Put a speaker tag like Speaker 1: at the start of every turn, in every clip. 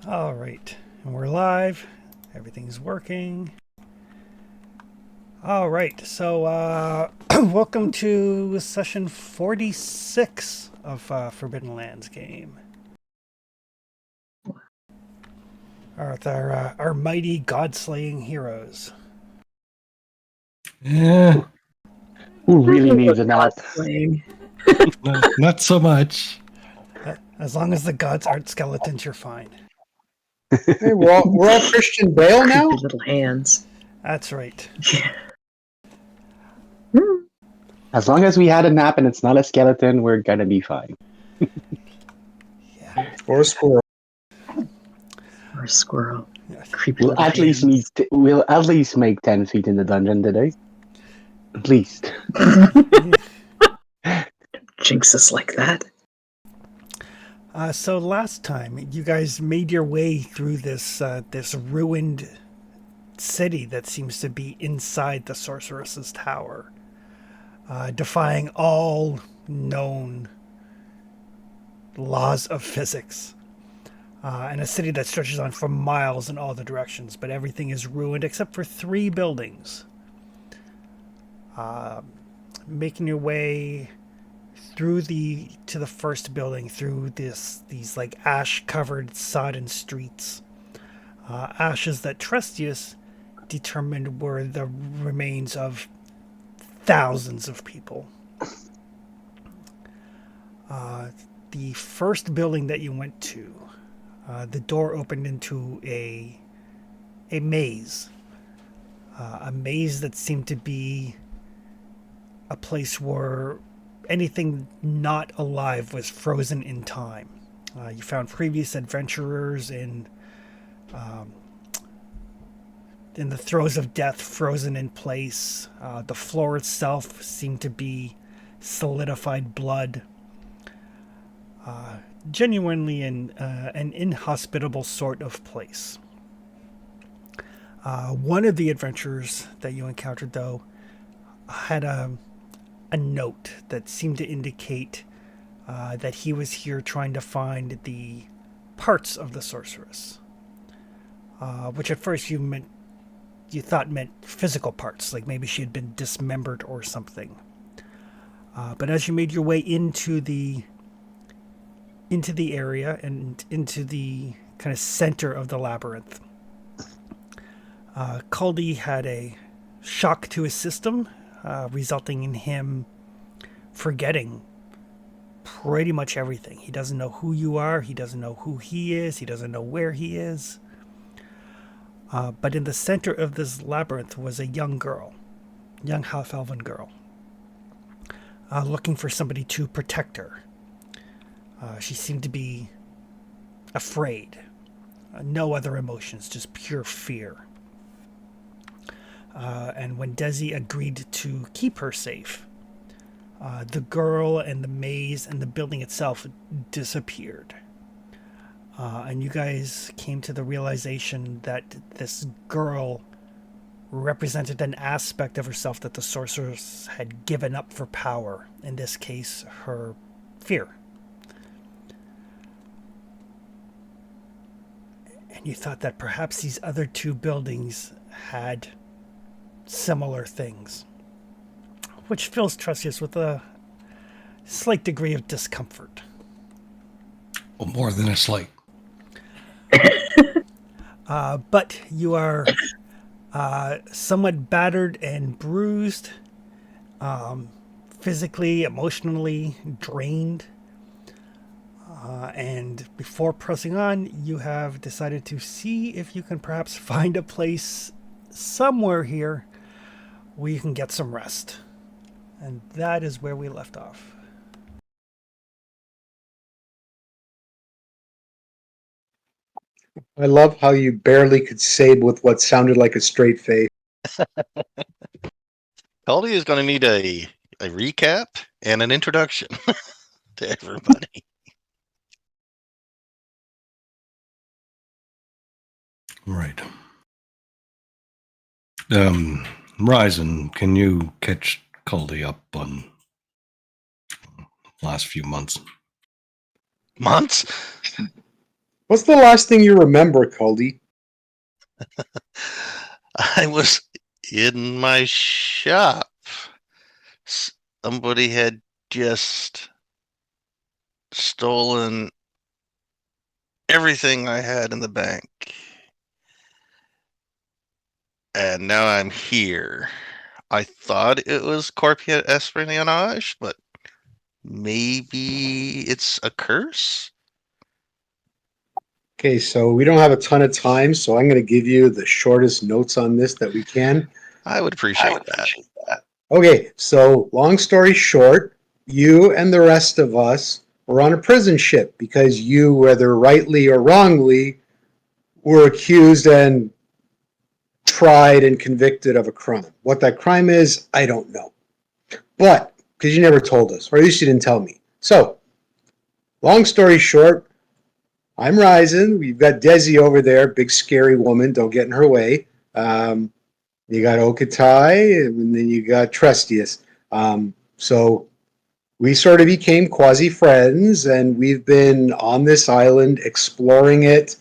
Speaker 1: All right, and we're live. Everything's working. All right, so welcome to session 46 of Forbidden Lands game. With our mighty god-slaying heroes.
Speaker 2: Yeah,
Speaker 3: Who really needs a nap?
Speaker 2: not so much.
Speaker 1: As long as the gods aren't skeletons, you're fine.
Speaker 4: Hey, we're all Christian Bale now?
Speaker 5: Creepy little hands.
Speaker 1: That's right.
Speaker 3: As long as we had a nap and it's not a skeleton, we're gonna be fine.
Speaker 1: Yeah.
Speaker 4: Or a squirrel.
Speaker 5: Or a squirrel.
Speaker 1: Yes.
Speaker 5: Creepy
Speaker 3: We'll
Speaker 5: little
Speaker 3: at least
Speaker 5: hands.
Speaker 3: we'll at least make 10 feet in the dungeon today. At least.
Speaker 5: Jinx us like that.
Speaker 1: So last time, you guys made your way through this ruined city that seems to be inside the sorceress's tower, defying all known laws of physics. And a city that stretches on for miles in all the directions, but everything is ruined except for 3 buildings. Making your way to the first building through these like ash covered sodden streets, ashes that Trustius determined were the remains of thousands of people. The first building that you went to, the door opened into a maze, a maze that seemed to be a place where anything not alive was frozen in time. You found previous adventurers in the throes of death, frozen in place. The floor itself seemed to be solidified blood. Genuinely an inhospitable sort of place. One of the adventurers that you encountered, though, had a note that seemed to indicate that he was here trying to find the parts of the sorceress, which at first you thought meant physical parts, like maybe she had been dismembered or something. But as you made your way into the area and into the kind of center of the labyrinth, Caldy had a shock to his system, resulting in him forgetting pretty much everything. He doesn't know who you are. He doesn't know who he is. He doesn't know where he is. But in the center of this labyrinth was a young half-elven girl, looking for somebody to protect her. She seemed to be afraid. No other emotions, just pure fear. And when Desi agreed to keep her safe, the girl and the maze and the building itself disappeared. And you guys came to the realization that this girl represented an aspect of herself that the sorceress had given up for power. In this case, her fear. And you thought that perhaps these other 2 buildings had similar things, which fills Trustius with a slight degree of discomfort.
Speaker 2: Well, more than a slight.
Speaker 1: But you are somewhat battered and bruised, physically, emotionally drained. And before pressing on, you have decided to see if you can perhaps find a place somewhere here where you can get some rest. And that is where we left off.
Speaker 4: I love how you barely could say with what sounded like a straight face.
Speaker 6: Caldy is going to need a recap and an introduction to everybody.
Speaker 2: Right. Ryzen, can you catch Caldy up on last few months?
Speaker 6: Months?
Speaker 4: What's the last thing you remember, Caldy?
Speaker 6: I was in my shop. Somebody had just stolen everything I had in the bank. And now I'm here. I thought it was Corpia Espionage, but maybe it's a curse?
Speaker 4: Okay, so we don't have a ton of time, so I'm going to give you the shortest notes on this that we can.
Speaker 6: I would appreciate that.
Speaker 4: Okay, so long story short, you and the rest of us were on a prison ship because you, whether rightly or wrongly, were accused and tried and convicted of a crime. What that crime is, I don't know. But, because you never told us, or at least you didn't tell me. So, long story short, I'm Ryzen. We've got Desi over there, big scary woman. Don't get in her way. You got Okatai, and then you got Trustius. So we sort of became quasi friends, and we've been on this island exploring it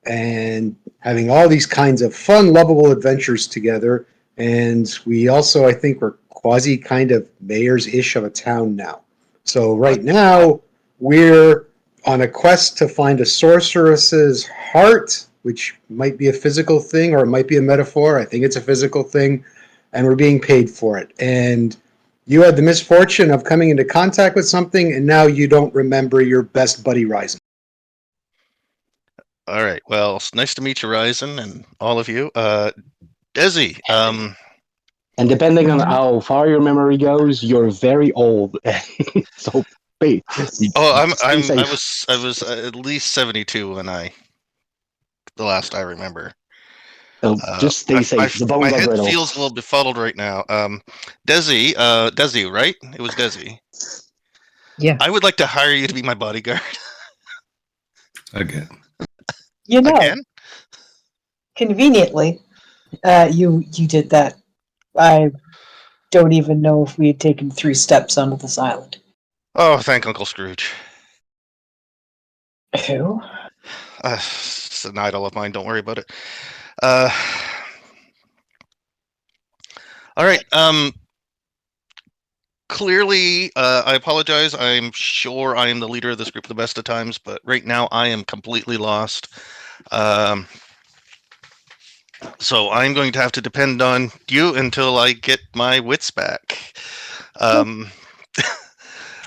Speaker 4: and having all these kinds of fun, lovable adventures together. And we also, I think, we're quasi kind of mayors-ish of a town now. So right now, we're on a quest to find a sorceress's heart, which might be a physical thing or it might be a metaphor. I think it's a physical thing, and we're being paid for it. And you had the misfortune of coming into contact with something, and now you don't remember your best buddy Ryzen.
Speaker 6: All right. Well, it's nice to meet you, Ryzen, and all of you. Desi,
Speaker 3: And depending on how far your memory goes, you're very old. So, wait.
Speaker 6: I was at least 72 when the last I remember.
Speaker 3: Just stay safe. The
Speaker 6: my
Speaker 3: bones are
Speaker 6: head
Speaker 3: brittle.
Speaker 6: feels a little befuddled right now. Desi, right? It was Desi.
Speaker 5: Yeah.
Speaker 6: I would like to hire you to be my bodyguard
Speaker 2: Again.
Speaker 7: You know,
Speaker 6: again.
Speaker 7: conveniently, you did that. I don't even know if we had taken 3 steps onto this island.
Speaker 6: Oh, thank Uncle Scrooge.
Speaker 7: Who?
Speaker 6: It's an idol of mine. Don't worry about it. All right. Clearly, I apologize. I'm sure I am the leader of this group the best of times, but right now I am completely lost. So I'm going to have to depend on you until I get my wits back.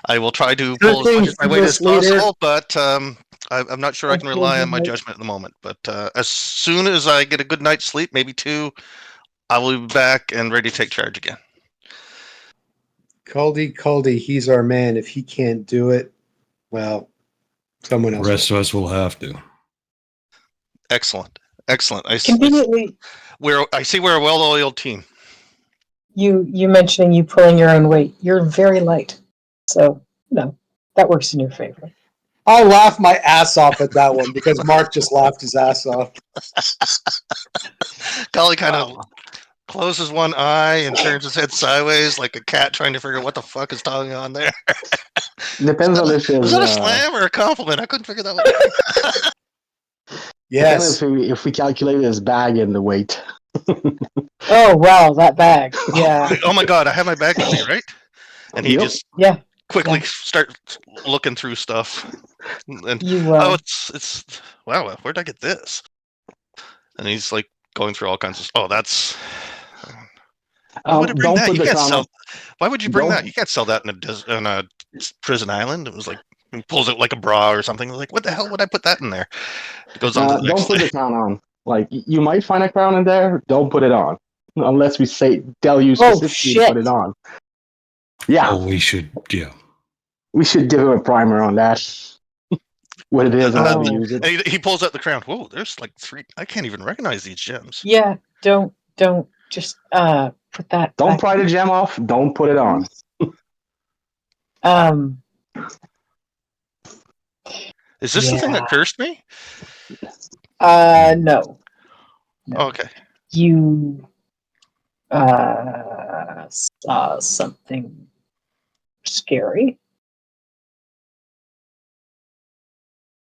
Speaker 6: I will try to pull as much of my weight as possible, but I'm not sure I can rely on my judgment at the moment. But as soon as I get a good night's sleep, maybe 2, I will be back and ready to take charge again.
Speaker 4: Caldy, he's our man. If he can't do it, well, someone
Speaker 2: The
Speaker 4: else.
Speaker 2: rest of us will have to.
Speaker 6: Excellent.
Speaker 7: Conveniently,
Speaker 6: I see we're a well-oiled team.
Speaker 7: you mentioning you pulling your own weight. You're very light. So, that works in your favor.
Speaker 4: I'll laugh my ass off at that one because Mark just laughed his ass off.
Speaker 6: Golly kind of closes one eye and turns his head sideways like a cat trying to figure out what the fuck is going on there.
Speaker 3: Depends on if
Speaker 6: Was that a slam or a compliment? I couldn't figure that one out.
Speaker 4: Yes.
Speaker 3: If we calculate his bag and the weight.
Speaker 7: Oh, wow, that bag. Yeah.
Speaker 6: Oh my god, I have my bag with me, right? And he
Speaker 3: Yep.
Speaker 6: just
Speaker 7: Yeah.
Speaker 6: quickly
Speaker 7: Yeah.
Speaker 6: start looking through stuff. And
Speaker 7: You,
Speaker 6: it's wow, where'd I get this? And he's like going through all kinds of that's why would I bring
Speaker 3: don't
Speaker 6: that?
Speaker 3: put
Speaker 6: You
Speaker 3: the
Speaker 6: can't
Speaker 3: crown
Speaker 6: sell.
Speaker 3: on.
Speaker 6: Why would you bring
Speaker 3: Don't-
Speaker 6: that? You can't sell that in a prison island. It was like he pulls out like a bra or something. Like, what the hell would I put that in there? It goes on to the
Speaker 3: Don't
Speaker 6: next
Speaker 3: put
Speaker 6: thing.
Speaker 3: the crown on. Like, you might find a crown in there. Don't put it on. Unless we tell you
Speaker 7: Oh,
Speaker 3: specifically to
Speaker 7: shit.
Speaker 3: put it on. Yeah,
Speaker 2: Oh, we should, yeah.
Speaker 3: we should give him a primer on that. What it is and how we
Speaker 7: Oh.
Speaker 3: use it.
Speaker 6: And he pulls out the crown. Whoa, there's like 3. I can't even recognize these gems.
Speaker 7: yeah, don't just put that
Speaker 3: Don't
Speaker 7: back.
Speaker 3: pry the gem off. Don't put it on.
Speaker 6: Is this the thing that cursed me?
Speaker 7: No.
Speaker 6: Oh, okay.
Speaker 7: You saw something scary.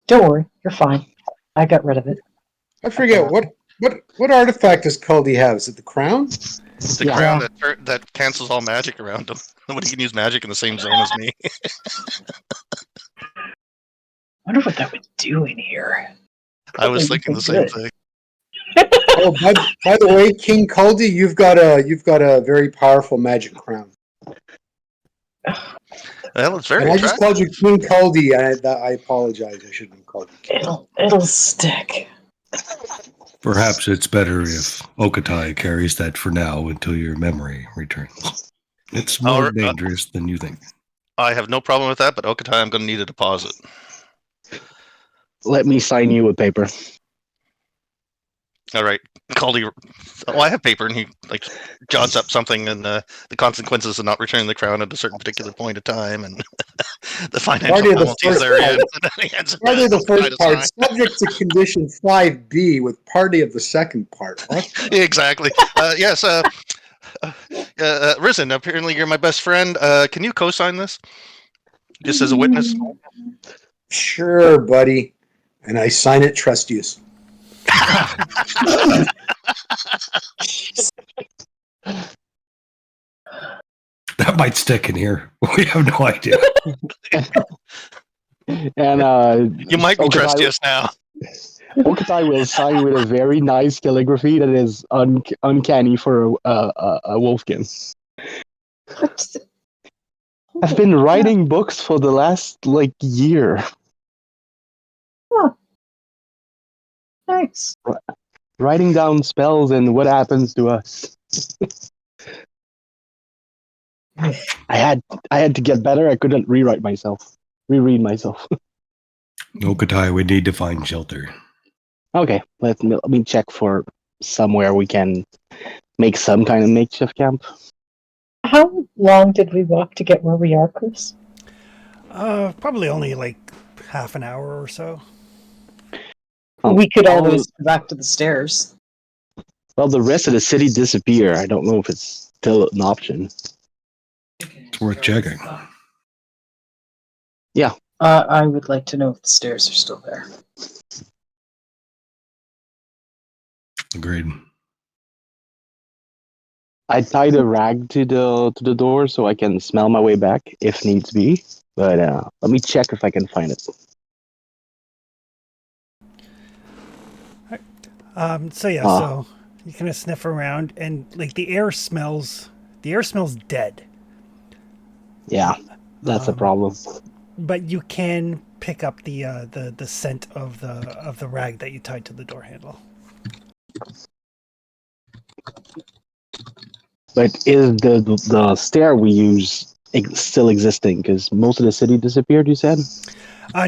Speaker 7: Don't worry, you're fine. I got rid of it.
Speaker 4: I forget what artifact does Caldy have? Is it the crown?
Speaker 6: The
Speaker 3: Yeah.
Speaker 6: crown that cancels all magic around him. Nobody can use magic in the same zone as me.
Speaker 5: Wonder what that would do in here.
Speaker 6: I was thinking the same
Speaker 5: Good.
Speaker 6: thing.
Speaker 4: Oh, by the way, King Caldy, you've got a very powerful magic crown.
Speaker 6: Well, it's very
Speaker 4: And I just
Speaker 6: attractive.
Speaker 4: called you King Caldy. I apologize. I shouldn't have called you King.
Speaker 5: It'll stick.
Speaker 2: Perhaps it's better if Okatai carries that for now until your memory returns. It's more
Speaker 6: Or,
Speaker 2: dangerous than you think.
Speaker 6: I have no problem with that, but Okatai, I'm going to need a deposit.
Speaker 3: Let me sign you a paper.
Speaker 6: All right, Caldy. Oh, I have paper, and he jots up something, and the consequences of not returning the crown at a certain particular point of time, and the financial
Speaker 4: Already the
Speaker 6: penalties
Speaker 4: first
Speaker 6: therein.
Speaker 4: part.
Speaker 6: And then he hands it
Speaker 4: Part of the
Speaker 6: to Okatai
Speaker 4: first
Speaker 6: to
Speaker 4: part,
Speaker 6: sign.
Speaker 4: subject to condition 5B, with party of the second part. What?
Speaker 6: Exactly. Yes. Risen. Apparently, you're my best friend. Can you co-sign this, just as a witness?
Speaker 4: Sure, buddy. And I sign it, Trustius.
Speaker 2: That might stick in here. We have no idea.
Speaker 3: And
Speaker 6: You might be
Speaker 3: Okatai-
Speaker 6: trustiest now.
Speaker 3: Okatai will sign with a very nice calligraphy that is uncanny for a wolfkin. I've been writing books for the last year,
Speaker 7: Nice.
Speaker 3: writing down spells and what happens to us. I had to get better. I couldn't reread myself.
Speaker 2: Okatai, we need to find shelter.
Speaker 3: Okay, let me check for somewhere we can make some kind of makeshift camp.
Speaker 7: How long did we walk to get where we are, Chris?
Speaker 1: Probably only half an hour or so.
Speaker 3: Oh,
Speaker 7: We could
Speaker 3: all
Speaker 7: always go back to the stairs.
Speaker 3: Well, the rest of the city disappear. I don't know if it's still an option.
Speaker 2: It's worth checking.
Speaker 5: I would like to know if the stairs are still there.
Speaker 2: Agreed.
Speaker 3: I tied a rag to the door so I can smell my way back if needs be. But let me check if I can find it.
Speaker 1: So yeah, so you kind of sniff around, and the air smells dead.
Speaker 3: Yeah, that's a problem.
Speaker 1: But you can pick up the scent of the rag that you tied to the door handle.
Speaker 3: But is the stair we use still existing? Because most of the city disappeared, you said?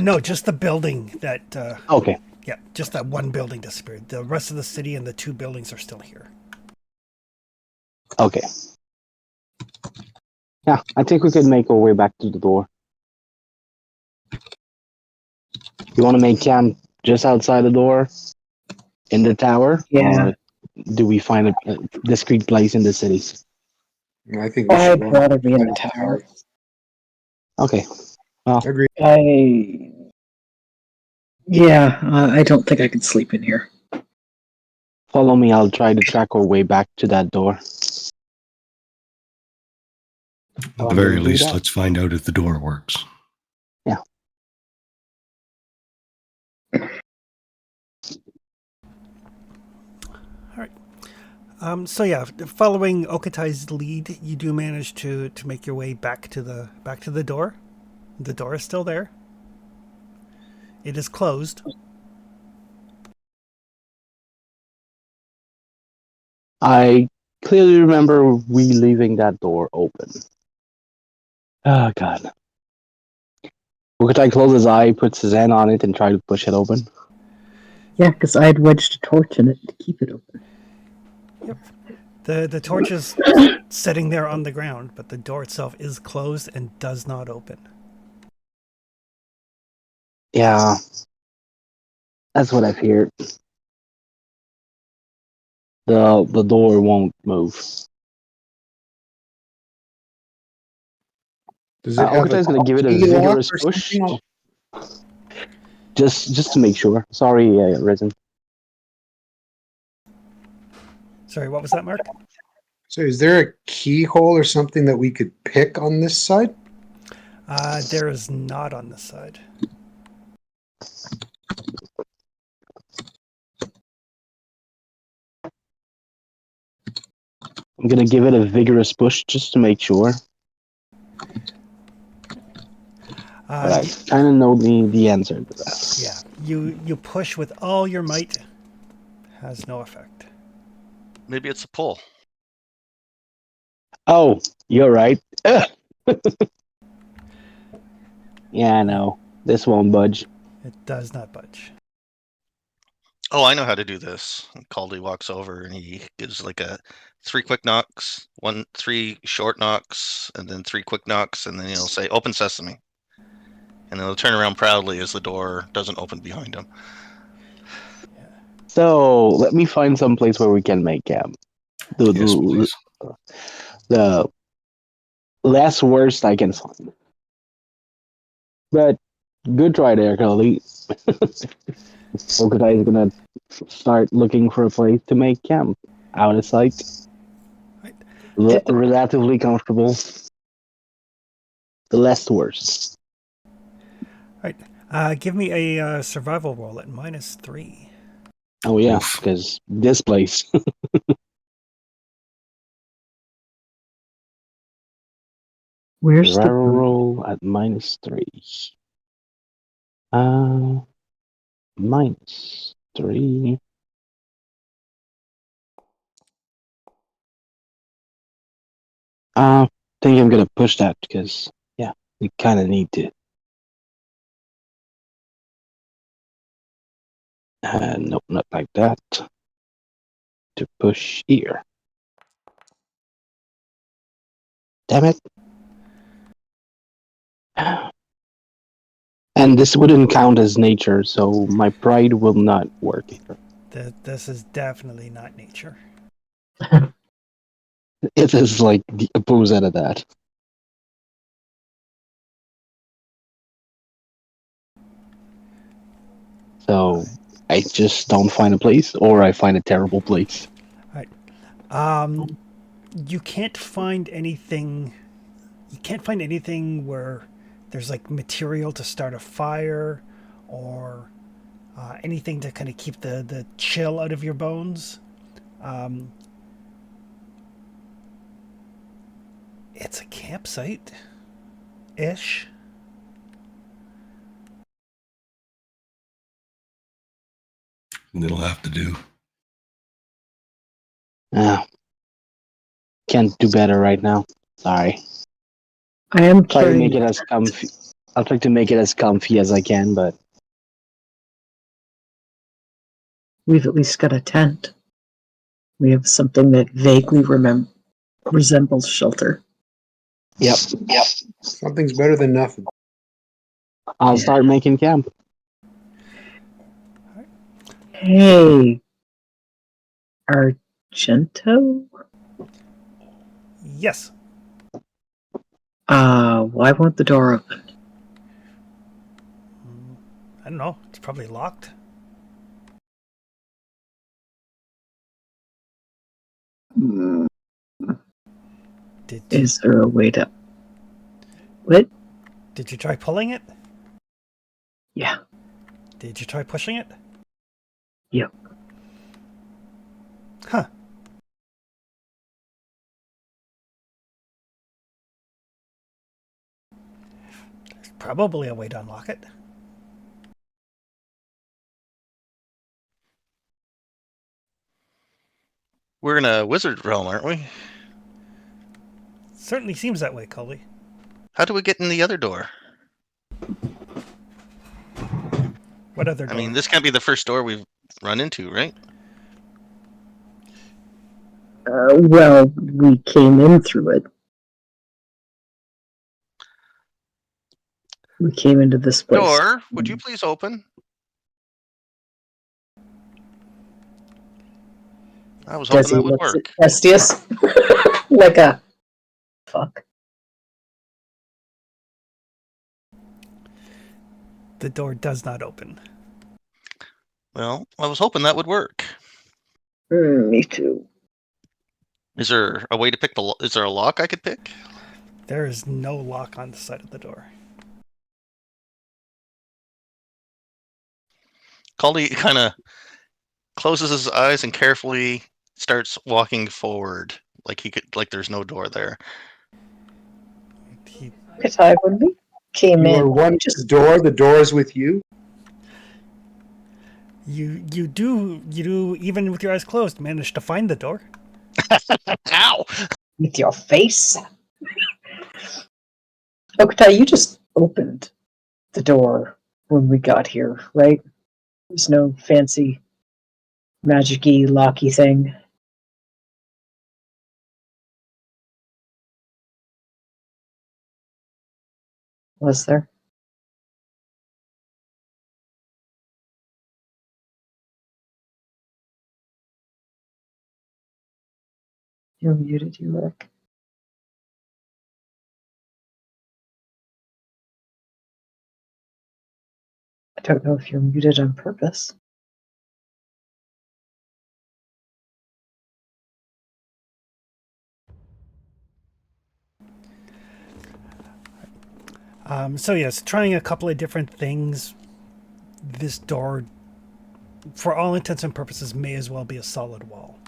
Speaker 1: No, just the building that.
Speaker 3: Okay.
Speaker 1: Yeah, just that one building disappeared. The rest of the city and the two buildings are still here.
Speaker 3: Okay. Yeah, I think we could make our way back to the door. You want to make camp just outside the door? In the tower?
Speaker 5: Yeah.
Speaker 3: Or do we find a discreet place in the city?
Speaker 4: I think we should
Speaker 5: I'd rather be in the tower.
Speaker 3: Okay.
Speaker 4: Agreed.
Speaker 5: I don't think I could sleep in here.
Speaker 3: Follow me, I'll try to track our way back to that door.
Speaker 2: At the very least, let's find out if the door works.
Speaker 3: Yeah.
Speaker 1: So yeah, following Okatai's lead, you do manage to make your way back to the door. The door is still there. It is closed.
Speaker 3: I clearly remember we leaving that door open. Oh, God. Okatai closes his eye, puts his hand on it, and try to push it open.
Speaker 5: Yeah, because I had wedged a torch in it to keep it open.
Speaker 1: The torch is sitting there on the ground, but the door itself is closed and does not open.
Speaker 3: Yeah. That's what I've heard. The door won't move.
Speaker 4: Does it have
Speaker 3: Okatai's
Speaker 4: a
Speaker 3: going to give it a
Speaker 4: key lock
Speaker 3: vigorous
Speaker 4: or
Speaker 3: push
Speaker 4: something?
Speaker 3: just to make sure. Sorry, Risen.
Speaker 1: Sorry, what was that, Mark?
Speaker 4: So is there a keyhole or something that we could pick on this side?
Speaker 1: There is not on this side.
Speaker 3: I'm gonna give it a vigorous push just to make sure. But I kind of know the answer to that.
Speaker 1: Yeah, you push with all your might. Has no effect.
Speaker 6: Maybe it's a pull.
Speaker 3: Oh, you're right. Yeah, I know. This won't budge.
Speaker 1: It does not budge.
Speaker 6: Oh, I know how to do this. Caldy walks over and he gives like a 3 quick knocks, 3 short knocks, and then 3 quick knocks, and then he'll say, "Open sesame." And then he'll turn around proudly as the door doesn't open behind him.
Speaker 3: So let me find some place where we can make camp.
Speaker 2: Yes, please.
Speaker 3: The last worst I can find. But good try there, Kelly. Okatai is gonna start looking for a place to make camp. Out of sight. Relatively comfortable. The last worst.
Speaker 1: Give me a survival roll at -3.
Speaker 3: Oh yeah,
Speaker 2: Oof.
Speaker 3: because this place.
Speaker 5: Where's the
Speaker 3: Survival
Speaker 5: boot?
Speaker 3: roll at -3. -3. I think I'm gonna push that because yeah, we kind of need to. Nope, not like that. To push here. Damn it. And this wouldn't count as nature, so my pride will not work here.
Speaker 1: This is definitely not nature.
Speaker 3: It is like the opposite of that. So I just don't find a place, or I find a terrible place.
Speaker 1: You can't find anything. You can't find anything where there's like material to start a fire, or anything to kind of keep the chill out of your bones. It's a campsite ish.
Speaker 2: It'll have to do.
Speaker 3: Can't do better right now. Sorry.
Speaker 5: I am
Speaker 3: Try to make
Speaker 5: carrying.
Speaker 3: it as comfy. I'll try to make it as comfy as I can, but
Speaker 5: We've at least got a tent. We have something that vaguely resembles shelter.
Speaker 3: yep.
Speaker 4: Something's better than nothing.
Speaker 3: I'll start making camp.
Speaker 5: Hey, Argento?
Speaker 1: Yes.
Speaker 5: Why won't the door open?
Speaker 1: I don't know. It's probably locked.
Speaker 5: Hmm,
Speaker 1: Did
Speaker 5: Is there a way to... What?
Speaker 1: you try pulling it?
Speaker 5: Yeah.
Speaker 1: Did you try pushing it?
Speaker 5: Yep.
Speaker 1: Huh. There's probably a way to unlock it.
Speaker 6: We're in a wizard realm, aren't we?
Speaker 1: Certainly seems that way, Cully.
Speaker 6: How do we get in the other door?
Speaker 1: What other door?
Speaker 6: I mean, this can't be the first door we've run into, right?
Speaker 5: Well, we came in through it. We came into this place.
Speaker 6: Door, would you please open? I was hoping
Speaker 7: Desi
Speaker 6: that would
Speaker 7: looks
Speaker 6: work.
Speaker 7: at Estius like a fuck.
Speaker 1: The door does not open.
Speaker 6: Well, I was hoping that would work.
Speaker 5: Me too.
Speaker 6: Is there a way to pick the? Is there a lock I could pick?
Speaker 1: There is no lock on the side of the door.
Speaker 6: Caldy kind of closes his eyes and carefully starts walking forward, like there's no door there.
Speaker 1: He,
Speaker 7: Katai, when we came
Speaker 4: You are
Speaker 7: in,
Speaker 4: one to the door. The door is with you.
Speaker 1: you do even with your eyes closed manage to find the door.
Speaker 6: Ow!
Speaker 7: with your face. Okatai, you just opened the door when we got here, right? There's no fancy magic-y, locky thing. Was there? You're muted, you Rick. I don't know if you're muted on purpose.
Speaker 1: So yes, trying a couple of different things. This door, for all intents and purposes, may as well be a solid wall.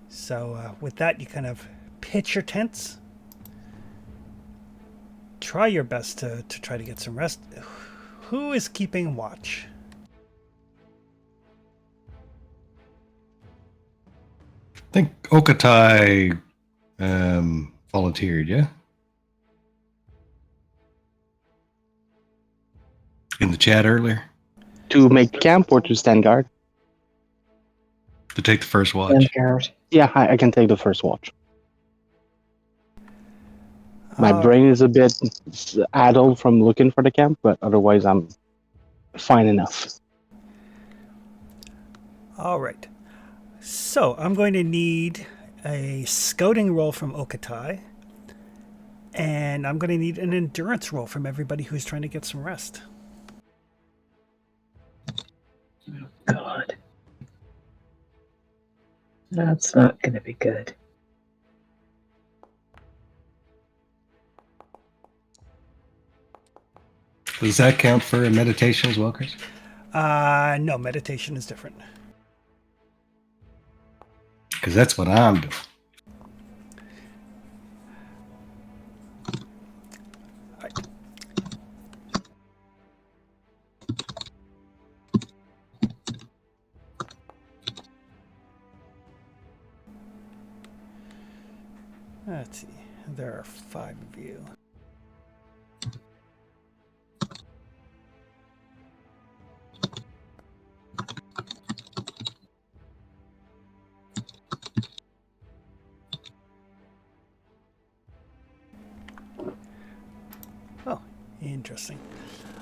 Speaker 1: So with that, you kind of pitch your tents. Try your best to try to get some rest. Who is keeping watch?
Speaker 2: I think Okatai volunteered, yeah? In the chat earlier.
Speaker 3: To make camp or to stand guard?
Speaker 2: To take the first watch.
Speaker 7: And Garrett.
Speaker 3: Yeah, I can take the first watch. My
Speaker 1: Uh,
Speaker 3: brain is a bit addled from looking for the camp, but otherwise I'm fine enough.
Speaker 1: All right. So I'm going to need a scouting roll from Okatai, and I'm going to need an endurance roll from everybody who's trying to get some rest.
Speaker 5: God. That's not going to be good.
Speaker 2: Does that count for a meditation as well, Chris?
Speaker 1: No, meditation is different.
Speaker 2: Because that's what I'm doing.
Speaker 1: Let's see. There are 5 of you. Oh, interesting.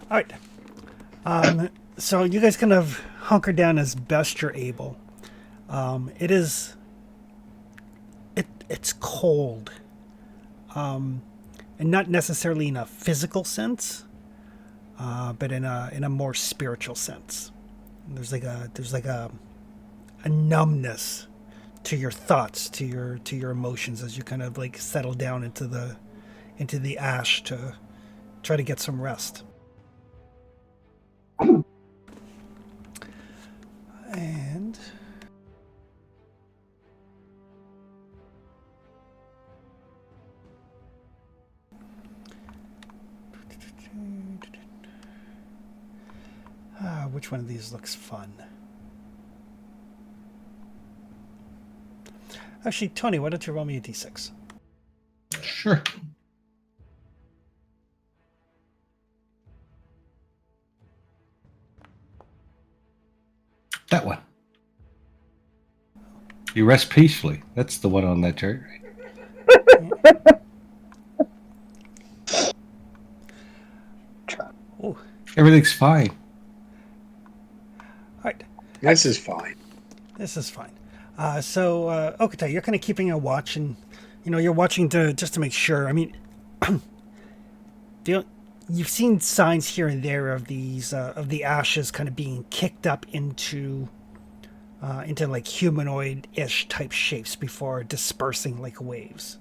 Speaker 1: All right. So you guys kind of hunker down as best you're able. It's cold, and not necessarily in a physical sense, but in a more spiritual sense. There's like a numbness to your thoughts, to your emotions as you kind of like settle down into the ash to try to get some rest. And which one of these looks fun? Actually, Tony, why don't you roll me a d6?
Speaker 2: Sure. That one. You rest peacefully. That's the one on that chart, right?
Speaker 1: Oh,
Speaker 2: Everything's fine.
Speaker 1: all right.
Speaker 4: This is fine.
Speaker 1: This is fine. So, Okatai, you're kind of keeping a watch, and you're watching just to make sure. I mean, You've seen signs here and there of these of the ashes kind of being kicked up into like humanoid-ish type shapes before dispersing like waves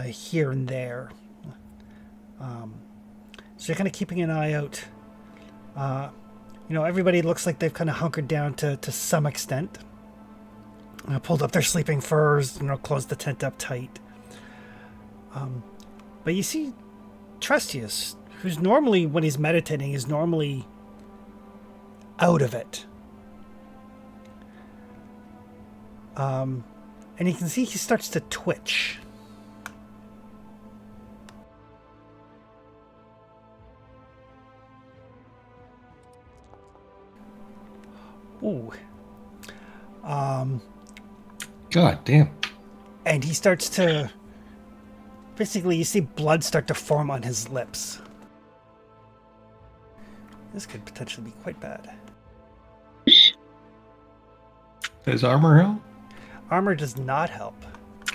Speaker 1: here and there. So you're kind of keeping an eye out. Everybody looks like they've kind of hunkered down to some extent. Pulled up their sleeping furs, closed the tent up tight. But you see Trustius, who's normally, when he's meditating, is normally out of it. And you can see he starts to twitch. Ooh.
Speaker 2: God damn.
Speaker 1: And he starts to... Basically, you see blood start to form on his lips. This could potentially be quite bad.
Speaker 2: Does armor help?
Speaker 1: Armor does not help.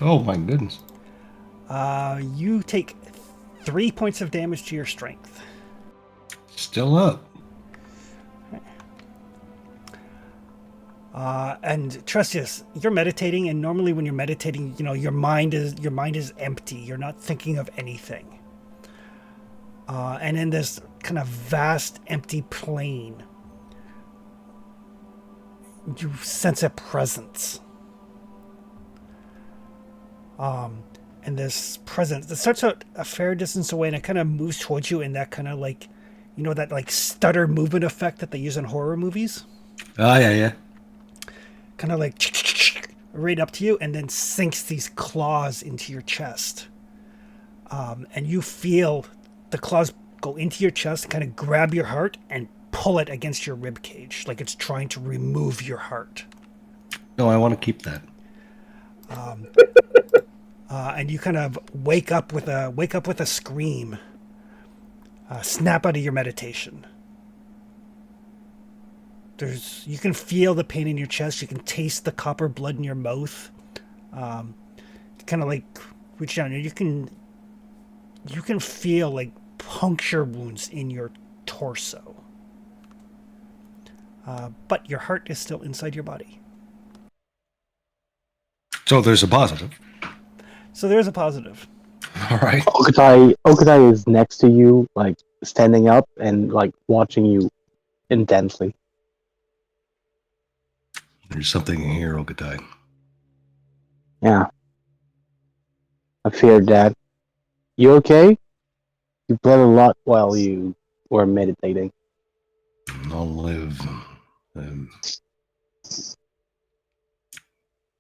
Speaker 2: Oh my goodness.
Speaker 1: You take 3 points of damage to your strength.
Speaker 2: Still up.
Speaker 1: And Trustius, you're meditating, and normally when you're meditating, your mind is empty. You're not thinking of anything. And in this kind of vast, empty plain, you sense a presence. And this presence, it starts out a fair distance away, and it kind of moves towards you in that kind of like, that like stutter movement effect that they use in horror movies.
Speaker 2: Oh, yeah.
Speaker 1: Kind of like right up to you, and then sinks these claws into your chest. And you feel the claws go into your chest, kind of grab your heart and pull it against your rib cage, like it's trying to remove your heart.
Speaker 2: No, I want to keep that.
Speaker 1: And you kind of wake up with a scream, snap out of your meditation. You can feel the pain in your chest. You can taste the copper blood in your mouth. Kind of like reach down. You can feel like puncture wounds in your torso. But your heart is still inside your body.
Speaker 2: So there's a positive.
Speaker 1: So there's a positive.
Speaker 2: All right.
Speaker 3: Okutai is next to you, like standing up and like watching you intensely.
Speaker 2: There's something in here, Okutai.
Speaker 3: Yeah. I feared that. You okay? You bled a lot while you were meditating.
Speaker 2: I'll live.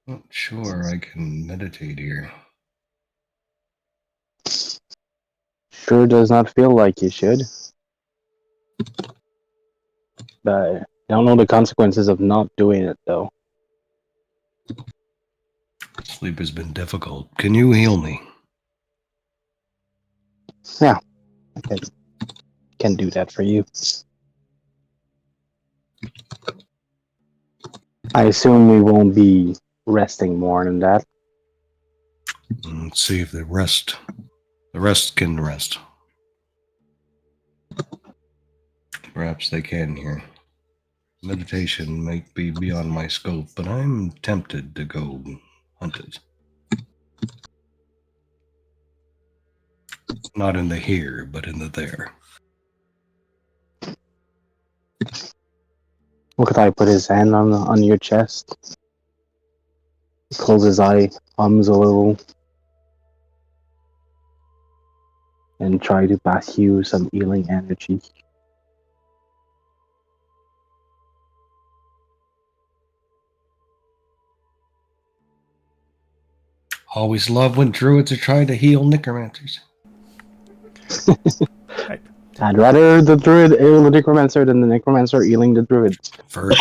Speaker 2: Not sure I can meditate here.
Speaker 3: Sure does not feel like you should. But I don't know the consequences of not doing it, though.
Speaker 2: Sleep has been difficult. Can you heal me?
Speaker 3: Yeah. I can do that for you. I assume we won't be resting more than that.
Speaker 2: Let's see if the rest can rest. Perhaps they can here. Meditation might be beyond my scope, but I'm tempted to go hunt it. Not in the here, but in the there.
Speaker 3: Okutai put his hand on your chest. He closes his eye, hums a little, and try to pass you some healing energy.
Speaker 2: Always love when druids are trying to heal necromancers.
Speaker 3: I'd rather the druid heal the necromancer than the necromancer healing the druid.
Speaker 2: First,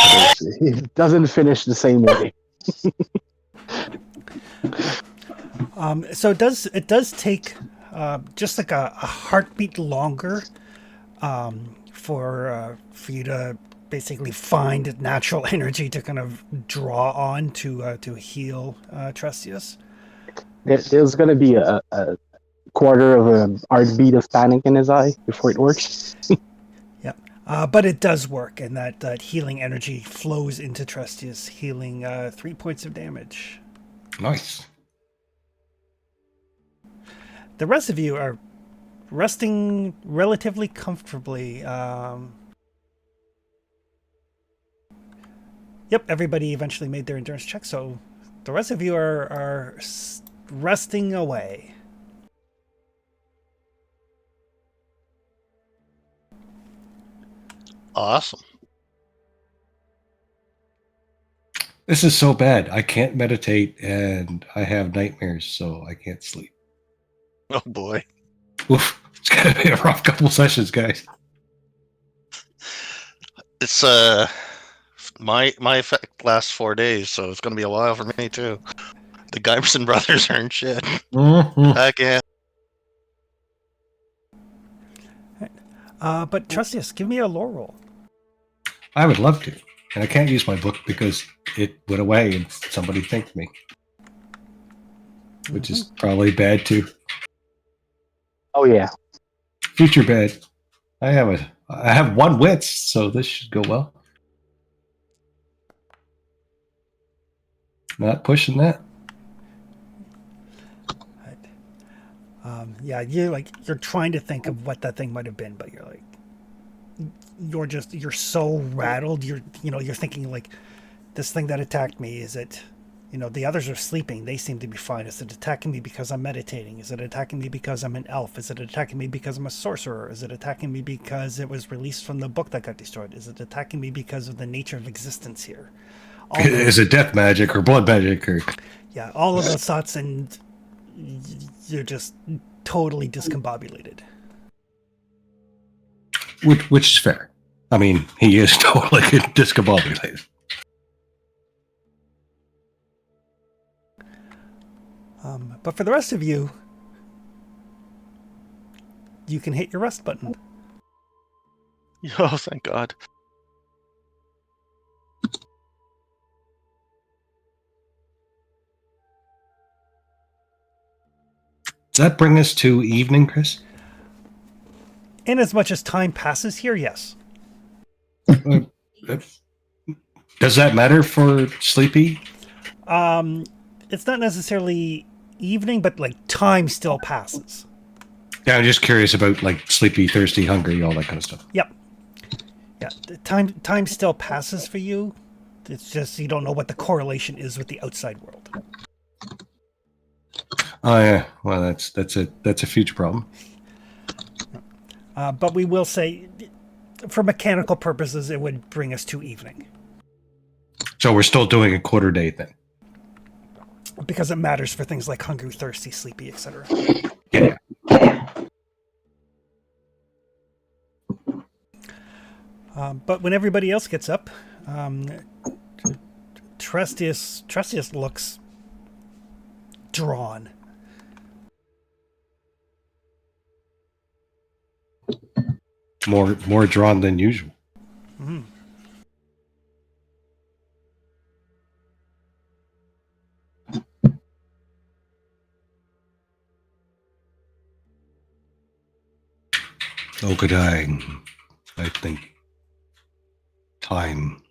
Speaker 3: It doesn't finish the same way.
Speaker 1: So it does take just like a heartbeat longer for you to basically find natural energy to kind of draw on to heal Trustius.
Speaker 3: There's going to be a quarter of a heartbeat of panic in his eye before it works.
Speaker 1: But it does work, and that healing energy flows into Trustius, healing 3 points of damage.
Speaker 2: Nice.
Speaker 1: The rest of you are resting relatively comfortably. Yep, everybody eventually made their endurance check, so the rest of you are resting away.
Speaker 6: Awesome.
Speaker 2: This is so bad. I can't meditate and I have nightmares, so I can't sleep.
Speaker 6: Oh boy.
Speaker 2: Oof. It's gonna be a rough couple sessions, guys.
Speaker 6: It's my effect lasts 4 days, so it's gonna be a while for me too. The Guyverson brothers are in shit.
Speaker 2: Mhm.
Speaker 6: Again.
Speaker 1: But Trustius, give me a lore roll.
Speaker 2: I would love to. And I can't use my book because it went away and somebody thanked me. Which is probably bad too.
Speaker 3: Oh yeah.
Speaker 2: Future bad. I have 1 wits, so this should go well. Not pushing that.
Speaker 1: Yeah, you're trying to think of what that thing might have been, but you're so rattled. You're thinking like, this thing that attacked me, is it, the others are sleeping. They seem to be fine. Is it attacking me because I'm meditating? Is it attacking me because I'm an elf? Is it attacking me because I'm a sorcerer? Is it attacking me because it was released from the book that got destroyed? Is it attacking me because of the nature of existence here?
Speaker 2: Is it death magic or blood magic or
Speaker 1: Yeah, all of those thoughts, and you're just totally discombobulated.
Speaker 2: which is fair. I mean, he is totally discombobulated.
Speaker 1: But for the rest of you, you can hit your rest button.
Speaker 6: Oh, thank God.
Speaker 2: Does that bring us to evening, Chris?
Speaker 1: In as much as time passes here, yes.
Speaker 2: Does that matter for Sleepy?
Speaker 1: It's not necessarily evening, but time still passes.
Speaker 2: Yeah, I'm just curious about sleepy, thirsty, hungry, all that kind of stuff.
Speaker 1: Yep. Yeah, the time still passes for you. It's just you don't know what the correlation is with the outside world.
Speaker 2: Oh yeah, well that's a future problem.
Speaker 1: But we will say, for mechanical purposes, it would bring us to evening.
Speaker 2: So we're still doing a quarter day thing.
Speaker 1: Because it matters for things like hungry, thirsty, sleepy, etc.
Speaker 2: Yeah.
Speaker 1: But when everybody else gets up, Trustius looks drawn.
Speaker 2: More drawn than usual.
Speaker 1: Mm-hmm.
Speaker 2: Oh, good I think time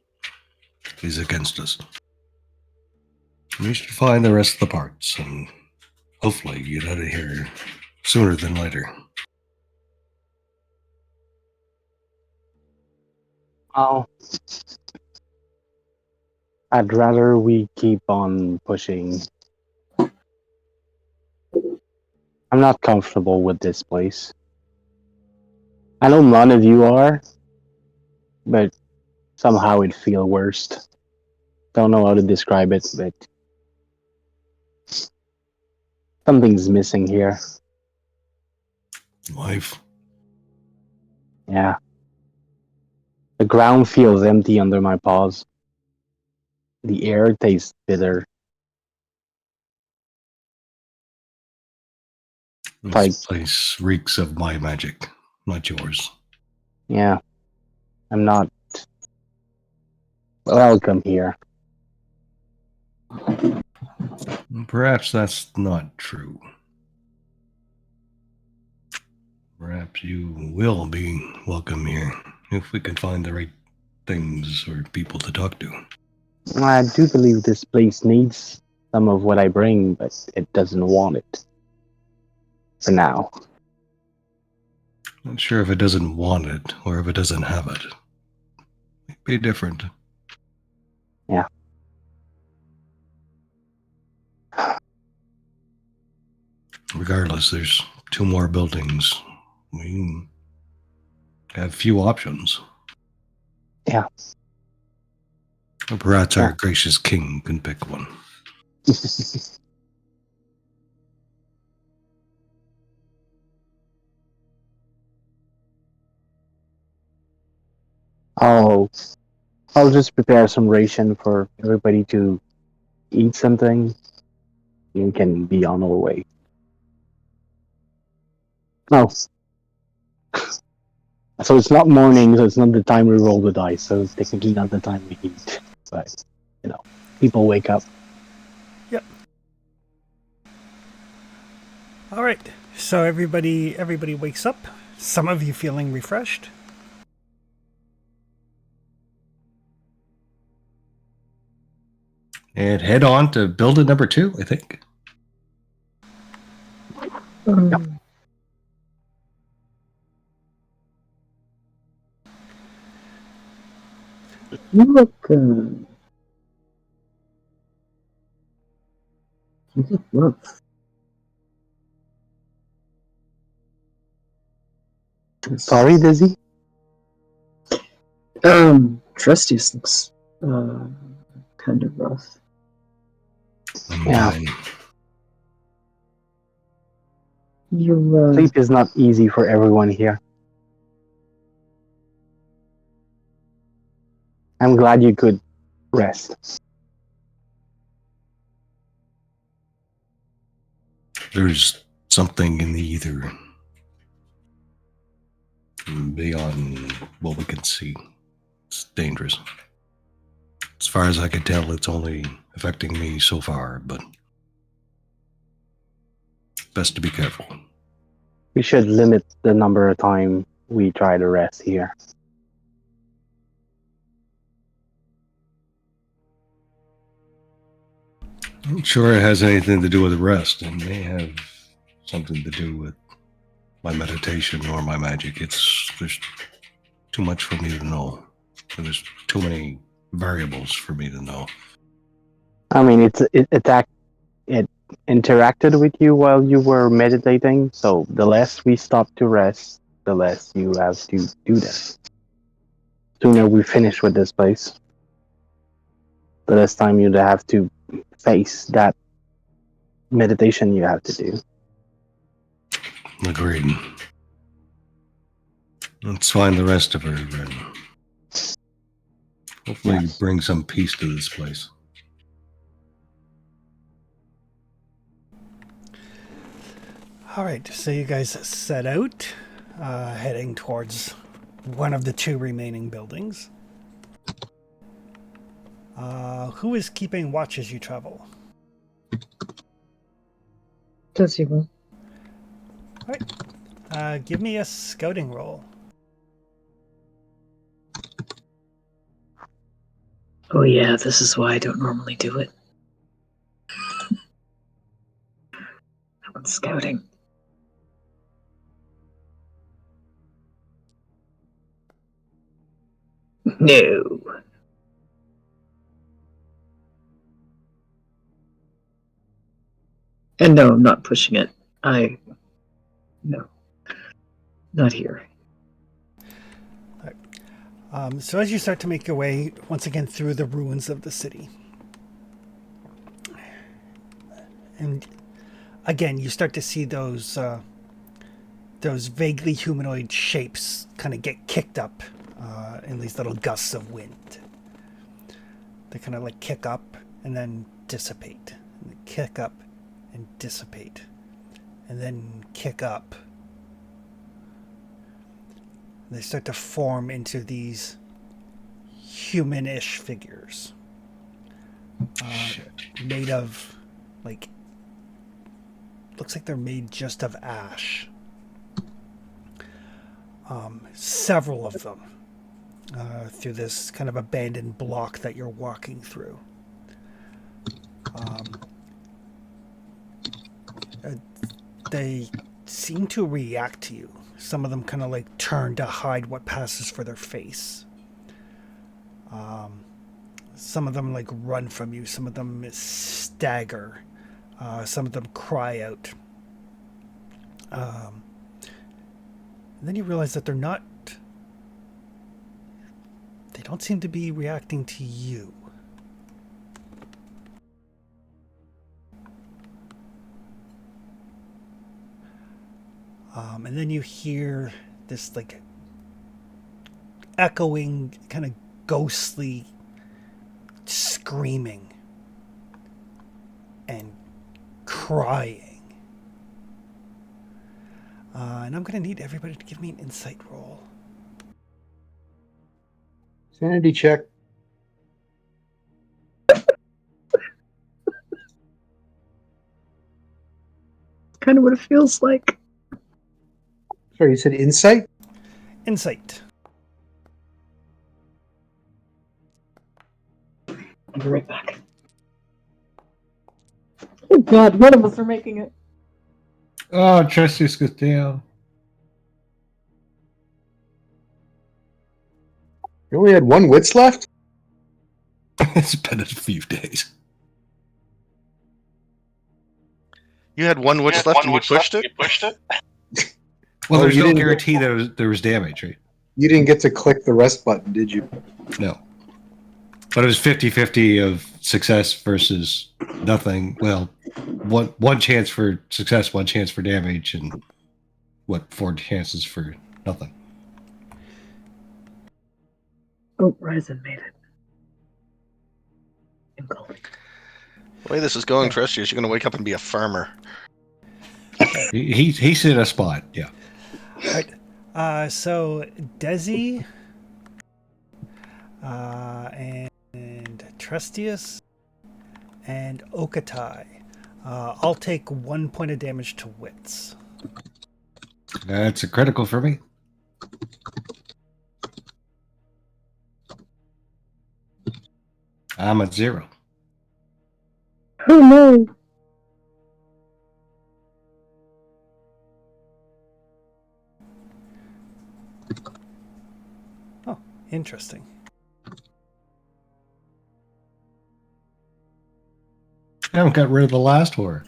Speaker 2: is against us. We should find the rest of the parts and hopefully get out of here sooner than later.
Speaker 3: Oh. I'd rather we keep on pushing. I'm not comfortable with this place. I know none of you are, but somehow it feels worse. Don't know how to describe it, but something's missing here.
Speaker 2: Life.
Speaker 3: Yeah. The ground feels empty under my paws. The air tastes bitter.
Speaker 2: This place reeks of my magic, not yours.
Speaker 3: Yeah. I'm not welcome here.
Speaker 2: Perhaps that's not true. Perhaps you will be welcome here if we can find the right things or people to talk to.
Speaker 3: I do believe this place needs some of what I bring, but it doesn't want it. For now.
Speaker 2: Not sure if it doesn't want it or if it doesn't have it. Might be different.
Speaker 3: Yeah.
Speaker 2: Regardless, there's 2 more buildings. We have few options.
Speaker 3: Yeah.
Speaker 2: Perhaps our gracious king can pick one.
Speaker 3: I'll just prepare some ration for everybody to eat something. We can be on our way. Oh. So it's not morning, so it's not the time we roll the dice, so it's technically not the time we eat. But, people wake up.
Speaker 1: Yep. All right. So everybody wakes up. Some of you feeling refreshed.
Speaker 2: And head on to building number 2, I think.
Speaker 7: You look rough.
Speaker 3: Sorry, Dizzy?
Speaker 7: Trustius looks kind of rough.
Speaker 3: Yeah.
Speaker 7: You
Speaker 3: Sleep is not easy for everyone here. I'm glad you could rest.
Speaker 2: There's something in the ether beyond what we can see. It's dangerous. As far as I can tell, it's only affecting me so far, but best to be careful.
Speaker 3: We should limit the number of time we try to rest here.
Speaker 2: I'm not sure it has anything to do with the rest. It may have something to do with my meditation or my magic. There's too much for me to know. And there's too many variables for me to know.
Speaker 3: I mean, it interacted with you while you were meditating, so the less we stop to rest, the less you have to do that. Sooner we finish with this place, the less time you'd have to face that meditation you have to do.
Speaker 2: Agreed. Let's find the rest of her and hopefully bring some peace to this place.
Speaker 1: All right, so you guys set out, heading towards one of the 2 remaining buildings. Who is keeping watch as you travel?
Speaker 7: does he will.
Speaker 1: All right, give me a scouting roll.
Speaker 7: Oh yeah, this is why I don't normally do it. I'm scouting. No. And no, I'm not pushing it. No. Not here.
Speaker 1: So as you start to make your way once again through the ruins of the city, and again you start to see those vaguely humanoid shapes kind of get kicked up in these little gusts of wind. They kind of like kick up and then dissipate, and kick up and dissipate, and then kick up. They start to form into these human-ish figures. Made of, looks like they're made just of ash. several of them, through this kind of abandoned block that you're walking through. Um, they seem to react to you. Some of them kind of like turn to hide what passes for their face. Some of them like run from you. Some of them stagger. Some of them cry out. And then you realize that they're not. They don't seem to be reacting to you. And then you hear this like echoing, kind of ghostly screaming and crying. And I'm going to need everybody to give me an insight roll.
Speaker 4: Sanity check.
Speaker 5: Kind of what it feels like.
Speaker 4: Sorry, you said insight?
Speaker 1: Insight.
Speaker 5: I'll be right back. Oh God, none of us are making it.
Speaker 2: Oh, Justice goes down.
Speaker 4: You only had one wits left?
Speaker 2: It's been a few days.
Speaker 6: You had one witch left and you pushed it?
Speaker 2: Well,
Speaker 4: Oh,
Speaker 2: there's
Speaker 4: you
Speaker 2: no
Speaker 4: didn't
Speaker 2: guarantee there was damage, right?
Speaker 4: You didn't get to click the rest button, did you?
Speaker 2: No. But it was 50-50 of success versus nothing. Well, one chance for success, one chance for damage, and what, 4 chances for nothing.
Speaker 5: Oh, Ryzen made it. I'm calling.
Speaker 6: The way this is going, Trustius, you're going to wake up and be a farmer.
Speaker 2: He's in a spot, yeah.
Speaker 1: Right. So Desi and Trustius and Okatai. I'll take 1 point of damage to wits.
Speaker 2: That's a critical for me. I'm at 0.
Speaker 5: Oh no!
Speaker 1: Oh, interesting.
Speaker 2: I haven't got rid of the last horror.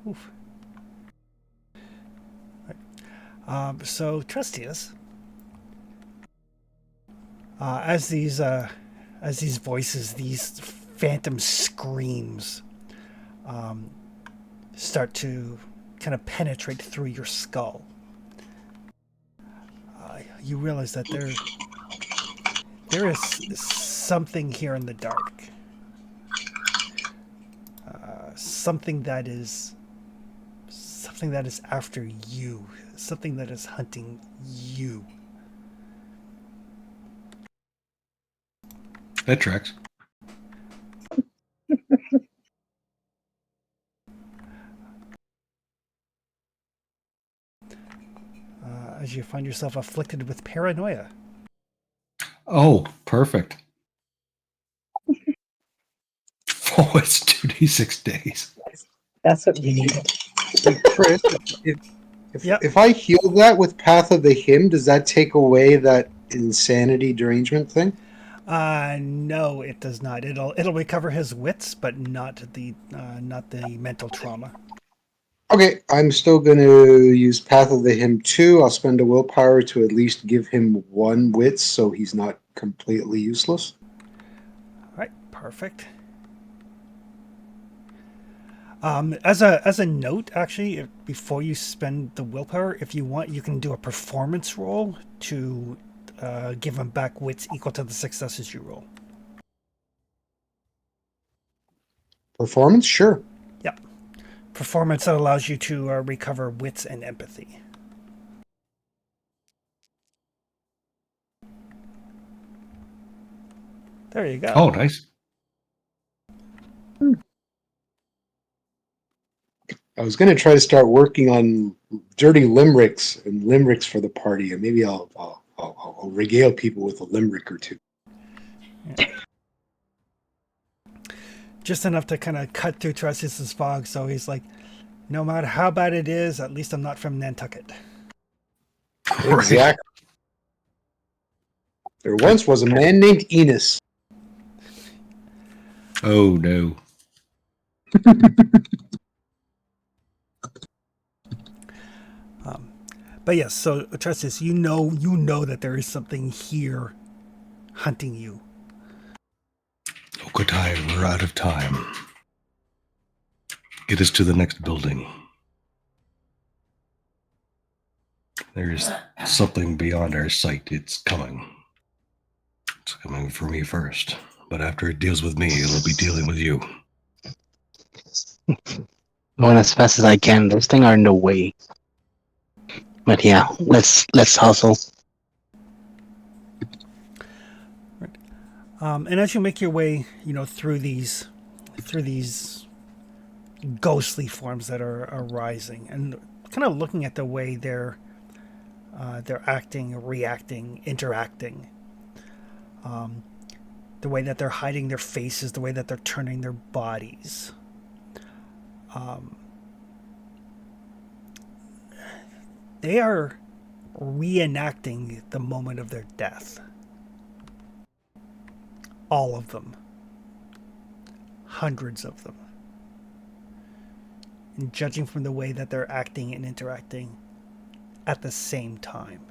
Speaker 1: Oof. Right. So Trustius, as these voices, these phantom screams, start to kind of penetrate through your skull, you realize that there is something here in the dark. Something that is after you. Something that is hunting you.
Speaker 2: That tracks.
Speaker 1: As you find yourself afflicted with paranoia.
Speaker 2: Oh, perfect. Oh, it's 2d6 days.
Speaker 5: That's what we needed.
Speaker 4: Chris,
Speaker 1: Yep.
Speaker 4: if I heal that with Path of the Hymn, does that take away that insanity derangement thing?
Speaker 1: No, it does not. It'll recover his wits, but not the mental trauma.
Speaker 4: Okay, I'm still going to use Path of the Hymn 2. I'll spend a willpower to at least give him 1 wits so he's not completely useless.
Speaker 1: All right, perfect. As a note, actually, before you spend the willpower, if you want, you can do a performance roll to give him back wits equal to the successes you roll.
Speaker 4: Performance? Sure.
Speaker 1: Yep. Performance that allows you to recover wits and empathy. There you go.
Speaker 2: Oh, nice.
Speaker 4: I was going to try to start working on dirty limericks and limericks for the party, and maybe I'll regale people with a limerick or two.
Speaker 1: Just enough to kind of cut through Trustius's fog, so he's like, no matter how bad it is, at least I'm not from Nantucket.
Speaker 4: Exactly. There once was a man named Enos.
Speaker 2: Oh no.
Speaker 1: But yes, so Trustius, you know that there is something here hunting you.
Speaker 2: Okotai, we're out of time. Get us to the next building. There's something beyond our sight. It's coming. It's coming for me first. But after it deals with me, it'll be dealing with you.
Speaker 3: Going as fast as I can. Those things are in the way. But yeah, let's hustle.
Speaker 1: And as you make your way, through these ghostly forms that are arising, and kind of looking at the way they're acting, reacting, interacting, the way that they're hiding their faces, the way that they're turning their bodies. They are reenacting the moment of their death. All of them. Hundreds of them. And judging from the way that they're acting and interacting at the same time.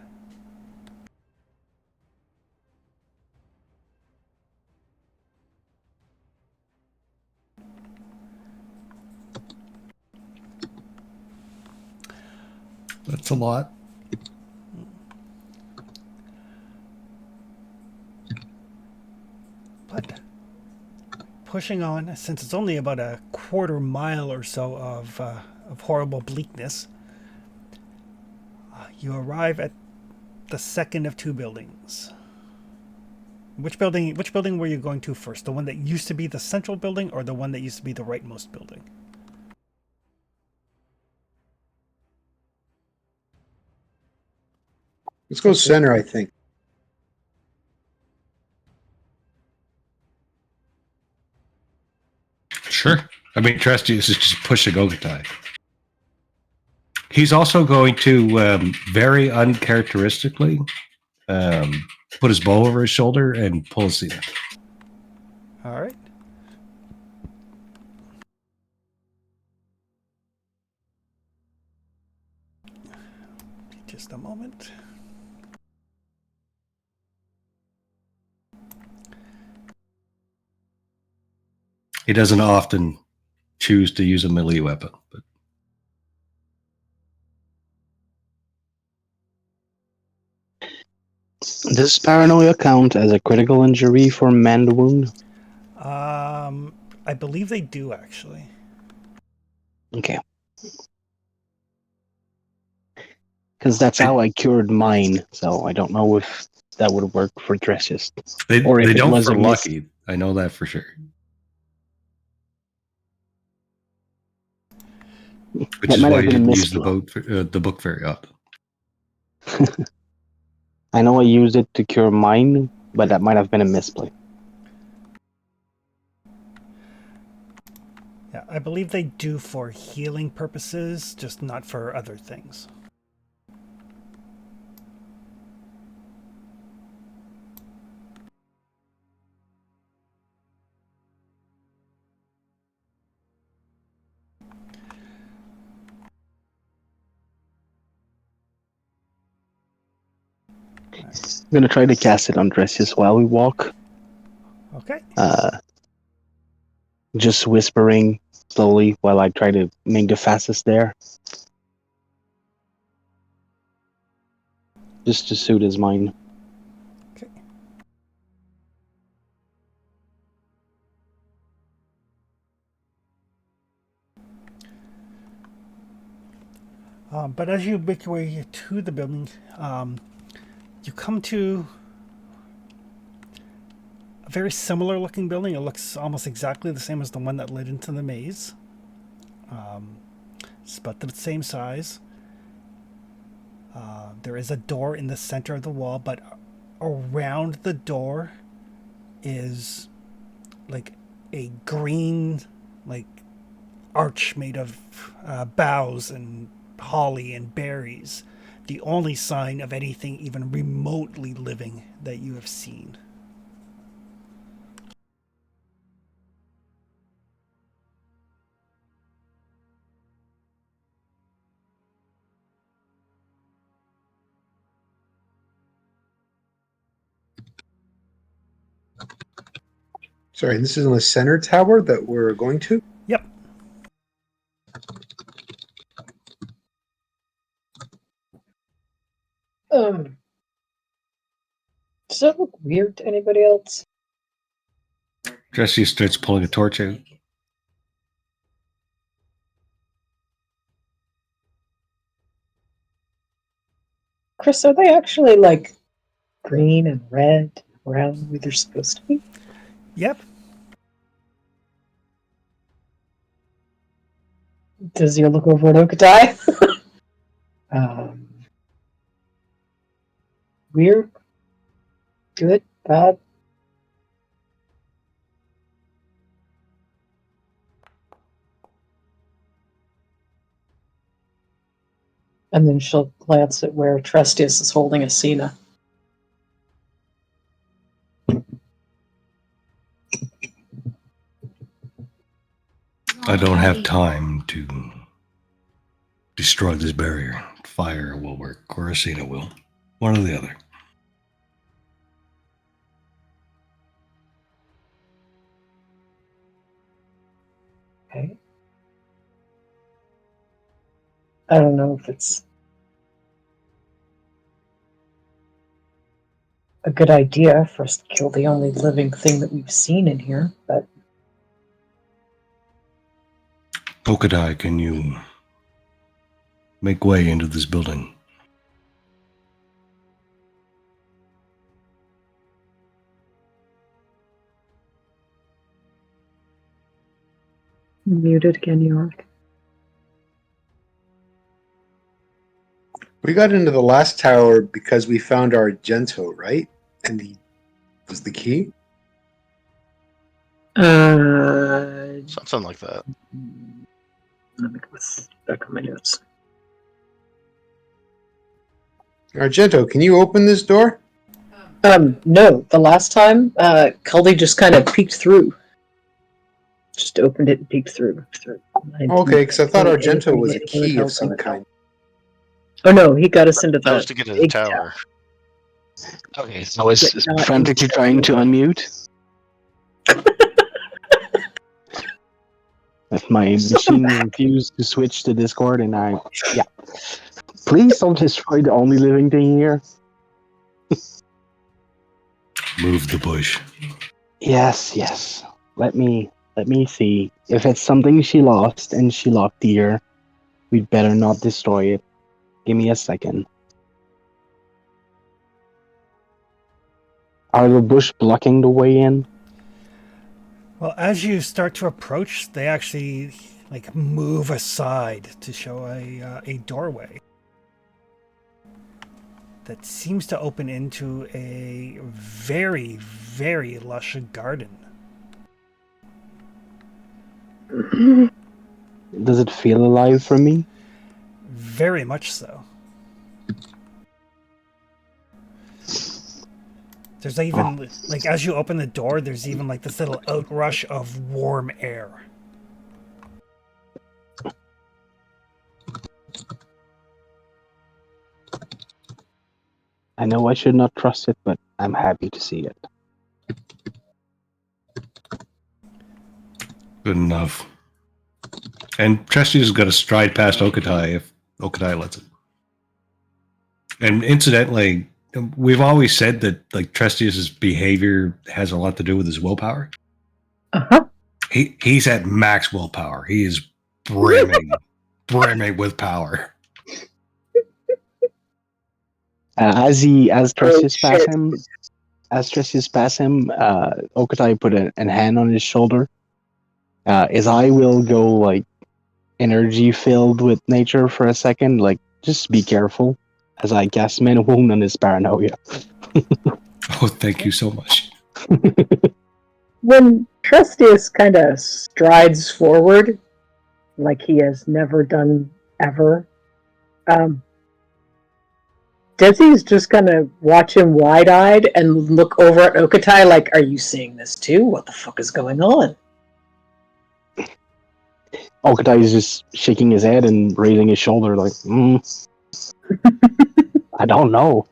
Speaker 2: That's a lot.
Speaker 1: But pushing on, since it's only about a quarter mile or so of horrible bleakness, you arrive at the second of two buildings. Which building were you going to first? The one that used to be the central building, or the one that used to be the rightmost building?
Speaker 4: Let's go center, I think.
Speaker 2: Sure. I mean, Trustius is just pushing Okotai. He's also going to, very uncharacteristically, put his bow over his shoulder and pull a seat.
Speaker 1: All right. Just a moment.
Speaker 2: He doesn't often choose to use a melee weapon, but
Speaker 3: Does paranoia count as a critical injury for man wound?
Speaker 1: I believe they do, actually.
Speaker 3: Okay. Because that's how I cured mine, so I don't know if that would work for Trustius.
Speaker 2: they
Speaker 3: Or if it
Speaker 2: don't
Speaker 3: was
Speaker 2: for
Speaker 3: a miss.
Speaker 2: lucky. I know that for sure. Which
Speaker 3: That
Speaker 2: is
Speaker 3: might
Speaker 2: why
Speaker 3: have
Speaker 2: you
Speaker 3: been a
Speaker 2: didn't use
Speaker 3: misclick.
Speaker 2: the book very often.
Speaker 3: I know I used it to cure mine, but that might have been a misplay.
Speaker 1: Yeah, I believe they do for healing purposes, just not for other things.
Speaker 3: I'm gonna try to cast it on Trustius while we walk.
Speaker 1: Okay.
Speaker 3: Just whispering slowly while I try to make the fastest there. Just to suit his mind.
Speaker 1: Okay. But as you make your way to the building, you come to a very similar looking building. It looks almost exactly the same as the one that led into the maze. It's about the same size. There is a door in the center of the wall, but around the door is like a green, like arch made of boughs and holly and berries. The only sign of anything even remotely living that you have seen.
Speaker 4: Sorry, this is in the center tower that we're going to?
Speaker 1: Yep.
Speaker 7: Does that look weird to anybody else?
Speaker 2: Jesse starts pulling a torch out.
Speaker 7: Chris, are they actually like green and red, brown, where they're supposed to be?
Speaker 1: Yep.
Speaker 7: Does he look over at Okatai? Weird? Good? Bad? And then she'll glance at where Trustius is holding Asina.
Speaker 2: I don't have time to destroy this barrier. Fire will work, or Asina will. One or the other.
Speaker 7: Okay. I don't know if it's a good idea for us to kill the only living thing that we've seen in here, but
Speaker 2: Okadai, can you make way into this building?
Speaker 5: Muted again, York.
Speaker 4: We got into the last tower because we found Argento, right? And he was the key?
Speaker 6: Something like that.
Speaker 5: Let me go back on my notes.
Speaker 4: Argento, can you open this door?
Speaker 7: No. The last time, Cully just kind of peeked through. Just opened it and peeked through.
Speaker 4: Okay, because I thought Argento was a
Speaker 7: Anything with
Speaker 4: key of
Speaker 7: help
Speaker 4: some
Speaker 7: on it.
Speaker 4: kind.
Speaker 7: Oh no, he got us into
Speaker 6: That was
Speaker 7: the
Speaker 6: to get to the
Speaker 7: big
Speaker 6: tower.
Speaker 3: Okay, so I was
Speaker 7: Yeah, not
Speaker 3: frantically
Speaker 7: inside.
Speaker 3: trying to unmute. If my machine refused to switch to Discord, and yeah. Please don't destroy the only living thing here.
Speaker 2: Move the bush.
Speaker 3: Yes. Let me see. If it's something she lost and she locked here, we'd better not destroy it. Give me a second. Are the bush blocking the way in?
Speaker 1: Well, as you start to approach, they actually like move aside to show a doorway that seems to open into a very, very lush garden.
Speaker 3: Does it feel alive for me?
Speaker 1: Very much so. There's even, like, as you open the door, there's even, like, this little outrush of warm air.
Speaker 3: I know I should not trust it, but I'm happy to see it.
Speaker 2: Good enough. And Trusty's got to stride past Okatai if Okatai lets it. And incidentally, we've always said that like Trusty's behavior has a lot to do with his willpower.
Speaker 7: Uh-huh.
Speaker 2: He's at max willpower. He is brimming with power.
Speaker 3: As Trustius pass him, Okatai put an hand on his shoulder. His eye will go like energy filled with nature for a second. Like, just be careful as I cast Mana Wound on his paranoia.
Speaker 2: Oh, thank you so much.
Speaker 7: When Trustius kind of strides forward, like he has never done ever, Desi's just gonna watch him wide-eyed and look over at Okatai like, are you seeing this too? What the fuck is going on?
Speaker 3: Okatai is just shaking his head and raising his shoulder like, I don't know.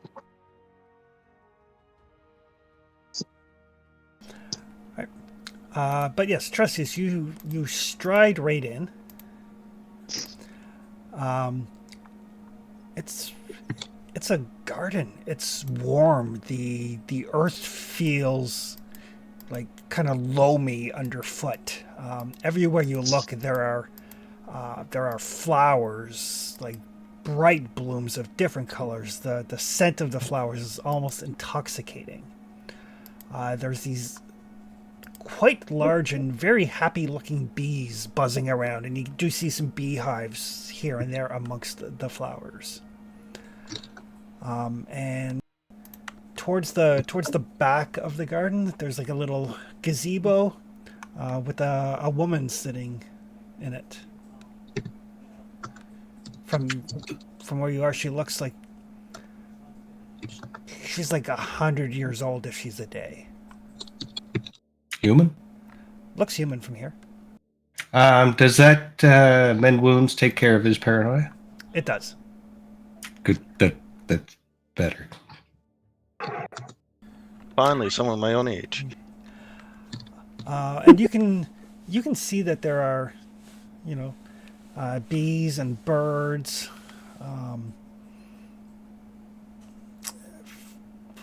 Speaker 1: But yes, Trustius, you stride right in. It's a garden. It's warm. The earth feels like kind of loamy underfoot. Everywhere you look, there are flowers, like bright blooms of different colors. The scent of the flowers is almost intoxicating. There's these quite large and very happy-looking bees buzzing around, and you do see some beehives here and there amongst the flowers. And towards the back of the garden, there's like a little gazebo with a woman sitting in it. From where you are, she looks like she's like 100 years old if she's a day.
Speaker 2: Human?
Speaker 1: Looks human from here.
Speaker 2: Does that mend wounds take care of his paranoia?
Speaker 1: It does.
Speaker 2: Good. That's better.
Speaker 6: Finally, someone my own age.
Speaker 1: And you can see that there are, bees and birds,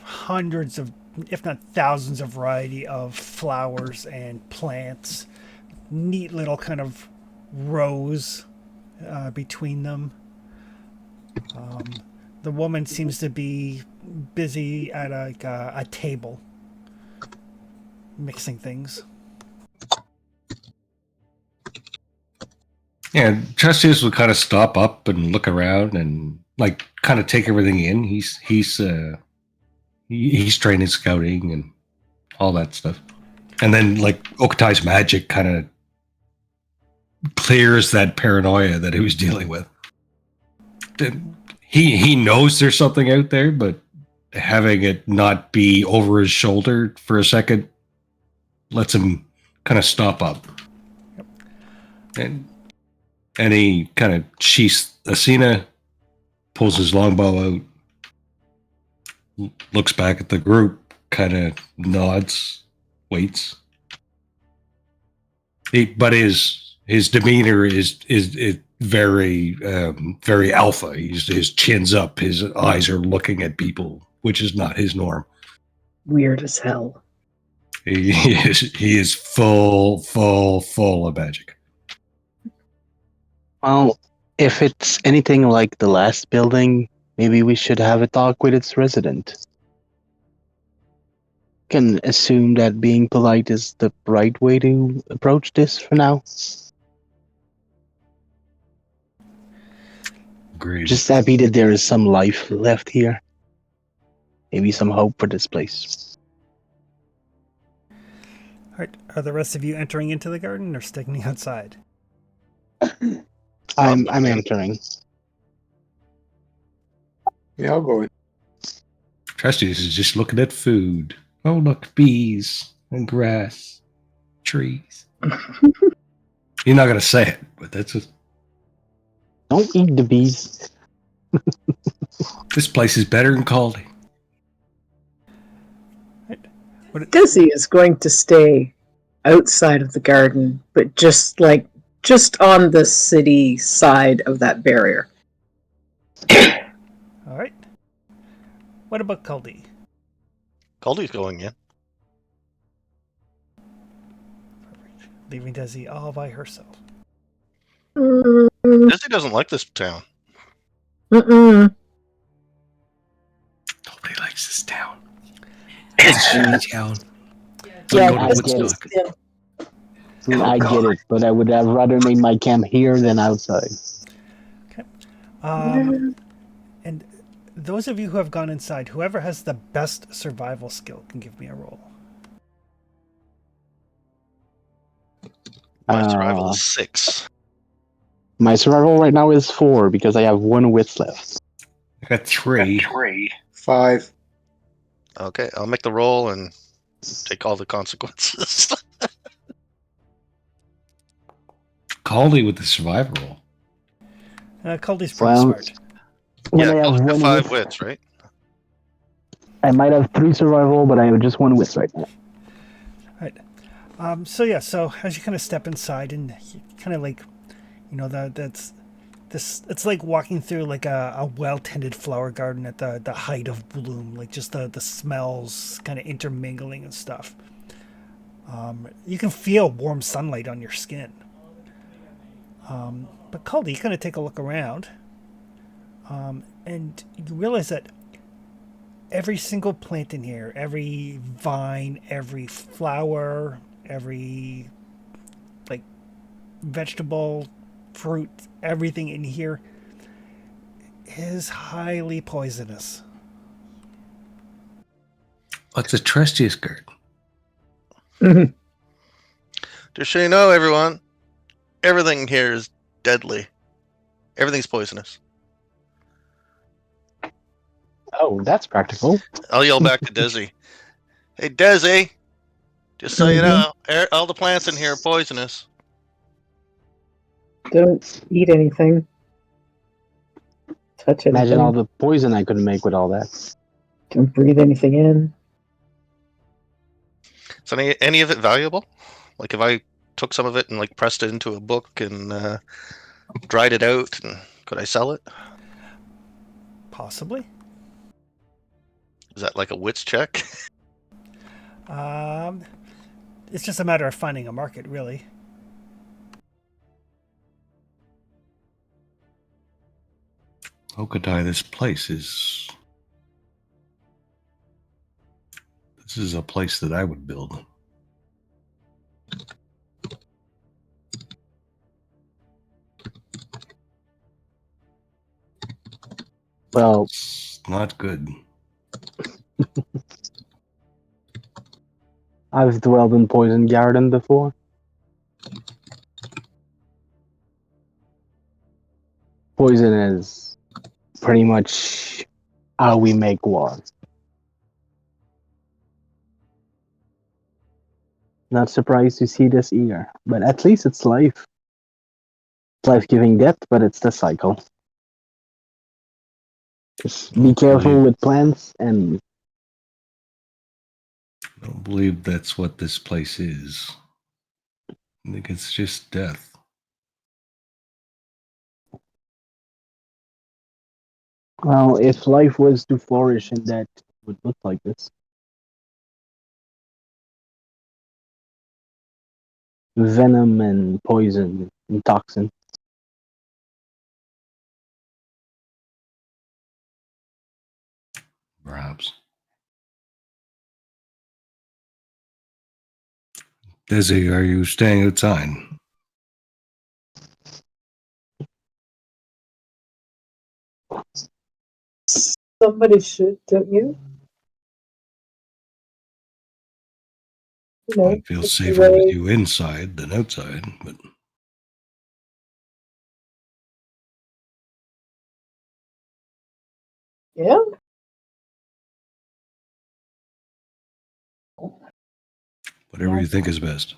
Speaker 1: hundreds of, if not thousands of variety of flowers and plants, neat little kind of rows between them. The woman seems to be busy at a table, mixing things.
Speaker 2: Yeah, Trustius would kind of stop up and look around and like kind of take everything in. He's trained in scouting and all that stuff. And then like Okatai's magic kind of clears that paranoia that he was dealing with. He knows there's something out there, but having it not be over his shoulder for a second lets him kind of stop up. Yep. And he kind of sheaths Asina, pulls his longbow out, looks back at the group, kind of nods, waits. But his demeanor is very very alpha. His chin's up, his eyes are looking at people, which is not his norm.
Speaker 7: Weird as hell.
Speaker 2: He is full of magic.
Speaker 3: Well, if it's anything like the last building, maybe we should have a talk with its resident. Can assume that being polite is the right way to approach this for now.
Speaker 2: Agreed.
Speaker 3: Just happy that there is some life left here. Maybe some hope for this place.
Speaker 1: All right, are the rest of you entering into the garden or sticking outside?
Speaker 3: I'm entering.
Speaker 4: Yeah, I'll go in.
Speaker 2: Trustius is just looking at food. Oh, look, bees and grass, trees. You're not going to say it, but that's just...
Speaker 3: Don't eat the bees.
Speaker 2: This place is better than Caldy.
Speaker 7: Desi is going to stay outside of the garden, but just on the city side of that barrier.
Speaker 1: All right. What about Caldy?
Speaker 6: Caldy's going in.
Speaker 1: Leaving Desi all by herself.
Speaker 6: Desi doesn't like this town.
Speaker 7: Mm-mm.
Speaker 2: Nobody likes this town. It's a shitty town.
Speaker 7: Yeah,
Speaker 2: Go to
Speaker 7: Desi
Speaker 2: Woodstock.
Speaker 7: is
Speaker 3: I get it, but I would have rather made my camp here than outside.
Speaker 1: And those of you who have gone inside, whoever has the best survival skill can give me a roll.
Speaker 6: My survival is 6.
Speaker 3: My survival right now is 4 because I have 1 wits left.
Speaker 2: I got 3.
Speaker 4: 5.
Speaker 6: Okay, I'll make the roll and take all the consequences.
Speaker 2: Caldy with the survival roll.
Speaker 1: Caldy's pretty
Speaker 3: Well,
Speaker 1: smart.
Speaker 3: When
Speaker 6: Yeah,
Speaker 3: I have
Speaker 6: Calder's got
Speaker 3: 1
Speaker 6: 5
Speaker 3: wits,
Speaker 6: wits, right?
Speaker 3: I might have 3 survival, but I have just 1 wits right now.
Speaker 1: Right. So as you kind of step inside and you kind of like, it's like walking through like a well-tended flower garden at the height of bloom, like just the smells kind of intermingling and stuff. You can feel warm sunlight on your skin. But Caldy, you kind of take a look around, and you realize that every single plant in here, every vine, every flower, every like vegetable, fruit, everything in here is highly poisonous.
Speaker 2: What's a Trestius guard?
Speaker 6: Just so you know, everyone, everything here is deadly. Everything's poisonous.
Speaker 3: Oh, that's practical.
Speaker 6: I'll yell back to Desi. Hey, Desi, just so you know, all the plants in here are poisonous.
Speaker 7: Don't eat anything. Touch anything.
Speaker 3: Imagine all the poison I could make with all that.
Speaker 7: Don't breathe anything in.
Speaker 6: Is any of it valuable? Like if I took some of it and like pressed it into a book and dried it out, and could I sell it?
Speaker 1: Possibly.
Speaker 6: Is that like a wits check?
Speaker 1: It's just a matter of finding a market, really.
Speaker 2: Okadai, this place is... This is a place that I would build.
Speaker 3: Well,
Speaker 2: It's not good.
Speaker 3: I've dwelled in Poison Garden before. Poison is pretty much how we make war. Not surprised to see this here, but at least it's life. It's life-giving death, but it's the cycle. Just be careful with plants and...
Speaker 2: I don't believe that's what this place is. I think it's just death.
Speaker 3: Well, if life was to flourish in that, it would look like this. Venom and poison and toxin.
Speaker 2: Perhaps. Desi, are you staying outside?
Speaker 7: Somebody should, don't you? You know,
Speaker 2: I feel
Speaker 7: it's the
Speaker 2: safer
Speaker 7: way-
Speaker 2: with you inside than outside, but
Speaker 7: Yeah.
Speaker 2: whatever you think is best.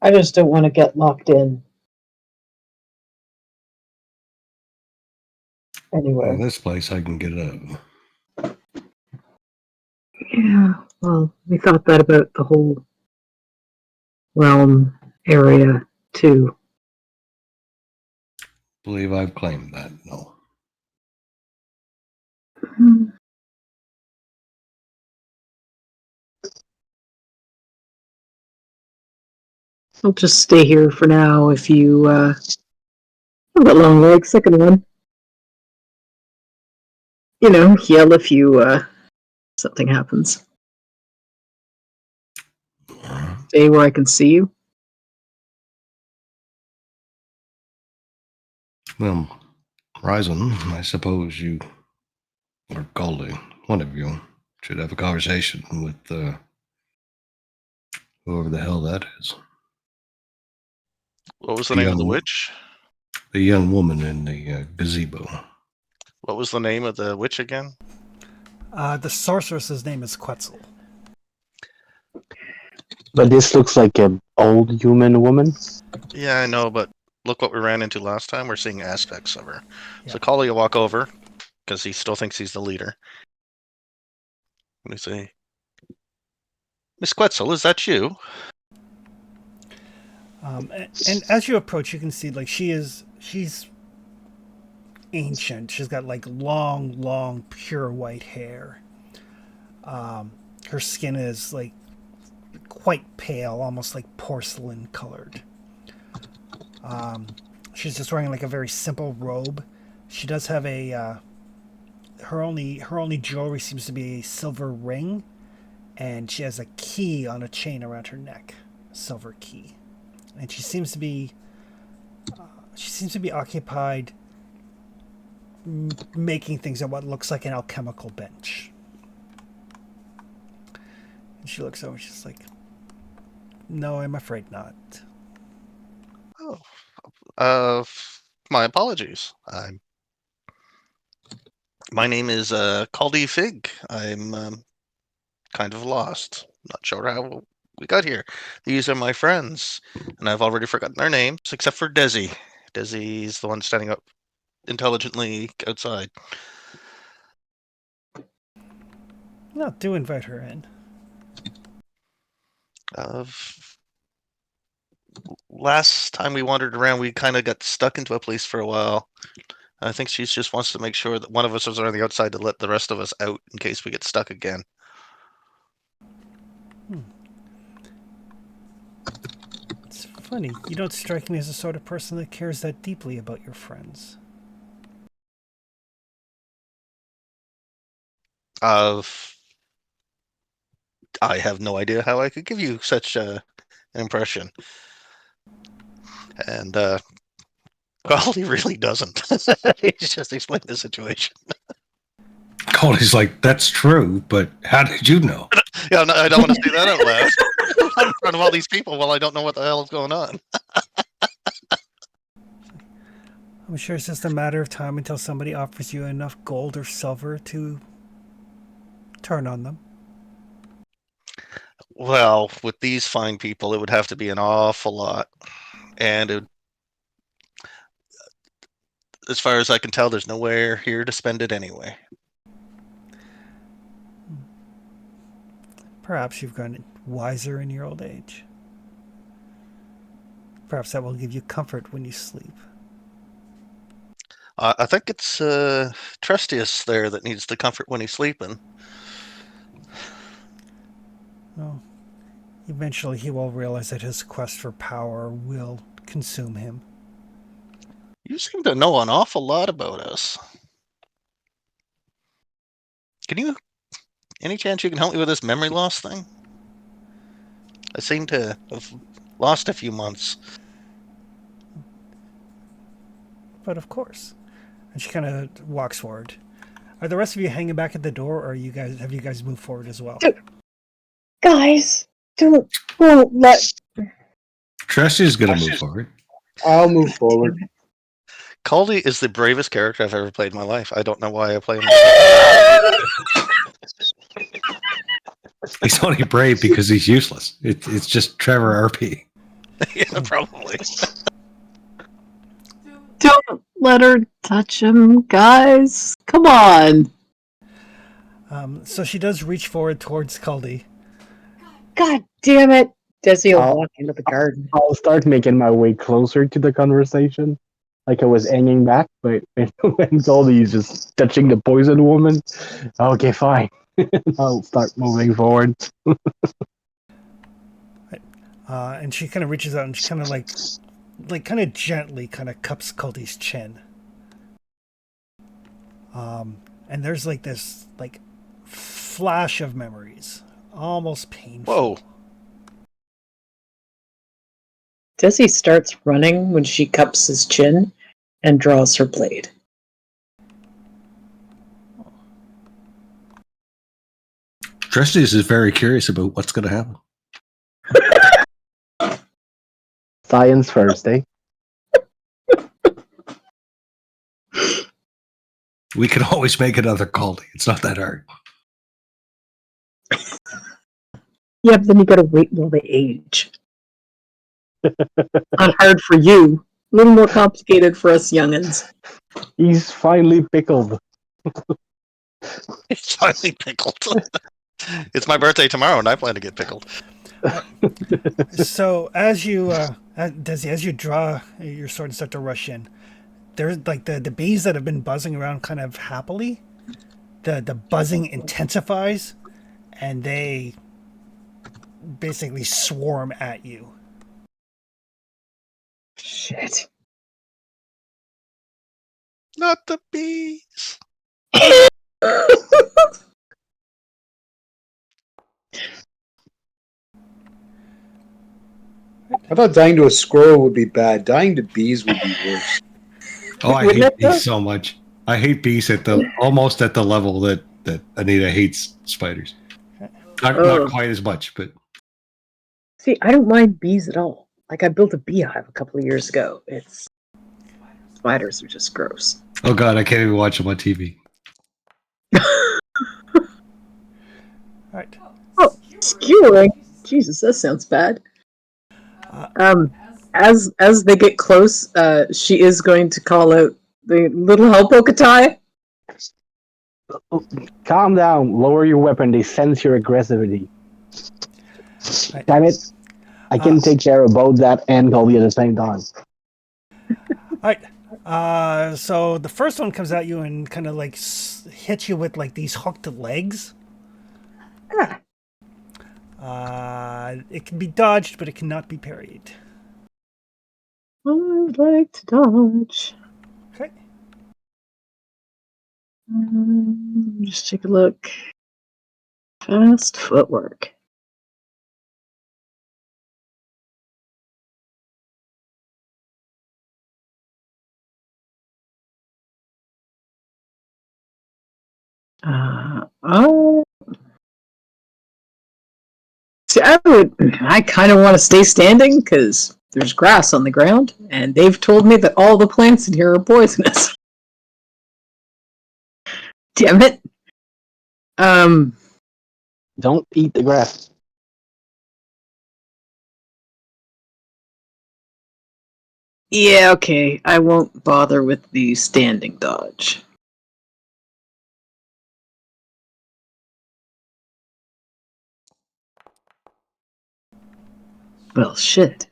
Speaker 7: I just don't want to get locked in. Anyway.
Speaker 2: Well, this place I can get out of.
Speaker 5: Yeah, well, we thought that about the whole realm area too.
Speaker 2: Believe I've claimed that, no.
Speaker 5: I'll just stay here for now if you, I've got long legs, second one. You know, yell if you, something happens.
Speaker 2: Alright.
Speaker 5: stay where I can see you?
Speaker 2: Well, Ryzen, I suppose you, or Goldie, one of you, should have a conversation with whoever the hell that is.
Speaker 6: What was the
Speaker 2: The
Speaker 6: name of the
Speaker 2: young-
Speaker 6: witch?
Speaker 2: The young woman in the gazebo.
Speaker 6: What was the name of the witch again?
Speaker 1: The sorceress's name is Quetzal.
Speaker 3: But this looks like an old human woman.
Speaker 6: Yeah, I know, but look what we ran into last time. We're seeing aspects of her.
Speaker 1: Yeah.
Speaker 6: So Kali will walk over because he still thinks he's the leader. Let me say, Miss Quetzal, is that you?
Speaker 1: And as you approach, you can see like she's ancient. She's got like long, pure white hair. Her skin is like quite pale, almost like porcelain colored. She's just wearing like a very simple robe. She does have a her only jewelry seems to be a silver ring, and she has a key on a chain around her neck, a silver key. And she seems to be occupied making things at what looks like an alchemical bench. And she looks over. She's like, "No, I'm afraid not."
Speaker 6: Oh, my apologies. My name is Caldy Fig. I'm kind of lost. Not sure how we got here. These are my friends, and I've already forgotten their names, except for Desi. Desi's the one standing up intelligently outside.
Speaker 1: No, do invite her in.
Speaker 6: Last time we wandered around, we kind of got stuck into a place for a while. I think she just wants to make sure that one of us is on the outside to let the rest of us out in case we get stuck again.
Speaker 1: It's funny. You don't strike me as the sort of person that cares that deeply about your friends.
Speaker 6: I have no idea how I could give you such an impression. And well, he really doesn't. He's just explained the situation.
Speaker 2: Goldie's like, that's true, but how did you know?
Speaker 6: Yeah, no, I don't want to say that out loud in front of all these people while I don't know what the hell is going on.
Speaker 1: I'm sure it's just a matter of time until somebody offers you enough gold or silver to turn on them.
Speaker 6: Well, with these fine people, it would have to be an awful lot. And as far as I can tell, there's nowhere here to spend it anyway.
Speaker 1: Perhaps you've grown wiser in your old age. Perhaps that will give you comfort when you sleep.
Speaker 6: I think it's Trustius there that needs the comfort when he's sleeping.
Speaker 1: Well, eventually he will realize that his quest for power will consume him.
Speaker 6: You seem to know an awful lot about us. Any chance you can help me with this memory loss thing? I seem to have lost a few months.
Speaker 1: But of course. And she kind of walks forward. Are the rest of you hanging back at the door, or have you guys moved forward as well?
Speaker 7: Guys, don't let.
Speaker 2: Trusty's gonna move forward.
Speaker 4: I'll move forward.
Speaker 6: Caldy is the bravest character I've ever played in my life. I don't know why I play him.
Speaker 2: He's only brave because he's useless. It's just Trevor RP.
Speaker 6: Yeah, probably.
Speaker 5: Don't let her touch him, guys. Come on.
Speaker 1: So she does reach forward towards Caldy.
Speaker 7: God damn it! Desi will
Speaker 3: Oh.
Speaker 7: walk into the garden.
Speaker 3: I'll start making my way closer to the conversation, like I was hanging back. But when Goldie's just touching the poison woman, okay, fine. I'll start moving forward.
Speaker 1: And she kind of reaches out and she kind of kind of gently kind of cups Caldy's chin. And there's like this like flash of memories, almost painful.
Speaker 6: Whoa.
Speaker 7: Desi starts running when she cups his chin and draws her blade.
Speaker 2: Trestes is very curious about what's going to happen.
Speaker 3: Science first, eh?
Speaker 2: We can always make another call. It's not that hard.
Speaker 7: Yeah, but then you gotta wait until they age. Not hard for you. A little more complicated for us youngins.
Speaker 3: He's finally pickled.
Speaker 6: It's finally pickled. It's my birthday tomorrow, and I plan to get pickled.
Speaker 1: So as you, Desi, as you draw your sword and start to rush in, there's like the bees that have been buzzing around kind of happily. The buzzing intensifies, and they basically swarm at you.
Speaker 7: Shit.
Speaker 6: Not the bees.
Speaker 4: I thought dying to a squirrel would be bad. Dying to bees would be worse.
Speaker 2: Oh, I
Speaker 7: Wouldn't
Speaker 2: hate
Speaker 7: it, though?
Speaker 2: bees so much. I hate bees at the almost at the level that Anita hates spiders. Not quite as much, but
Speaker 7: See, I don't mind bees at all. Like, I built a beehive a couple of years ago. Spiders are just gross.
Speaker 2: oh god, I can't even watch them on TV.
Speaker 1: Right.
Speaker 7: Oh, skewering. Jesus, that sounds bad. As they get close, she is going to call out the little Helpokatai.
Speaker 3: Calm down. Lower your weapon. They sense your aggressivity.
Speaker 1: Right.
Speaker 3: Damn it. I can take care of both that and Goldie at the same time.
Speaker 1: All right. So the first one comes at you and kind of like hits you with like these hooked legs. It can be dodged, but it cannot be parried.
Speaker 7: I would like to dodge.
Speaker 1: Okay.
Speaker 7: Just take a look. Fast footwork. See, I kind of want to stay standing because there's grass on the ground, and they've told me that all the plants in here are poisonous. Damn it.
Speaker 3: Don't eat the grass.
Speaker 7: Yeah, okay. I won't bother with the standing dodge. Well, shit.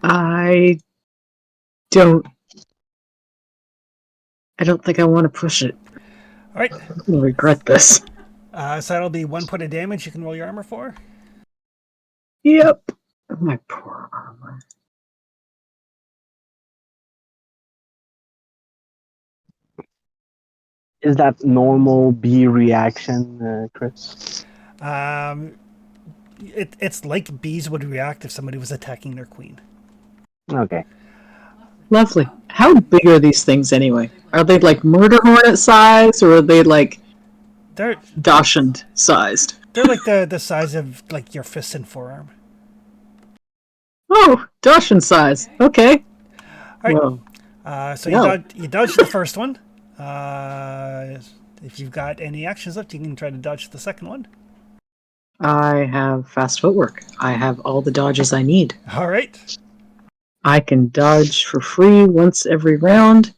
Speaker 7: I don't think I want to push it.
Speaker 1: All right.
Speaker 7: I'm gonna regret this.
Speaker 1: So that'll be 1 point of damage you can roll your armor for.
Speaker 7: Yep. Oh, my poor armor.
Speaker 3: Is that normal bee reaction, Chris?
Speaker 1: It's like bees would react if somebody was attacking their queen.
Speaker 3: Okay.
Speaker 7: Lovely. How big are these things anyway? Are they like murder hornet size, or are they like
Speaker 1: They're
Speaker 7: Dachshund sized?
Speaker 1: they're like the size of like your fist and forearm.
Speaker 7: Oh, Dachshund size. Okay.
Speaker 1: All right.
Speaker 7: Well,
Speaker 1: So
Speaker 7: No.
Speaker 1: you dodged the first one. If you've got any actions left, you can try to dodge the second one.
Speaker 7: I have fast footwork. I have all the dodges I need.
Speaker 1: All right.
Speaker 7: I can dodge for free once every round,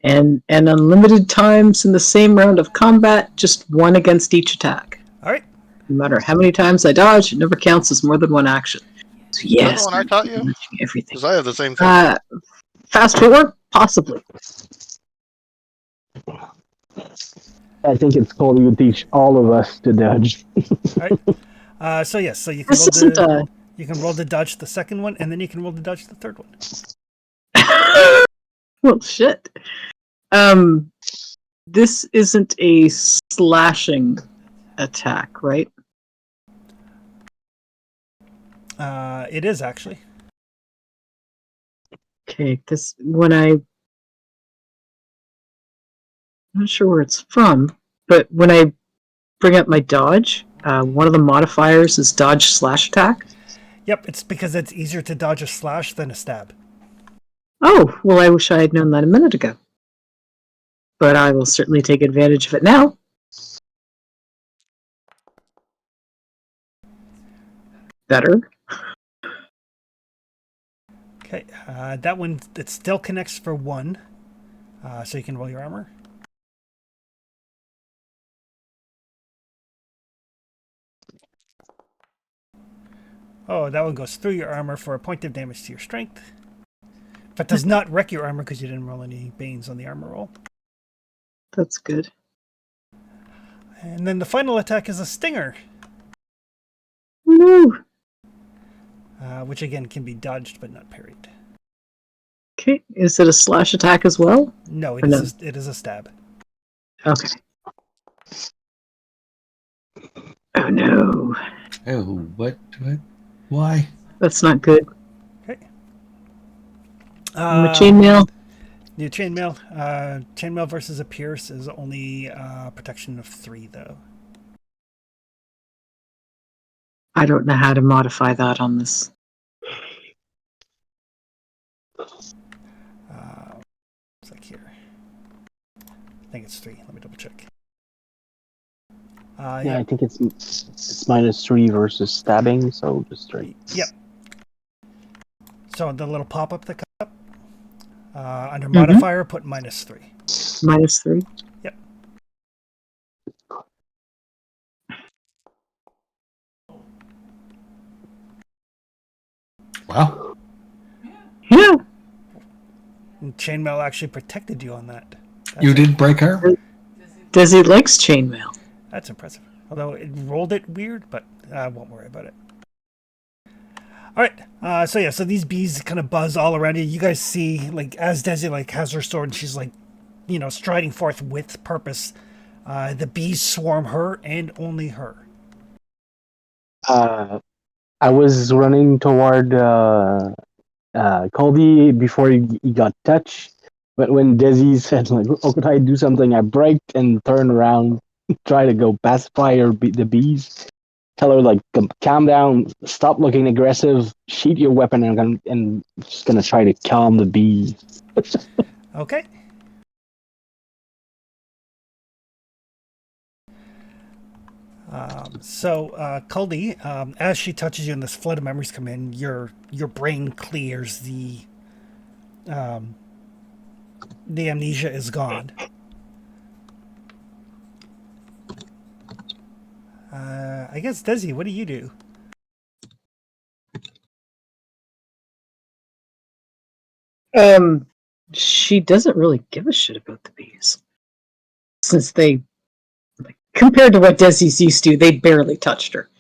Speaker 7: and unlimited times in the same round of combat, just one against each attack.
Speaker 1: All right.
Speaker 7: No matter how many times I dodge, it never counts as more than one action. So
Speaker 6: Is that
Speaker 7: yes,
Speaker 6: the one I taught you?
Speaker 7: dodging everything.
Speaker 6: Because I have the same thing.
Speaker 7: Fast footwork, possibly.
Speaker 3: I think it's called you teach all of us to dodge.
Speaker 1: All right. So yes, so you can
Speaker 7: This isn't
Speaker 1: you can roll to dodge the second one, and then you can roll to dodge the third one.
Speaker 7: well, shit.
Speaker 5: This isn't a slashing attack, right?
Speaker 1: It is actually.
Speaker 5: Okay, this I'm not sure where it's from, but when I bring up my dodge, one of the modifiers is dodge slash attack.
Speaker 1: Yep, it's because it's easier to dodge a slash than a stab.
Speaker 5: Oh, well, I wish I had known that a minute ago. But I will certainly take advantage of it now. Better.
Speaker 1: Okay, that one, it still connects for 1. So you can roll your armor. Oh, that one goes through your armor for a point of damage to your strength. But does not wreck your armor because you didn't roll any banes on the armor roll.
Speaker 5: That's good.
Speaker 1: And then the final attack is a stinger,
Speaker 5: No.
Speaker 1: which again can be dodged but not parried.
Speaker 5: Okay, is it a slash attack as well?
Speaker 1: No,
Speaker 5: Or no?
Speaker 1: it is a stab.
Speaker 5: Okay. Oh no,
Speaker 2: Oh, what? Why?
Speaker 5: that's not good.
Speaker 1: Okay.
Speaker 5: The chainmail.
Speaker 1: New chainmail. Chainmail versus a pierce is only protection of 3, though.
Speaker 5: I don't know how to modify that on this.
Speaker 1: It's like here. I think it's 3. Let me double check.
Speaker 3: Yeah, I think it's -3 versus stabbing, so just 3.
Speaker 1: Yep. So the little pop-up that comes up, under modifier, put -3.
Speaker 5: -3.
Speaker 1: Yep.
Speaker 2: Wow.
Speaker 5: Yeah.
Speaker 1: And chainmail actually protected you on that.
Speaker 2: You did break her?
Speaker 5: Desi likes chainmail.
Speaker 1: That's impressive. Although it rolled it weird, but I won't worry about it. All right. So these bees kind of buzz all around you. You guys see, like, as Desi has her sword, and she's like, striding forth with purpose. The bees swarm her and only her.
Speaker 3: I was running toward Colby before he got touched, but when Desi said, like, "Oh, could I do something?" I braked and turned around, try to go pacify the bees, tell her, like, calm down, stop looking aggressive, sheath your weapon, and I'm just gonna try to calm the bees.
Speaker 1: Okay. Kuldi, as she touches you and this flood of memories come in, your brain clears. The amnesia is gone. I guess, Desi, what do you do?
Speaker 5: She doesn't really give a shit about the bees. Since they, compared to what Desi's used to, they barely touched her.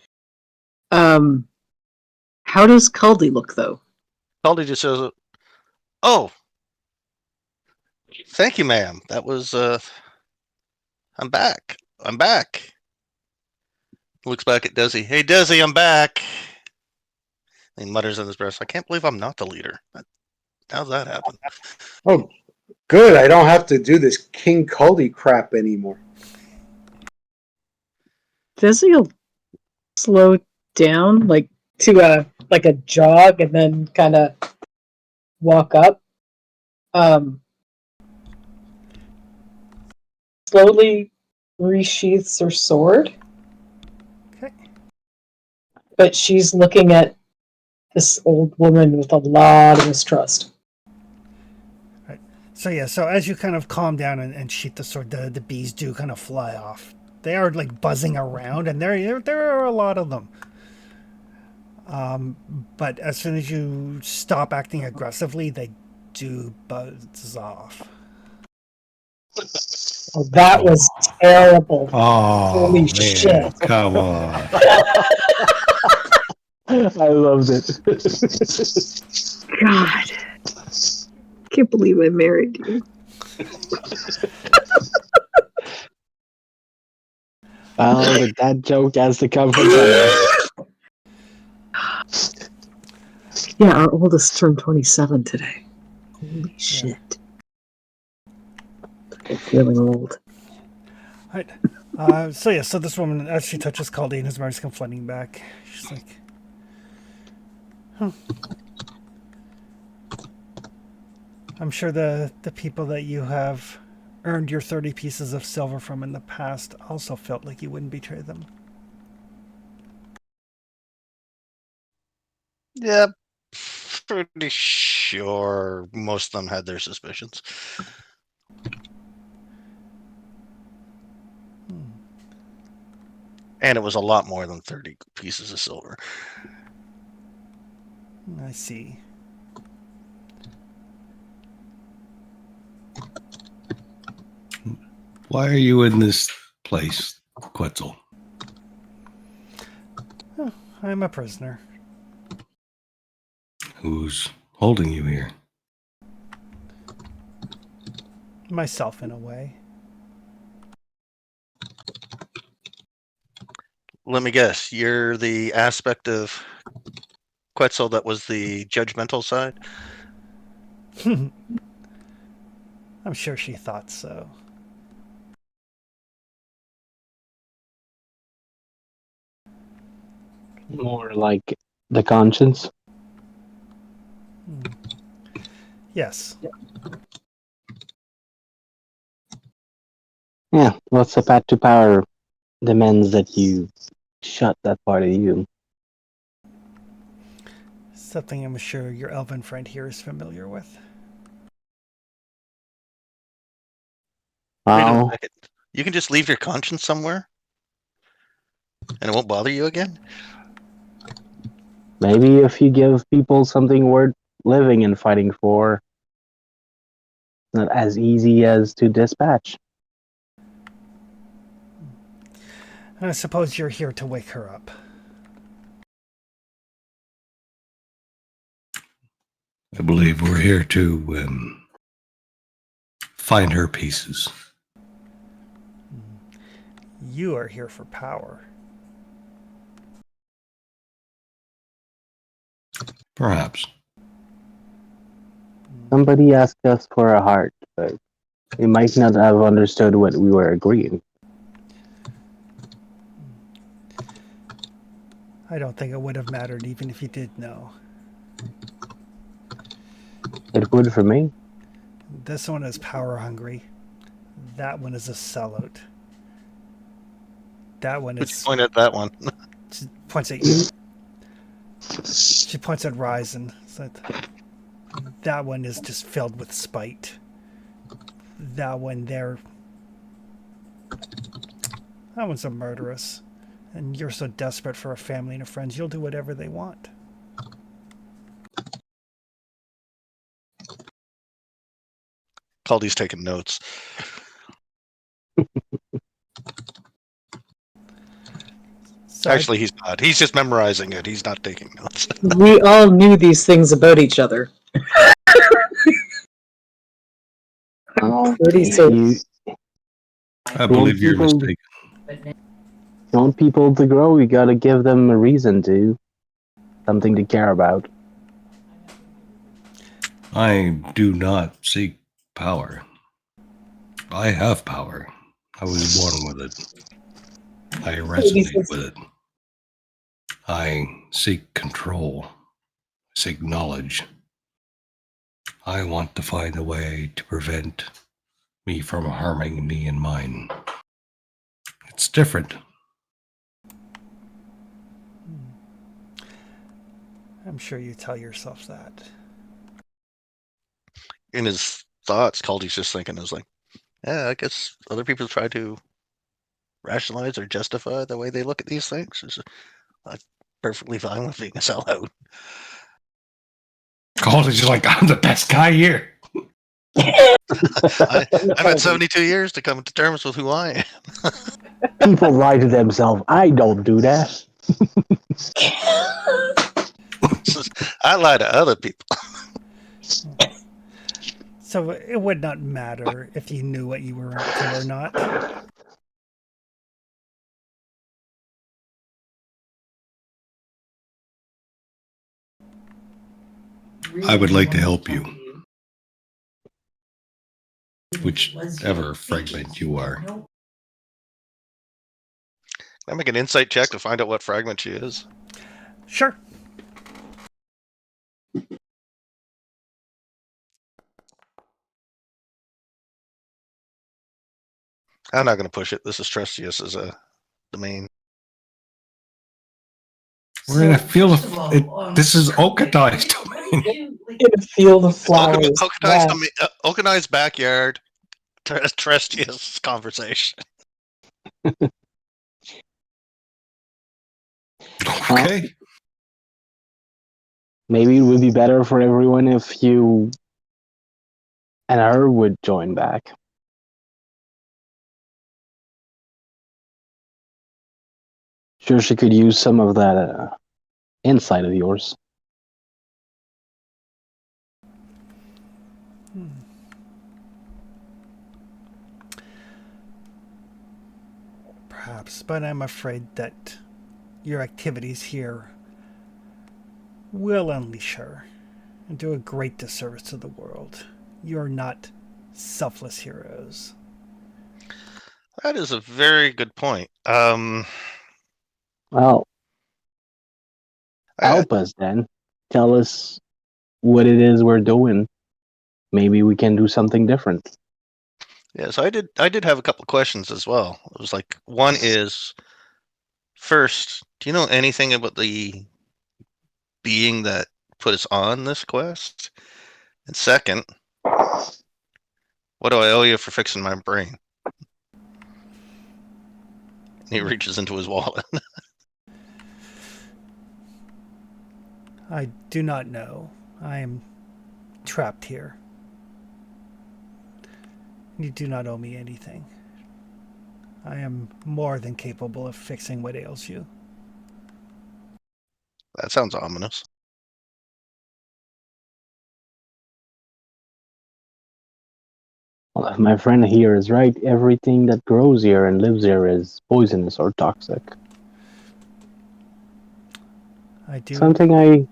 Speaker 5: How does Kaldi look, though?
Speaker 6: Caldy just says, "Oh, thank you, ma'am. That was, I'm back. I'm back." Looks back at Desi. "Hey, Desi, I'm back." And he mutters in his breast, "I can't believe I'm not the leader. How's that happen?"
Speaker 4: Oh, good. I don't have to do this King Culdy crap anymore.
Speaker 5: Desi will slow down, like, to a jog, and then kind of walk up. Slowly resheaths her sword.
Speaker 1: Okay.
Speaker 5: But she's looking at this old woman with a lot of mistrust.
Speaker 1: So as you kind of calm down and sheath the sword, the bees do kind of fly off. They are, like, buzzing around, and there are a lot of them. But as soon as you stop acting aggressively, they do buzz off.
Speaker 5: Oh, that was terrible.
Speaker 2: Oh,
Speaker 5: Holy
Speaker 2: man.
Speaker 5: shit.
Speaker 2: Come on.
Speaker 3: I loved it.
Speaker 5: God. Can't believe I married you.
Speaker 3: Well, that joke has to come from somewhere.
Speaker 7: Yeah, our oldest turned 27 today. Holy shit. I'm feeling old.
Speaker 1: Right. So this woman, as she touches Caldine, his memories come flooding back. She's like, I'm sure the people that you have earned your 30 pieces of silver from in the past also felt like you wouldn't betray them.
Speaker 6: Yeah, pretty sure most of them had their suspicions. And it was a lot more than 30 pieces of silver.
Speaker 1: I see.
Speaker 2: Why are you in this place, Quetzal?
Speaker 1: I'm a prisoner.
Speaker 2: Who's holding you here?
Speaker 1: Myself, in a way.
Speaker 6: Let me guess, you're the aspect of Quetzal that was the judgmental side?
Speaker 1: I'm sure she thought so.
Speaker 3: More like the conscience.
Speaker 1: Yes.
Speaker 3: Yeah, what's the path to power demands that you shut that part of you.
Speaker 1: Something I'm sure your elven friend here is familiar with.
Speaker 6: Wait a
Speaker 3: Well,
Speaker 6: second. You can just leave your conscience somewhere? And it won't bother you again?
Speaker 3: maybe if you give people something worth living and fighting for, it's not as easy as to dispatch.
Speaker 1: I suppose you're here to wake her up.
Speaker 2: I believe we're here to find her pieces.
Speaker 1: You are here for power.
Speaker 2: Perhaps.
Speaker 3: Somebody asked us for a heart, but we might not have understood what we were agreeing.
Speaker 1: I don't think it would have mattered even if you did know.
Speaker 3: It would for me.
Speaker 1: This one is power hungry. That one is a sellout. That one
Speaker 6: Let's
Speaker 1: is...
Speaker 6: point at that one.
Speaker 1: She points at you. She points at Ryzen. That one is just filled with spite. That one there... That one's a murderess. And you're so desperate for a family and a friends, you'll do whatever they want.
Speaker 6: Caldy's taking notes.
Speaker 1: So
Speaker 6: Actually, he's not. He's just memorizing it. He's not taking notes.
Speaker 5: We all knew these things about each other.
Speaker 3: Oh,
Speaker 5: Pretty safe.
Speaker 3: you
Speaker 2: I believe you're
Speaker 3: people-
Speaker 2: mistaken.
Speaker 3: you want people to grow, you gotta give them a reason to. Something to care about.
Speaker 2: I do not seek power. I have power. I was born with it. I resonate with it. I seek control. Seek knowledge. I want to find a way to prevent me from harming me and mine. It's different.
Speaker 1: I'm sure you tell yourself that.
Speaker 6: In his thoughts, Caldy's just thinking, is like, yeah, I guess other people try to rationalize or justify the way they look at these things. I'm perfectly fine with being a sellout.
Speaker 2: Calder's just like, I'm the best guy here.
Speaker 6: I've had 72 years to come to terms with who I am.
Speaker 3: People lie to themselves. I don't do that.
Speaker 6: I lie to other people.
Speaker 1: So it would not matter if you knew what you were up to or not.
Speaker 2: I would like to help you. Whichever fragment you are.
Speaker 6: Can I make an insight check to find out what fragment she is?
Speaker 1: Sure.
Speaker 6: I'm not going to push it. This is Trustius as a domain.
Speaker 2: We're in a field of. This is Okatai's domain.
Speaker 7: In a field of flowers. Wow.
Speaker 6: Okanai's backyard. Trustius conversation.
Speaker 2: Okay.
Speaker 3: Maybe it would be better for everyone if you and her would join back. Sure, she could use some of that insight of yours.
Speaker 1: Perhaps, but I'm afraid that your activities here will unleash her and do a great disservice to the world. You're not selfless heroes.
Speaker 6: That is a very good point.
Speaker 3: Well, help us then. Tell us what it is we're doing. Maybe we can do something different.
Speaker 6: Yes, I did have a couple of questions as well. It was like, one is, first, do you know anything about the being that put us on this quest? And second, what do I owe you for fixing my brain? And he reaches into his wallet.
Speaker 1: I do not know. I am trapped here. You do not owe me anything. I am more than capable of fixing what ails you.
Speaker 6: That sounds ominous.
Speaker 3: Well, if my friend here is right, everything that grows here and lives here is poisonous or toxic.
Speaker 1: I do.
Speaker 3: Something I...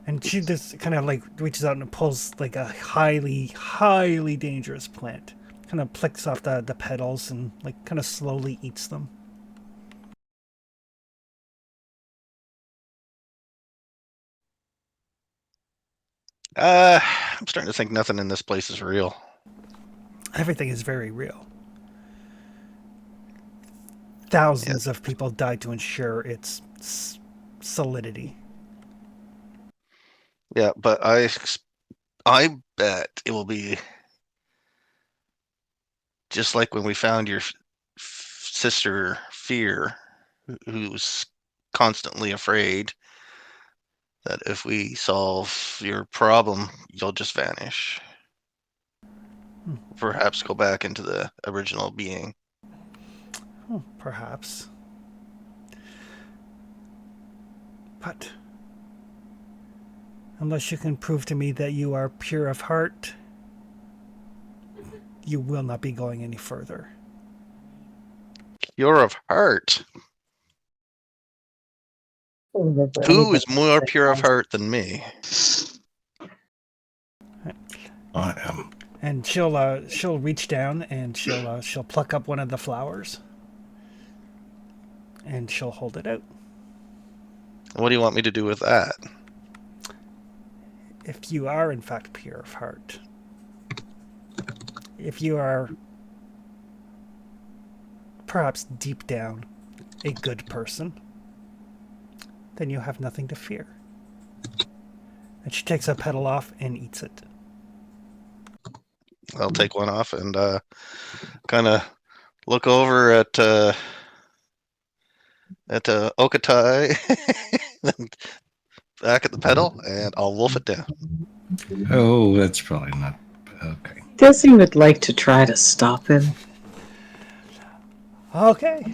Speaker 1: And she just kind of like reaches out and pulls like a highly, highly dangerous plant. Kind of picks off the petals and like kind of slowly eats them.
Speaker 6: I'm starting to think nothing in this place is real.
Speaker 1: Everything is very real. Thousands of people died to ensure its solidity.
Speaker 6: Yeah, but I bet it will be just like when we found your sister Fear, who's constantly afraid that if we solve your problem, you'll just vanish. Perhaps go back into the original being.
Speaker 1: Perhaps. But unless you can prove to me that you are pure of heart, you will not be going any further.
Speaker 6: Pure of heart? Who is more pure of heart than me?
Speaker 2: I am.
Speaker 1: And she'll reach down and she'll pluck up one of the flowers. And she'll hold it out.
Speaker 6: What do you want me to do with that?
Speaker 1: If you are in fact pure of heart, if you are perhaps deep down a good person, then you have nothing to fear. And she takes a petal off and eats it.
Speaker 6: I'll take one off and kind of look over at Okatai, back at the pedal, and I'll wolf it down.
Speaker 2: Oh, that's probably not okay.
Speaker 5: Desi would like to try to stop him.
Speaker 1: Okay.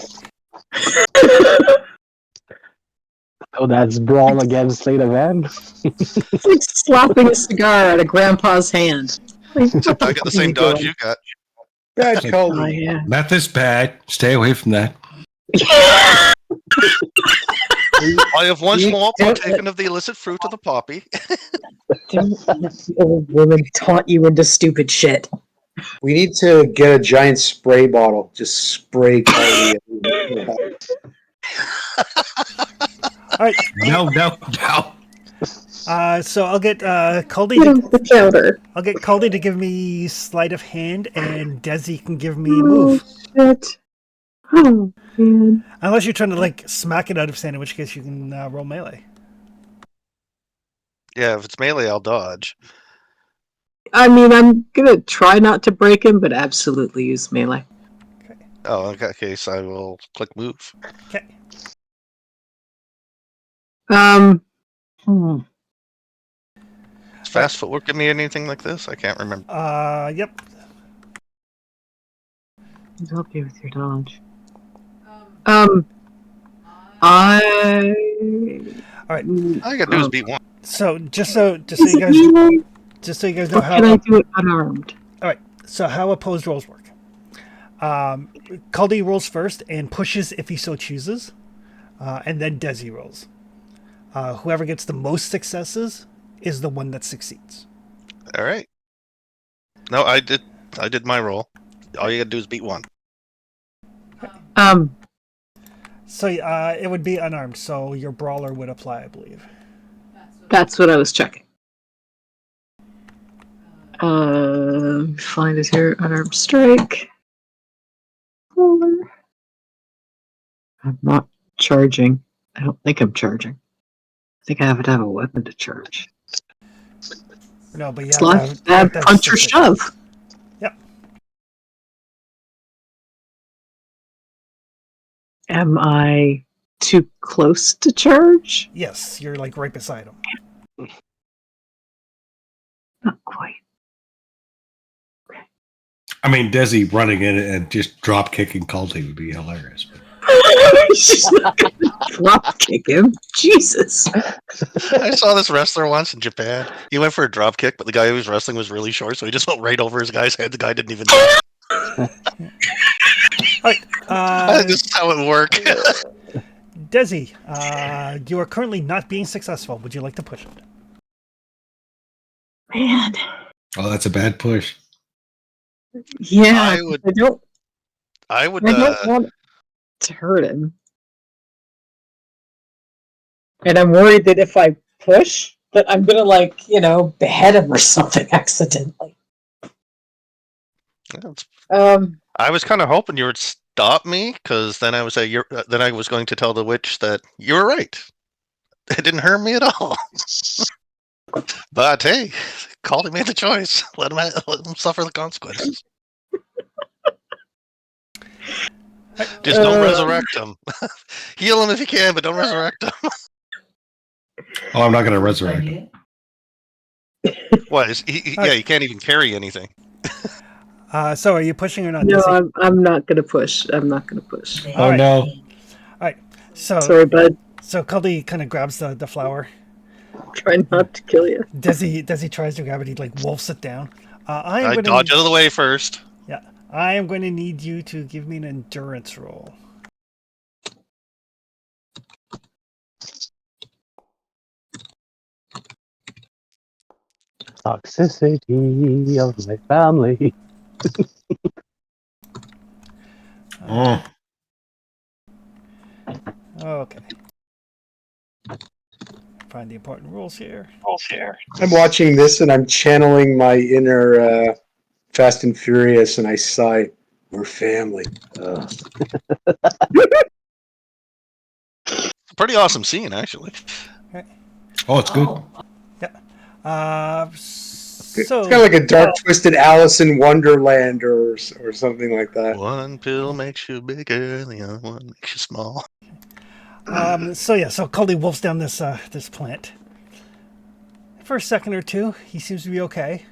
Speaker 3: Oh, that's brawl against Slate of Hand.
Speaker 5: It's like slapping a cigar out of Grandpa's hand. Like, what the
Speaker 6: I got the
Speaker 5: fuck are
Speaker 6: same
Speaker 5: you
Speaker 6: dodge
Speaker 5: doing?
Speaker 6: you got.
Speaker 4: Bad
Speaker 3: Like,
Speaker 5: Oh,
Speaker 4: Cody.
Speaker 5: yeah.
Speaker 2: Meth is bad. Stay away from that.
Speaker 6: I have once
Speaker 5: You
Speaker 6: more
Speaker 5: don't
Speaker 6: partaken of the illicit fruit of the poppy.
Speaker 5: Don't let the old woman taunt you into stupid shit.
Speaker 4: We need to get a giant spray bottle. Just spray Cody.
Speaker 1: All right.
Speaker 2: No.
Speaker 1: So I'll get Caldy.
Speaker 5: Get off the counter.
Speaker 1: I'll get Caldy to give me sleight of hand, and Desi can give me move.
Speaker 5: Shit. Oh, man.
Speaker 1: Unless you're trying to like smack it out of sand, in which case you can roll melee.
Speaker 6: Yeah, if it's melee, I'll dodge.
Speaker 5: I mean, I'm gonna try not to break him, but absolutely use melee.
Speaker 6: Oh, in that case, I will click move.
Speaker 1: Okay.
Speaker 5: Hmm.
Speaker 6: Does fast footwork give me anything like this? I can't remember.
Speaker 1: Yep.
Speaker 5: I'll help you with your dodge. I.
Speaker 1: All right.
Speaker 6: All I gotta do is beat one.
Speaker 1: So just so you
Speaker 5: Is it
Speaker 1: guys
Speaker 5: melee?
Speaker 1: know
Speaker 5: Or can I
Speaker 1: how
Speaker 5: do it unarmed?
Speaker 1: how opposed rolls work. Caldy rolls first and pushes if he so chooses, and then Desi rolls. Whoever gets the most successes is the one that succeeds.
Speaker 6: All right. No, I did my roll. All you gotta do is beat one.
Speaker 1: So it would be unarmed. So your brawler would apply, I believe.
Speaker 5: That's what I was checking. Find it here. Unarmed strike. I'm not charging. I don't think I'm charging. I think I have to have a weapon to charge.
Speaker 1: No, but
Speaker 5: It's like that punch or shove.
Speaker 1: Yep.
Speaker 5: Am I too close to charge?
Speaker 1: Yes, you're like right beside him.
Speaker 5: Not quite.
Speaker 2: I mean, Desi running in and just drop kicking Caldy would be hilarious.
Speaker 5: She's not gonna drop kick him. Jesus.
Speaker 6: I saw this wrestler once in Japan. He went for a drop kick, but the guy who was wrestling was really short, so he just went right over his guy's head. The guy didn't even know.
Speaker 1: All right.
Speaker 6: This is how it worked.
Speaker 1: Desi, you are currently not being successful. Would you like to push it?
Speaker 5: Man.
Speaker 2: Oh, that's a bad push.
Speaker 5: Yeah.
Speaker 6: I would
Speaker 5: I don't want to hurt him. And I'm worried that if I push, that I'm gonna behead him or something accidentally.
Speaker 6: I was kind of hoping you would stop me, because then I would say then I was going to tell the witch that you were right. It didn't hurt me at all. But hey, Caldy made the choice. Let him suffer the consequences. Just don't resurrect him. Heal him if you can, but don't resurrect him.
Speaker 2: Oh, I'm not going to resurrect him.
Speaker 6: What? He can't even carry anything.
Speaker 1: So are you pushing or not?
Speaker 5: No,
Speaker 1: Desi?
Speaker 5: I'm not gonna push. I'm not gonna push.
Speaker 2: Oh,
Speaker 1: right.
Speaker 2: no.
Speaker 1: All right. So
Speaker 5: Sorry, bud.
Speaker 1: So Caldy kind of grabs the flower.
Speaker 5: Try not to kill you.
Speaker 1: Desi tries to grab it. He like wolfs it down.
Speaker 6: I dodge out of the way first.
Speaker 1: Yeah, I am going to need you to give me an endurance roll.
Speaker 3: Toxicity of my family.
Speaker 2: Oh.
Speaker 1: Okay. Find the important rules here.
Speaker 4: I'm watching this and I'm channeling my inner Fast and Furious, and I sigh. We're family.
Speaker 6: Pretty awesome scene, actually.
Speaker 2: Oh, it's good.
Speaker 1: So
Speaker 4: It's kind of like a dark, twisted Alice in Wonderland or something like that.
Speaker 6: One pill makes you bigger, the other one makes you small.
Speaker 1: So Caldy wolfs down this plant. For a second or two, he seems to be okay.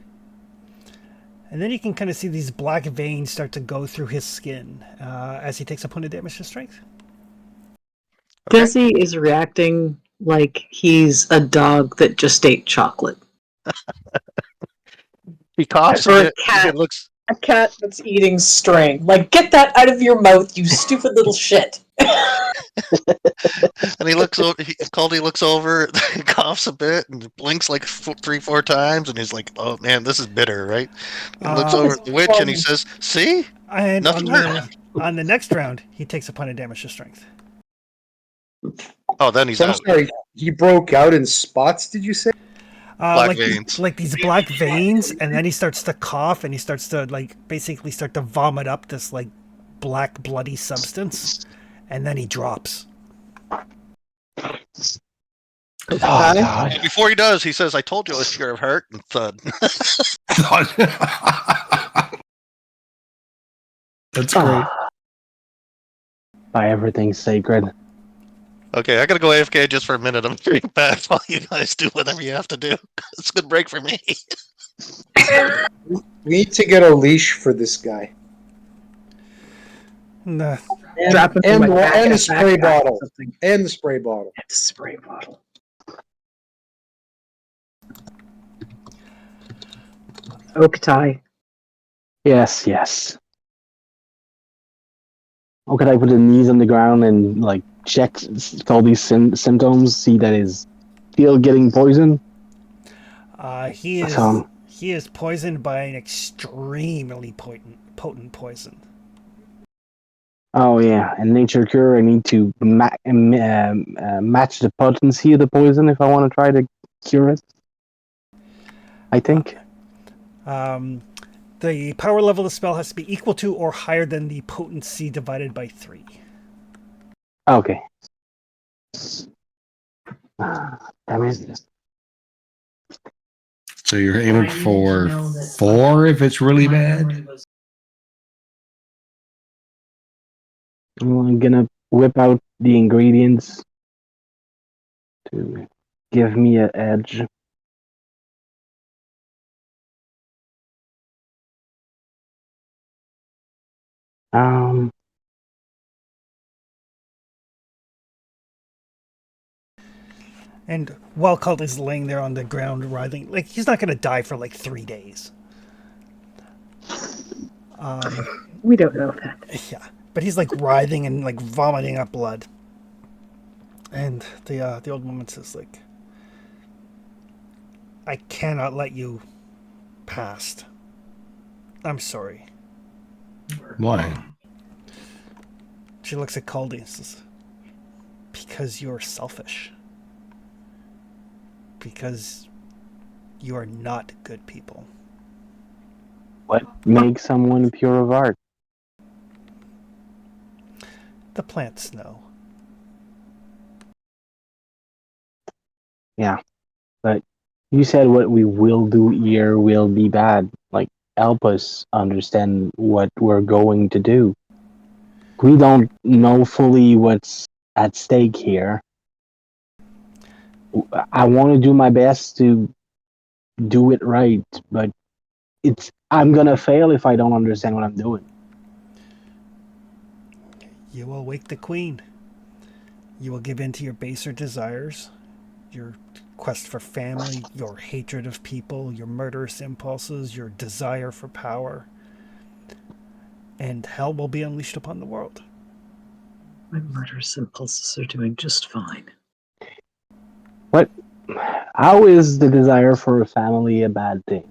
Speaker 1: And then you can kind of see these black veins start to go through his skin as he takes a point of damage to strength.
Speaker 5: Desi is reacting like he's a dog that just ate chocolate.
Speaker 6: He coughs
Speaker 5: Or
Speaker 6: a
Speaker 5: a
Speaker 6: bit.
Speaker 5: cat.
Speaker 6: It looks.
Speaker 5: A cat that's eating string. Like, get that out of your mouth, you stupid little shit.
Speaker 6: And he looks over. Caldy looks over, coughs a bit, and blinks like 3-4 times, and he's like, "Oh man, this is bitter, right?" He looks over at the witch and he says, "See,
Speaker 1: And
Speaker 6: nothing hurt."
Speaker 1: on the next round, he takes a point of damage to strength.
Speaker 6: Oh, then he's
Speaker 4: So I'm
Speaker 6: out.
Speaker 4: sorry, he broke out in spots, did you say?
Speaker 6: Black veins.
Speaker 1: Like these black veins, and then he starts to cough, and he starts to basically start to vomit up this like black bloody substance, and then he drops.
Speaker 3: Oh, God.
Speaker 6: And before he does, he says, "I told you I was scared of heart," and thud.
Speaker 2: That's great.
Speaker 3: By everything sacred.
Speaker 6: Okay, I gotta go AFK just for a minute. I'm very back while you guys do whatever you have to do. It's a good break for me.
Speaker 4: We need to get a leash for this guy.
Speaker 1: Nah.
Speaker 5: Drop it
Speaker 4: and
Speaker 5: in my back
Speaker 4: and
Speaker 5: of
Speaker 4: a spray
Speaker 5: backpack or
Speaker 4: bottle.
Speaker 5: something.
Speaker 4: And the spray bottle.
Speaker 5: And a spray bottle. Okatai.
Speaker 3: Yes, yes. Or could I put his knees on the ground and like check all these symptoms, see that he's still getting poisoned?
Speaker 1: He is poisoned by an extremely potent poison.
Speaker 3: Oh yeah, and nature cure. I need to match the potency of the poison if I want to try to cure it. I think.
Speaker 1: The power level of the spell has to be equal to or higher than the potency divided by 3.
Speaker 3: Okay. Damn it.
Speaker 2: So you're aiming for 4 if it's really bad?
Speaker 3: I'm gonna whip out the ingredients to give me an edge.
Speaker 1: And while Cult is laying there on the ground writhing, like he's not gonna die for like 3 days.
Speaker 5: We don't know that.
Speaker 1: Yeah, but he's like writhing and like vomiting up blood. And the old woman says, like, "I cannot let you past. I'm sorry."
Speaker 2: Why?
Speaker 1: She looks at Caldy and says, "Because you're selfish. Because you are not good people."
Speaker 3: What makes someone pure of heart?
Speaker 1: The plants know.
Speaker 3: Yeah, but you said what we will do here will be bad. Like, help us understand what we're going to do. We don't know fully what's at stake here. I want to do my best to do it right, but I'm gonna fail if I don't understand what I'm doing.
Speaker 1: You will wake the queen. You will give in to your baser desires, your quest for family, your hatred of people, your murderous impulses, your desire for power. And hell will be unleashed upon the world.
Speaker 5: My murderous impulses are doing just fine.
Speaker 3: What? How is the desire for a family a bad thing?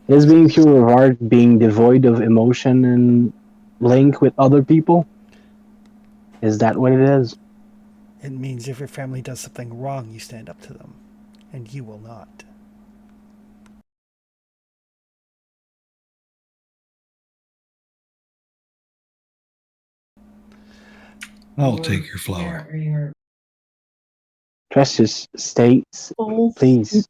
Speaker 3: Is being pure of heart being devoid of emotion and link with other people? Is that what it is?
Speaker 1: It means if your family does something wrong, you stand up to them. And you will not.
Speaker 2: I'll take your flower.
Speaker 3: Precious states, please.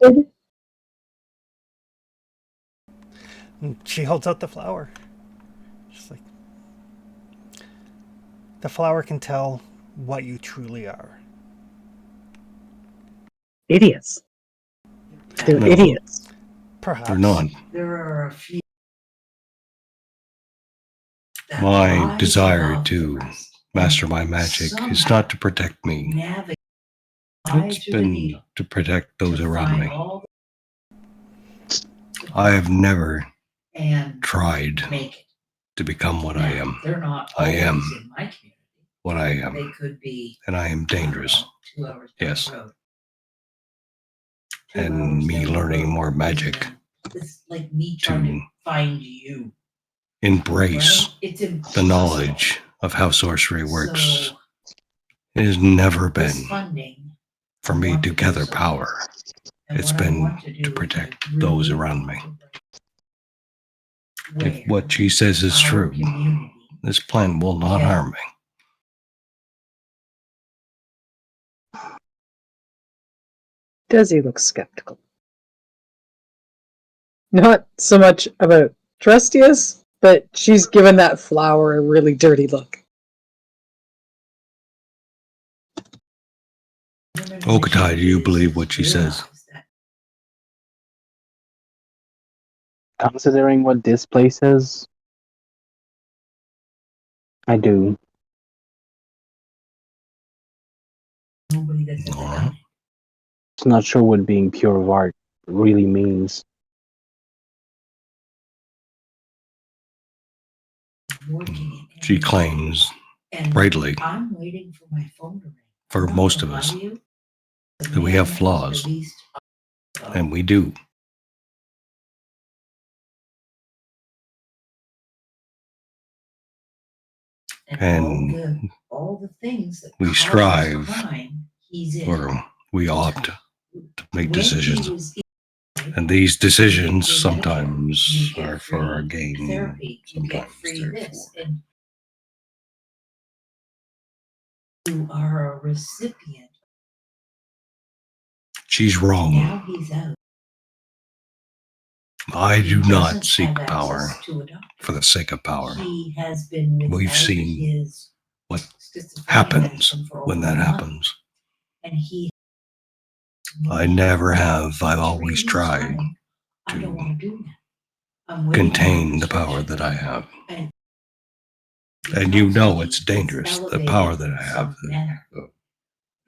Speaker 1: And she holds out the flower. She's like, the flower can tell what you truly are.
Speaker 5: Idiots. They're
Speaker 2: No.
Speaker 5: idiots.
Speaker 1: Perhaps.
Speaker 2: They're not.
Speaker 8: There are a few. that
Speaker 2: My
Speaker 8: rise
Speaker 2: desire
Speaker 8: above
Speaker 2: to
Speaker 8: the rest
Speaker 2: master my magic is not to protect me.
Speaker 8: navigate eye
Speaker 2: It's
Speaker 8: through the
Speaker 2: been
Speaker 8: needle.
Speaker 2: to protect those
Speaker 8: to
Speaker 2: around
Speaker 8: find
Speaker 2: me.
Speaker 8: all
Speaker 2: I have never
Speaker 8: and
Speaker 2: tried
Speaker 8: make it.
Speaker 2: to become what I
Speaker 8: Now,
Speaker 2: am.
Speaker 8: They're not
Speaker 2: I
Speaker 8: always
Speaker 2: am
Speaker 8: in my community.
Speaker 2: what I
Speaker 8: They
Speaker 2: am,
Speaker 8: could be,
Speaker 2: and I am dangerous.
Speaker 8: I don't know, 2 hours down
Speaker 2: Yes.
Speaker 8: the road. 2
Speaker 2: And
Speaker 8: hours
Speaker 2: me
Speaker 8: down the
Speaker 2: learning
Speaker 8: road
Speaker 2: more
Speaker 8: is
Speaker 2: magic
Speaker 8: when- It's like me trying
Speaker 2: to
Speaker 8: to find you.
Speaker 2: embrace
Speaker 8: Right? It's
Speaker 2: the
Speaker 8: impossible.
Speaker 2: knowledge of how sorcery works.
Speaker 8: So,
Speaker 2: It has never
Speaker 8: this
Speaker 2: been
Speaker 8: funding,
Speaker 2: for
Speaker 8: I
Speaker 2: me
Speaker 8: want
Speaker 2: to
Speaker 8: do
Speaker 2: gather
Speaker 8: something
Speaker 2: power.
Speaker 8: else. And
Speaker 2: It's
Speaker 8: what I
Speaker 2: been
Speaker 8: want to
Speaker 2: to
Speaker 8: do
Speaker 2: protect
Speaker 8: is I
Speaker 2: those
Speaker 8: really
Speaker 2: around
Speaker 8: want
Speaker 2: me.
Speaker 8: to
Speaker 2: If
Speaker 8: where
Speaker 2: what she says is
Speaker 8: our
Speaker 2: true,
Speaker 8: community
Speaker 2: this plan will not
Speaker 8: can-
Speaker 2: harm me.
Speaker 5: Desi looks skeptical. Not so much about Trustius, but she's given that flower a really dirty look.
Speaker 2: Okatai, do you believe what she says?
Speaker 3: Considering what this place is, I do.
Speaker 8: Nobody that's ever
Speaker 2: Uh-huh.
Speaker 8: done it.
Speaker 3: Just not sure what being pure of art really means.
Speaker 8: Working it
Speaker 2: She
Speaker 8: every day.
Speaker 2: claims,
Speaker 8: And
Speaker 2: rightly,
Speaker 8: I'm waiting for my phone to ring.
Speaker 2: for
Speaker 8: I'm not
Speaker 2: most
Speaker 8: gonna
Speaker 2: of us,
Speaker 8: lie to you, the
Speaker 2: that we have
Speaker 8: man has
Speaker 2: flaws,
Speaker 8: released-
Speaker 2: and we do. And
Speaker 8: all the things that
Speaker 2: we
Speaker 8: cause
Speaker 2: strive,
Speaker 8: crime, he's in.
Speaker 2: or we opt to make
Speaker 8: When
Speaker 2: decisions.
Speaker 8: he was in,
Speaker 2: And these decisions
Speaker 8: you get
Speaker 2: sometimes
Speaker 8: Medicare, you get
Speaker 2: are for our
Speaker 8: free
Speaker 2: gain,
Speaker 8: therapy, you get
Speaker 2: sometimes
Speaker 8: free
Speaker 2: they're
Speaker 8: this,
Speaker 2: for.
Speaker 8: and you are a recipient.
Speaker 2: She's wrong.
Speaker 8: Now he's out.
Speaker 2: I
Speaker 8: He
Speaker 2: do not
Speaker 8: doesn't
Speaker 2: seek
Speaker 8: have
Speaker 2: power
Speaker 8: access to a doctor.
Speaker 2: for the sake of power.
Speaker 8: He has been
Speaker 2: We've
Speaker 8: without
Speaker 2: seen
Speaker 8: his
Speaker 2: what
Speaker 8: schizophrenia
Speaker 2: happens
Speaker 8: medicine for
Speaker 2: when
Speaker 8: over
Speaker 2: that
Speaker 8: a month,
Speaker 2: happens.
Speaker 8: and he.
Speaker 2: I never have. I've
Speaker 8: For 3
Speaker 2: always
Speaker 8: weeks
Speaker 2: tried
Speaker 8: running, I
Speaker 2: to
Speaker 8: don't want to do that. I'm waiting for
Speaker 2: contain
Speaker 8: a
Speaker 2: the power
Speaker 8: prescription.
Speaker 2: that I have.
Speaker 8: And
Speaker 2: And you
Speaker 8: because
Speaker 2: know
Speaker 8: he
Speaker 2: it's
Speaker 8: is
Speaker 2: dangerous. The
Speaker 8: elevated
Speaker 2: power that
Speaker 8: in
Speaker 2: I
Speaker 8: some
Speaker 2: have,
Speaker 8: manner. So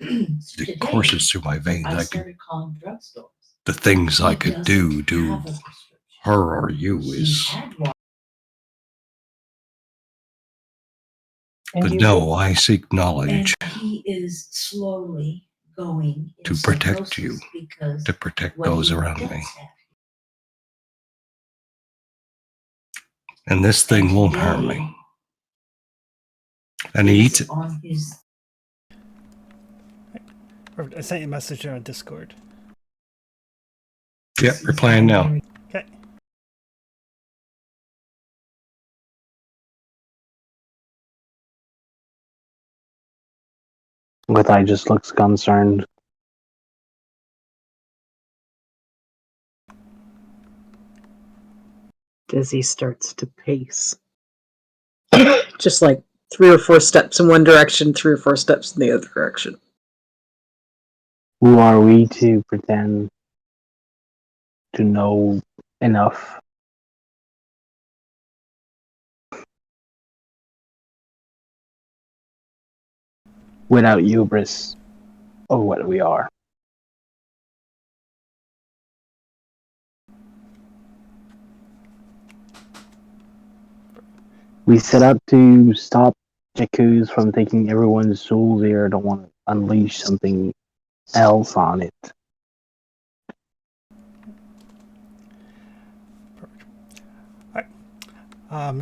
Speaker 2: it
Speaker 8: today,
Speaker 2: courses through my veins.
Speaker 8: I
Speaker 2: I can,
Speaker 8: started calling drugstores.
Speaker 2: the things I
Speaker 8: He
Speaker 2: could
Speaker 8: doesn't
Speaker 2: do to
Speaker 8: have a prescription.
Speaker 2: her or you
Speaker 8: He
Speaker 2: is.
Speaker 8: had one.
Speaker 2: But no, I seek knowledge
Speaker 8: And he is slowly going in
Speaker 2: to protect
Speaker 8: psychosis
Speaker 2: you,
Speaker 8: because
Speaker 2: to protect
Speaker 8: what
Speaker 2: those
Speaker 8: he
Speaker 2: around
Speaker 8: does
Speaker 2: me.
Speaker 8: have-
Speaker 2: And this thing
Speaker 8: And
Speaker 2: won't
Speaker 8: today,
Speaker 2: harm me. And he eats it.
Speaker 8: on his
Speaker 1: I sent you a message on Discord.
Speaker 2: Yep, we're playing now.
Speaker 1: Okay.
Speaker 3: But I just looks concerned.
Speaker 5: Desi starts to pace. Just like 3 or 4 steps in one direction, 3 or 4 steps in the other direction.
Speaker 3: Who are we to pretend to know enough? Without hubris of what we are. We set out to stop Jakkus from taking everyone's souls here. Don't want to unleash something else on it.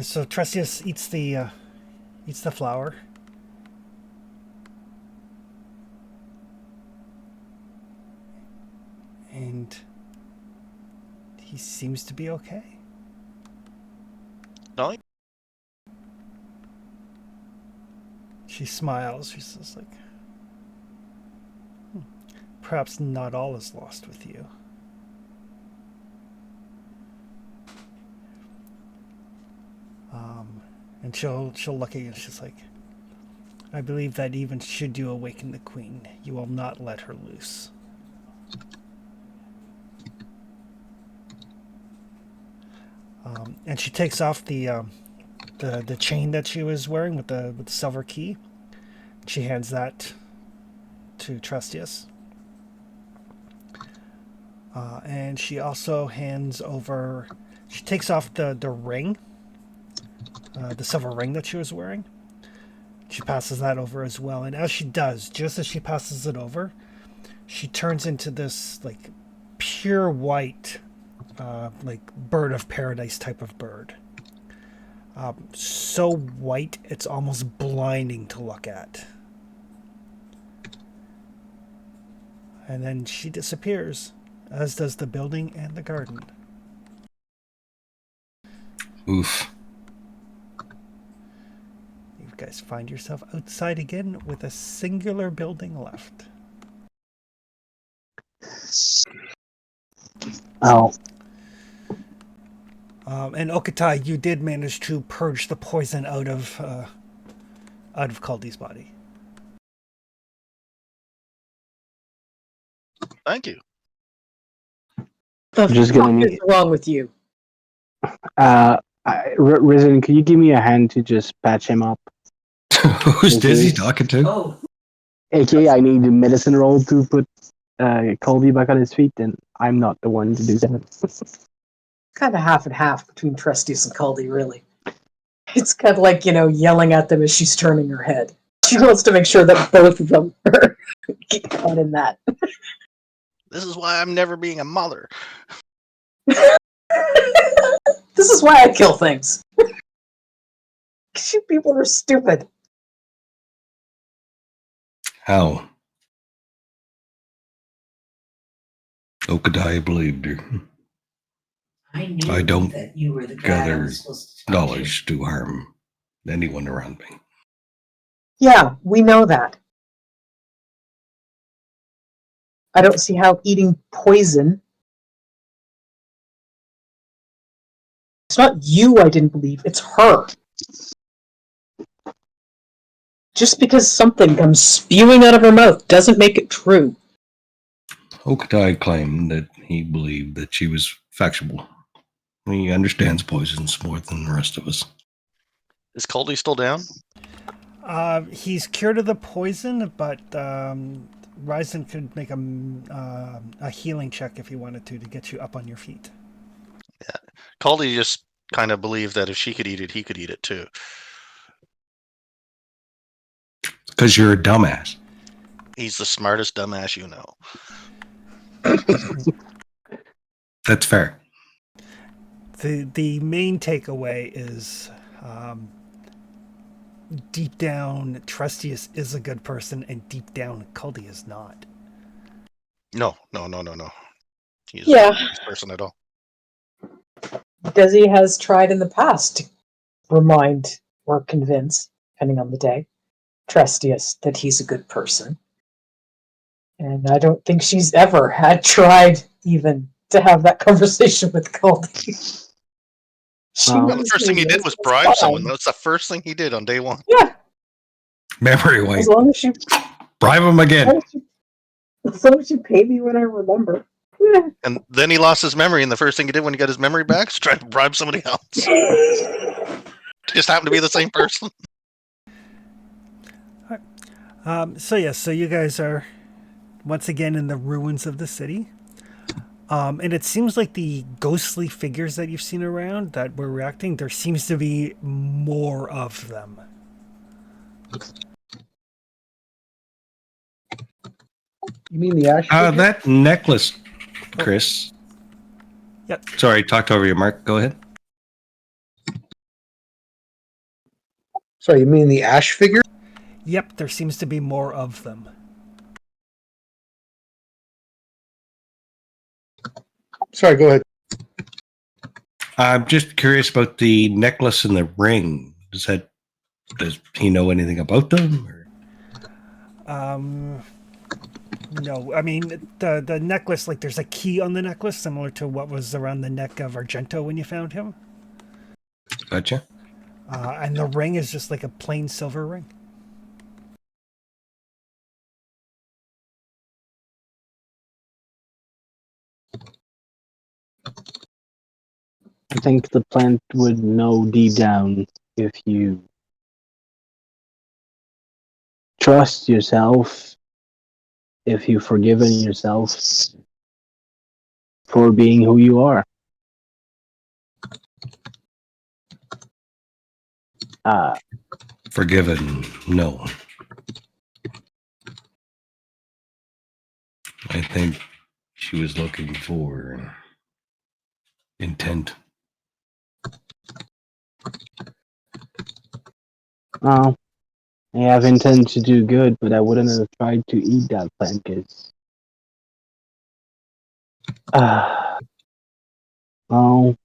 Speaker 1: So Trustius eats the flower. And he seems to be okay.
Speaker 6: No,
Speaker 1: She smiles. She's just like, perhaps not all is lost with you. And she'll look at you and she's like, I believe that even should you awaken the queen, you will not let her loose. And she takes off the chain that she was wearing with the silver key. She hands that to Trustius. And she also hands over. She takes off the ring, the silver ring that she was wearing. She passes that over as well. And as she does, just as she passes it over, she turns into this like pure white, like bird of paradise type of bird. So white, it's almost blinding to look at. And then she disappears, as does the building and the garden.
Speaker 2: Oof.
Speaker 1: You guys find yourself outside again with a singular building left.
Speaker 3: Oh,
Speaker 1: And Okatai, you did manage to purge the poison out of Kaldi's body.
Speaker 6: Thank you.
Speaker 5: The
Speaker 3: Just
Speaker 5: fuck
Speaker 3: gonna
Speaker 5: is
Speaker 3: need-
Speaker 5: wrong with you?
Speaker 3: Risen, could you give me a hand to just patch him up?
Speaker 2: Who's
Speaker 3: Okay.
Speaker 2: Dizzy talking to?
Speaker 8: Oh,
Speaker 3: AKA, I need a medicine roll to put Colby back on his feet, and I'm not the one to do that.
Speaker 5: Kind of half and half between Trustius and Caldy, really. It's kind of like, yelling at them as she's turning her head. She wants to make sure that both of them are caught in that.
Speaker 6: This is why I'm never being a mother.
Speaker 5: This is why I kill things. You people are stupid.
Speaker 2: How? Okadai believed her.
Speaker 8: I knew
Speaker 2: I don't
Speaker 8: that you were the guy I
Speaker 2: gather
Speaker 8: was supposed to talk to.
Speaker 2: Knowledge to harm anyone around me.
Speaker 5: Yeah, we know that. I don't see how eating poison. It's not you I didn't believe, it's her. Just because something comes spewing out of her mouth doesn't make it true.
Speaker 2: Okadai claimed that he believed that she was factual. He understands poisons more than the rest of us.
Speaker 6: Is Caldy still down?
Speaker 1: He's cured of the poison, but Ryzen could make a healing check if he wanted to get you up on your feet.
Speaker 6: Caldy just kind of believed that if she could eat it, he could eat it too.
Speaker 2: Because you're a dumbass.
Speaker 6: He's the smartest dumbass you know.
Speaker 2: That's fair.
Speaker 1: The main takeaway is deep down, Trustius is a good person, and deep down, Caldy is not.
Speaker 6: No. He's
Speaker 5: Yeah.
Speaker 6: not a nice person at all.
Speaker 5: Desi has tried in the past to remind or convince, depending on the day, Trustius that he's a good person. And I don't think she's ever had tried even to have that conversation with Caldy.
Speaker 3: Well,
Speaker 6: The first thing he did was bribe someone. That's the first thing he did on day one.
Speaker 5: Yeah,
Speaker 2: Memory
Speaker 5: as
Speaker 2: weight.
Speaker 5: long as you
Speaker 2: Bribe him again.
Speaker 5: as long as you pay me when I remember. Yeah.
Speaker 6: And then he lost his memory, and the first thing he did when he got his memory back was try to bribe somebody else. Just happened to be the same person.
Speaker 1: So you guys are once again in the ruins of the city. And it seems like the ghostly figures that you've seen around that were reacting, there seems to be more of them.
Speaker 4: You mean the ash? figure?
Speaker 2: That necklace, Chris.
Speaker 1: Yep.
Speaker 2: Sorry, talked over you, Mark. Go ahead.
Speaker 4: Sorry, you mean the ash figure?
Speaker 1: Yep, there seems to be more of them.
Speaker 4: Sorry, go ahead.
Speaker 2: I'm just curious about the necklace and the ring. Does he know anything about them? Or?
Speaker 1: No, I mean the necklace. Like, there's a key on the necklace, similar to what was around the neck of Argento when you found him.
Speaker 2: Gotcha.
Speaker 1: And the ring is just like a plain silver ring.
Speaker 3: I think the plant would know deep down if you trust yourself, if you've forgiven yourself, for being who you are.
Speaker 2: Forgiven, no. I think she was looking for intent.
Speaker 3: Well, I have intent to do good, but I wouldn't have tried to eat that plant because. Oh,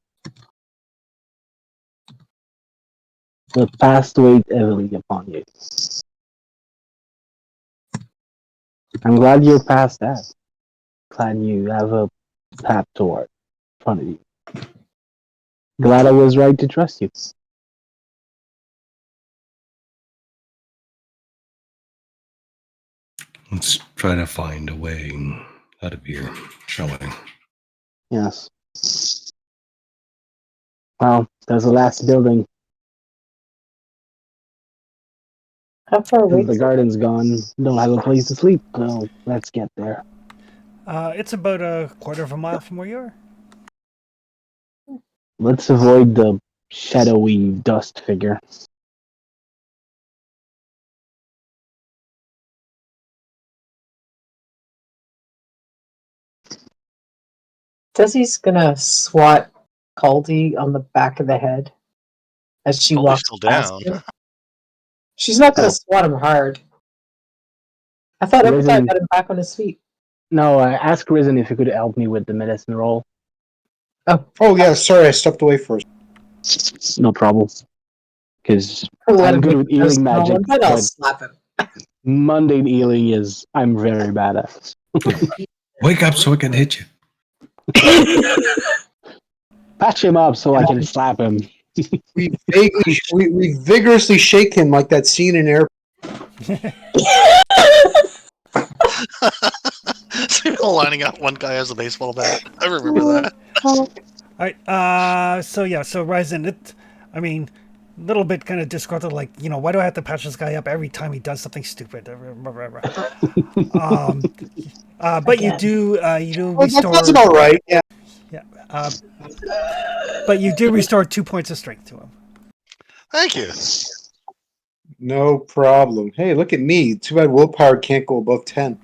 Speaker 3: the past weighed heavily upon you. I'm glad you're past that. Glad you have a path toward in front of you. Glad I was right to trust you.
Speaker 2: Let's try to find a way out of here, shall we?
Speaker 3: Yes. Well, there's the last building.
Speaker 5: How far away?
Speaker 3: The garden's gone. Don't have a place to sleep. So let's get there.
Speaker 1: It's about a quarter of a mile from where you are.
Speaker 3: Let's avoid the shadowy dust figure.
Speaker 5: Desi's gonna swat Caldy on the back of the head as she
Speaker 6: Caldy's
Speaker 5: walks
Speaker 6: still
Speaker 5: past
Speaker 6: down.
Speaker 5: him. She's not gonna swat him hard. I thought every
Speaker 3: Risen-
Speaker 5: time got him back on his feet.
Speaker 3: No, I asked Risen if he could help me with the medicine roll.
Speaker 4: Oh yeah, sorry, I stepped away first.
Speaker 3: No problem. Because
Speaker 5: Let
Speaker 3: I'm
Speaker 5: him
Speaker 3: good
Speaker 5: make
Speaker 3: with
Speaker 5: the
Speaker 3: healing
Speaker 5: medicine roll,
Speaker 3: magic,
Speaker 5: and then I'll
Speaker 3: but
Speaker 5: slap him.
Speaker 3: mundane healing is I'm very bad at.
Speaker 2: Wake up so I can hit you.
Speaker 3: Patch him up so I can slap him.
Speaker 4: We vigorously shake him like that scene in Air.
Speaker 6: So you're all lining up. One guy has a baseball bat. I remember that.
Speaker 1: All right. So Ryzen, I mean, a little bit kind of disgruntled. Like, why do I have to patch this guy up every time he does something stupid? But you do restore.
Speaker 4: That's about right. Yeah.
Speaker 1: Yeah. But you do restore 2 points of strength to him.
Speaker 6: Thank you.
Speaker 4: No problem. Hey, look at me. Too bad willpower can't go above 10.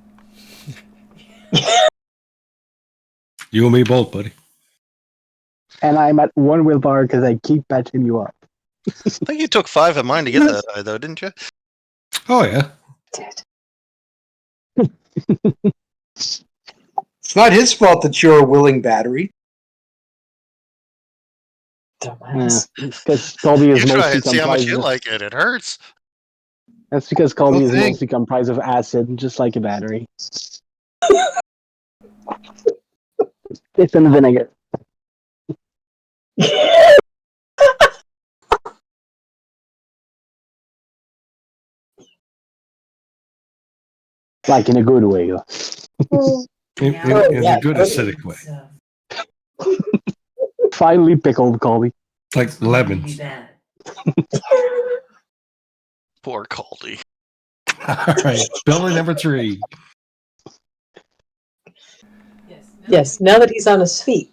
Speaker 2: You and me both, buddy.
Speaker 3: And I'm at 1 willpower because I keep patching you up.
Speaker 6: I think you took 5 of mine to get that high, though, didn't you?
Speaker 2: Oh, yeah.
Speaker 4: It's not his fault that you're a willing battery.
Speaker 5: Dumbass.
Speaker 3: Because Colby is
Speaker 6: You try
Speaker 3: mostly
Speaker 6: and see how much
Speaker 3: comprised
Speaker 6: you
Speaker 3: of...
Speaker 6: like it. It hurts.
Speaker 3: That's because Colby
Speaker 4: Oh,
Speaker 3: is
Speaker 4: thanks.
Speaker 3: mostly comprised of acid, just like a battery. It's in vinegar. Like in a good way.
Speaker 2: In
Speaker 5: Oh,
Speaker 2: a good acidic way.
Speaker 3: Finally pickled Colby.
Speaker 2: Like lemons.
Speaker 6: Poor Caldy.
Speaker 2: All right. Building number 3.
Speaker 5: yes, now that he's on his feet,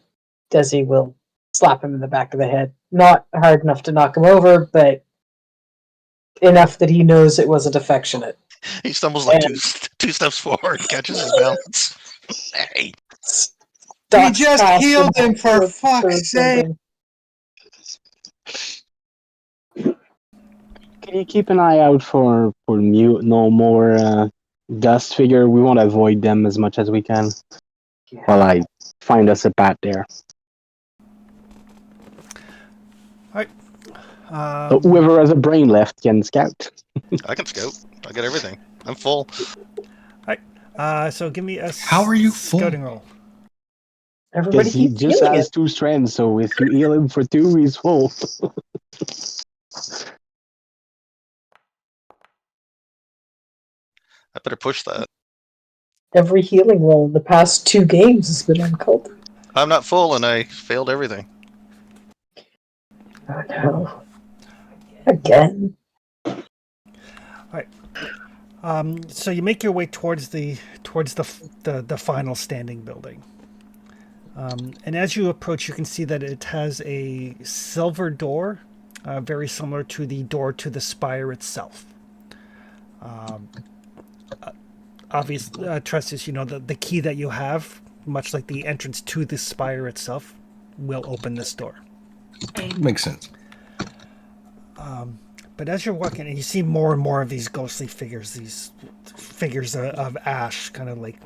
Speaker 5: Desi will slap him in the back of the head. Not hard enough to knock him over, but enough that he knows it wasn't affectionate.
Speaker 6: He stumbles like two steps forward, catches his balance. Hey.
Speaker 4: We just healed him, for fuck's sake.
Speaker 3: Can you keep an eye out for no more dust figure? We want to avoid them as much as we can. While I find us a bat there. So whoever has a brain left can scout.
Speaker 6: I can scout. I got everything. I'm full.
Speaker 1: So give me a
Speaker 2: How are you full?
Speaker 1: scouting roll.
Speaker 5: Everybody
Speaker 3: Because he
Speaker 5: keeps
Speaker 3: just
Speaker 5: healing
Speaker 3: has
Speaker 5: it.
Speaker 3: 2 strands, so if you heal him for 2, he's full.
Speaker 6: I better push that.
Speaker 5: Every healing roll in the past 2 games has been on Caldy.
Speaker 6: I'm not full and I failed everything.
Speaker 5: Oh no. Again.
Speaker 1: So you make your way towards the final standing building. And as you approach, you can see that it has a silver door, very similar to the door to the spire itself. Obviously, Trestus, you know, the key that you have, much like the entrance to the spire itself, will open this door.
Speaker 2: Makes sense.
Speaker 1: But as you're walking, and you see more and more of these ghostly figures, these figures of ash kind of like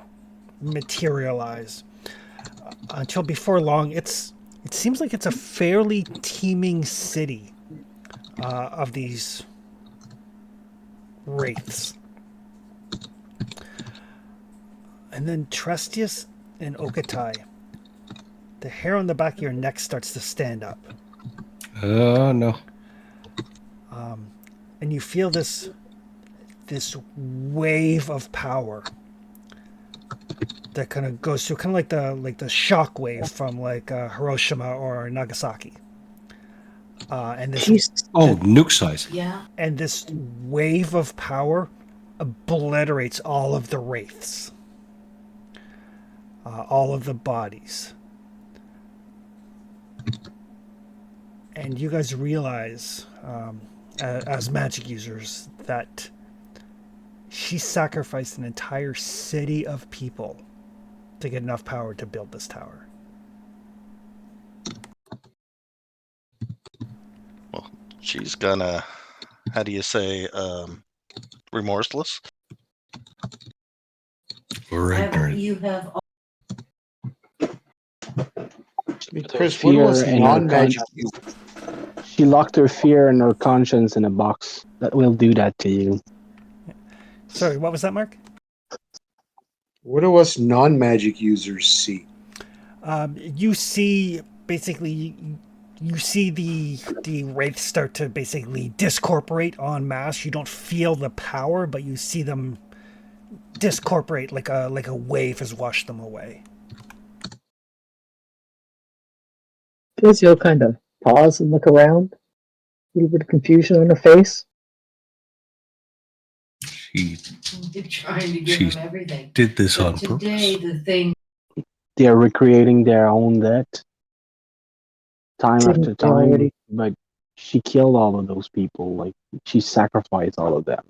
Speaker 1: materialize. Until before long, it seems like it's a fairly teeming city of these wraiths. And then Trestius and Okatai, the hair on the back of your neck starts to stand up.
Speaker 2: Oh, no.
Speaker 1: And you feel this wave of power that kind of goes through, kind of like the shock wave from like Hiroshima or Nagasaki. And this
Speaker 7: Jesus.
Speaker 2: Oh, nuke size.
Speaker 8: Yeah.
Speaker 1: and this wave of power obliterates all of the wraiths, all of the bodies. And you guys realize, as magic users, that she sacrificed an entire city of people to get enough power to build this tower.
Speaker 6: She's gonna, how do you say, remorseless?
Speaker 2: Or ignorant.
Speaker 8: You have
Speaker 4: Chris, what was
Speaker 3: Fear and
Speaker 4: non-magic?
Speaker 3: She locked her fear and her conscience in a box. That will do that to you.
Speaker 1: Sorry, what was that, Mark?
Speaker 4: What do us non-magic users see?
Speaker 1: You see, basically, you see the wraiths start to basically discorporate en masse. You don't feel the power, but you see them discorporate like a wave has washed them away.
Speaker 7: Izio kind of pause and look around. A little bit of confusion on her face.
Speaker 2: She
Speaker 8: trying to give
Speaker 2: She's-
Speaker 8: them everything.
Speaker 2: did this
Speaker 8: But
Speaker 2: on
Speaker 8: today,
Speaker 2: purpose.
Speaker 8: the thing
Speaker 3: They're recreating their own death time
Speaker 7: Didn't
Speaker 3: after
Speaker 7: they
Speaker 3: time.
Speaker 7: already?
Speaker 3: But she killed all of those people. Like, she sacrificed all of them.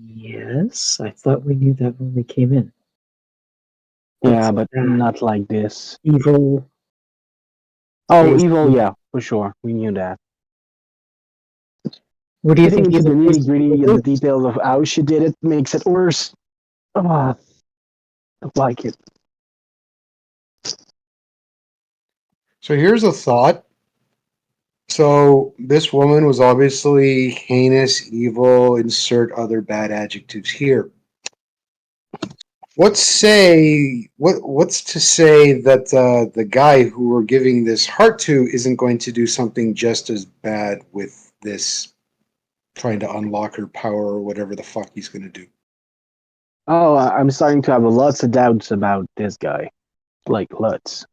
Speaker 7: Yes, I thought we knew that when we came in.
Speaker 3: Yeah,
Speaker 7: That's
Speaker 3: but
Speaker 7: bad.
Speaker 3: not like this.
Speaker 7: Evil.
Speaker 3: Oh,
Speaker 7: Basically-
Speaker 3: evil, yeah, for sure. We knew that.
Speaker 7: What do you
Speaker 3: Getting
Speaker 7: think?
Speaker 3: into the
Speaker 7: Evil
Speaker 3: nitty gritty
Speaker 7: is?
Speaker 3: and the details of how she did it makes it worse. Ah, don't like it.
Speaker 4: So here's a thought. So this woman was obviously heinous, evil, insert other bad adjectives here. What's to say that the guy who we're giving this heart to isn't going to do something just as bad with this, trying to unlock her power or whatever the fuck he's going to do?
Speaker 3: Oh, I'm starting to have lots of doubts about this guy. Like, lots.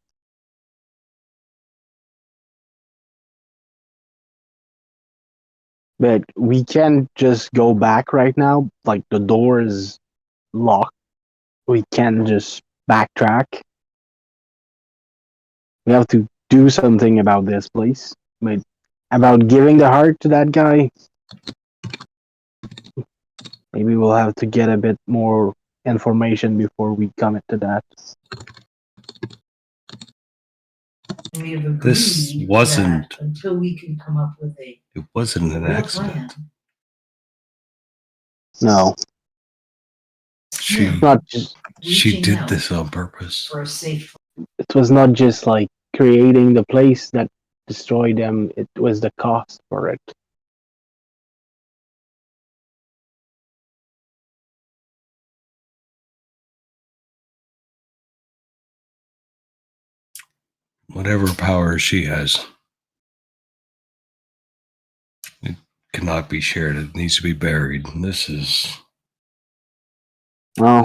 Speaker 3: But we can't just go back right now. Like, the door is locked. We can't just backtrack. We have to do something about this, please. But about giving the heart to that guy, maybe we'll have to get a bit more information before we commit to that.
Speaker 8: we have agreed
Speaker 2: This wasn't-
Speaker 8: that until we can come up with a
Speaker 2: It wasn't an
Speaker 8: real
Speaker 2: accident.
Speaker 8: plan.
Speaker 3: No,
Speaker 2: She
Speaker 3: not just.
Speaker 2: she
Speaker 8: reaching
Speaker 2: did
Speaker 8: out
Speaker 2: this on purpose.
Speaker 8: for a safe.
Speaker 3: It was not just like creating the place that destroyed them. It was the cost for it.
Speaker 2: Whatever power she has, it cannot be shared. It needs to be buried. And this is
Speaker 3: Well,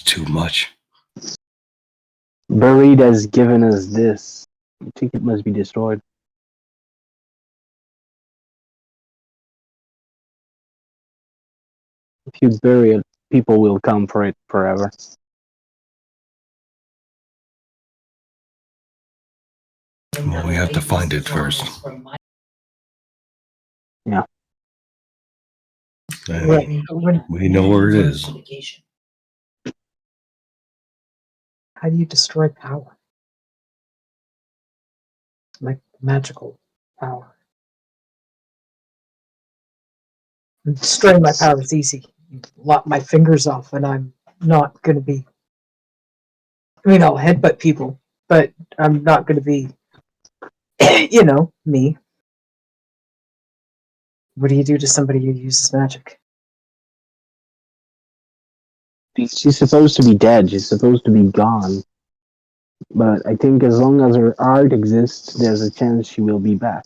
Speaker 2: too much.
Speaker 3: buried has given us this. I think it must be destroyed. If you bury it, people will come for it forever.
Speaker 2: Well, we have to find it first.
Speaker 3: Yeah.
Speaker 2: And
Speaker 5: When,
Speaker 2: we know where it is.
Speaker 5: how do you destroy power? Like magical power. Destroying my power is easy. You lop my fingers off and I'm not going to be. I mean, I'll headbutt people, but I'm not going to be, you know, me. What do you do to somebody who uses magic?
Speaker 3: She's supposed to be dead. She's supposed to be gone. But I think as long as her art exists, there's a chance she will be back.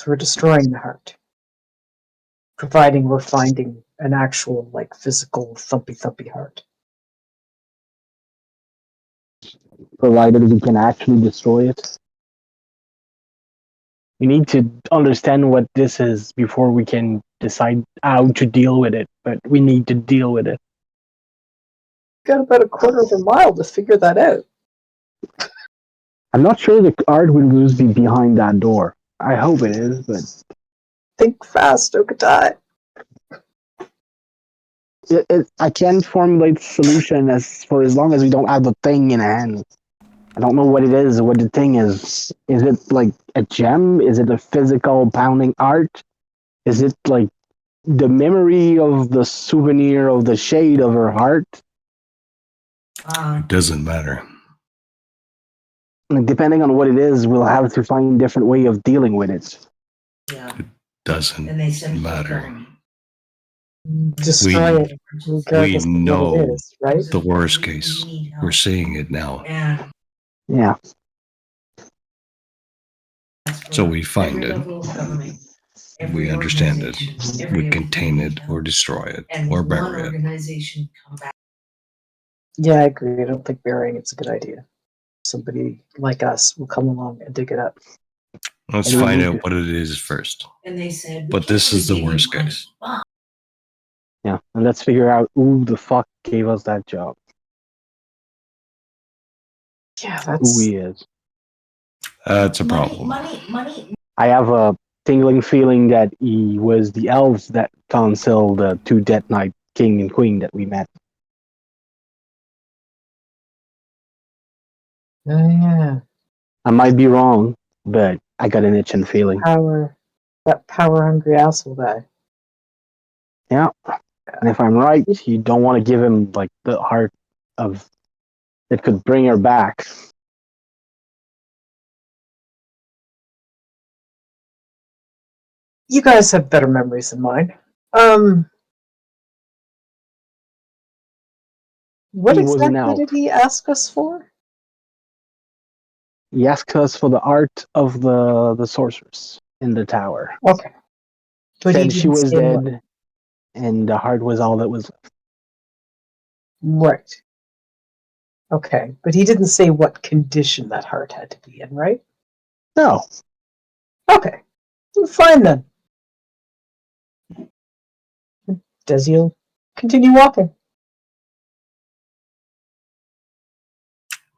Speaker 5: So we're destroying the heart. Providing we're finding an actual, like, physical thumpy heart.
Speaker 3: Provided we can actually destroy it. We need to understand what this is before we can decide how to deal with it. But we need to deal with it.
Speaker 5: Got about a quarter of a mile to figure that out.
Speaker 3: I'm not sure the art will lose be behind that door. I hope it is, but
Speaker 5: Think fast, Okatai.
Speaker 3: I can't formulate a solution as long as we don't have the thing in hand. I don't know what it is or what the thing is. Is it like a gem? Is it a physical pounding art? Is it like the memory of the souvenir of the shade of her heart?
Speaker 2: It doesn't matter.
Speaker 3: Like, depending on what it is, we'll have to find a different way of dealing with it.
Speaker 8: Yeah.
Speaker 2: Doesn't
Speaker 8: And they said
Speaker 2: matter.
Speaker 5: Destroy it, regardless of
Speaker 2: know
Speaker 5: what it is, right?
Speaker 2: The worst case. We're seeing it now.
Speaker 8: And
Speaker 3: Yeah.
Speaker 8: that's for
Speaker 2: So we find
Speaker 8: every
Speaker 2: it.
Speaker 8: level of government, every
Speaker 2: We understand it.
Speaker 8: organization, every
Speaker 2: We contain it
Speaker 8: entity,
Speaker 2: or destroy it
Speaker 8: and
Speaker 2: or
Speaker 8: one
Speaker 2: bury it.
Speaker 8: organization come back.
Speaker 5: Yeah, I agree. I don't think burying it's a good idea. Somebody like us will come along and dig it up.
Speaker 2: Let's
Speaker 3: And we
Speaker 2: find
Speaker 3: need
Speaker 2: out
Speaker 3: to-
Speaker 2: what it is first.
Speaker 8: And they said,
Speaker 2: But this is the worst case.
Speaker 3: Yeah. And let's figure out who the fuck gave us that job.
Speaker 5: Yeah,
Speaker 3: Who
Speaker 5: that's
Speaker 3: he is.
Speaker 2: That's a problem.
Speaker 8: Money.
Speaker 3: I have a tingling feeling that he was the elves that counsel the two Death Knight King and Queen that we met.
Speaker 5: yeah.
Speaker 3: I might be wrong, but I got an itching feeling.
Speaker 5: That power hungry asshole guy.
Speaker 3: Yeah. And if I'm right, you don't want to give him like the heart of that could bring her back.
Speaker 5: You guys have better memories than mine. What
Speaker 3: He was an
Speaker 5: exactly
Speaker 3: elf.
Speaker 5: did he ask us for?
Speaker 3: He asked us for the art of the sorceress in the tower.
Speaker 5: Okay. But he
Speaker 3: Said she
Speaker 5: didn't
Speaker 3: was
Speaker 5: say what-
Speaker 3: dead, and the heart was all that was left.
Speaker 5: Right. Okay. But he didn't say what condition that heart had to be in, right?
Speaker 3: No.
Speaker 5: Okay. Fine then. Desi will continue walking.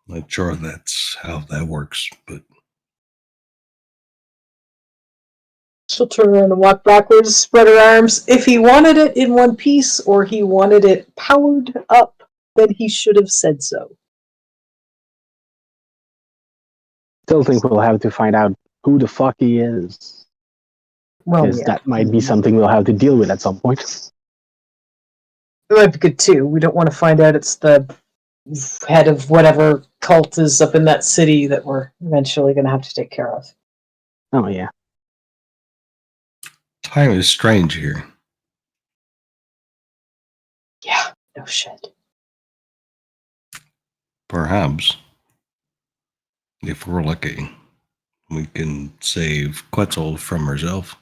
Speaker 2: Not sure that's how that works, but
Speaker 5: She'll turn around and walk backwards, spread her arms. If he wanted it in one piece or he wanted it powered up, then he should have said so.
Speaker 3: Still think we'll have to find out who the fuck he is.
Speaker 5: Well,
Speaker 3: Because
Speaker 5: yeah.
Speaker 3: that might be something we'll have to deal with at some point.
Speaker 5: It might be good too. We don't want to find out it's the head of whatever cult is up in that city that we're eventually going to have to take care of.
Speaker 3: Oh, yeah.
Speaker 2: time is strange here.
Speaker 5: Yeah, no shit.
Speaker 2: Perhaps, if we're lucky, we can save Quetzal from herself.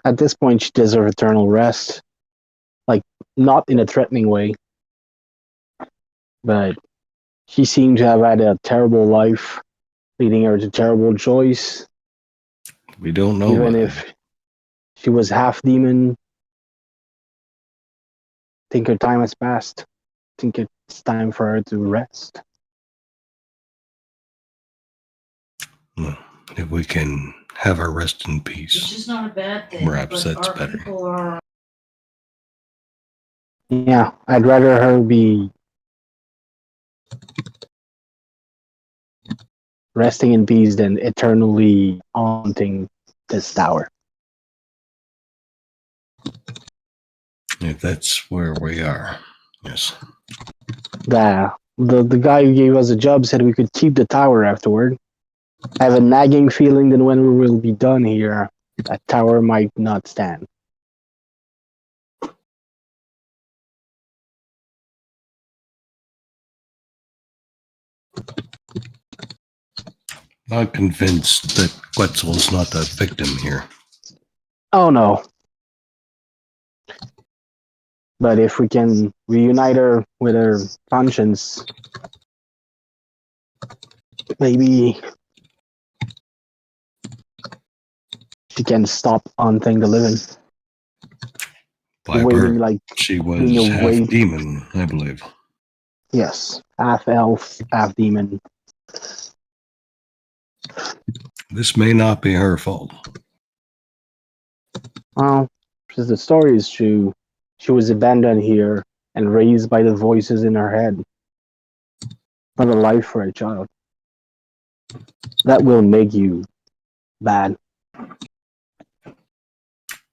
Speaker 3: At this point, she deserves eternal rest. Like, not in a threatening way, but she seemed to have had a terrible life, leading her to terrible choice.
Speaker 2: We don't know.
Speaker 3: Even if she was half demon, think her time has passed. I think it's time for her to rest.
Speaker 2: Well, if we can have her rest in
Speaker 8: Which
Speaker 2: peace.
Speaker 8: is not a bad thing.
Speaker 2: Perhaps
Speaker 8: but
Speaker 2: that's
Speaker 8: our
Speaker 2: better.
Speaker 8: people are
Speaker 3: Yeah, I'd rather her be resting in peace than eternally haunting this tower.
Speaker 2: If that's where we are. Yes.
Speaker 3: The guy who gave us a job said we could keep the tower afterward. I have a nagging feeling that when we will be done here, that tower might not stand.
Speaker 2: I'm convinced that Quetzal's not the victim here.
Speaker 3: Oh no. But if we can reunite her with her conscience, maybe she can stop haunting the living.
Speaker 2: By
Speaker 3: Waiting
Speaker 2: birth,
Speaker 3: like,
Speaker 2: she was
Speaker 3: being
Speaker 2: half
Speaker 3: awake.
Speaker 2: demon, I believe.
Speaker 3: Yes, half elf, half demon.
Speaker 2: This may not be her fault.
Speaker 3: Well, since the story is true, she was abandoned here and raised by the voices in her head. Not a life for a child. That will make you bad.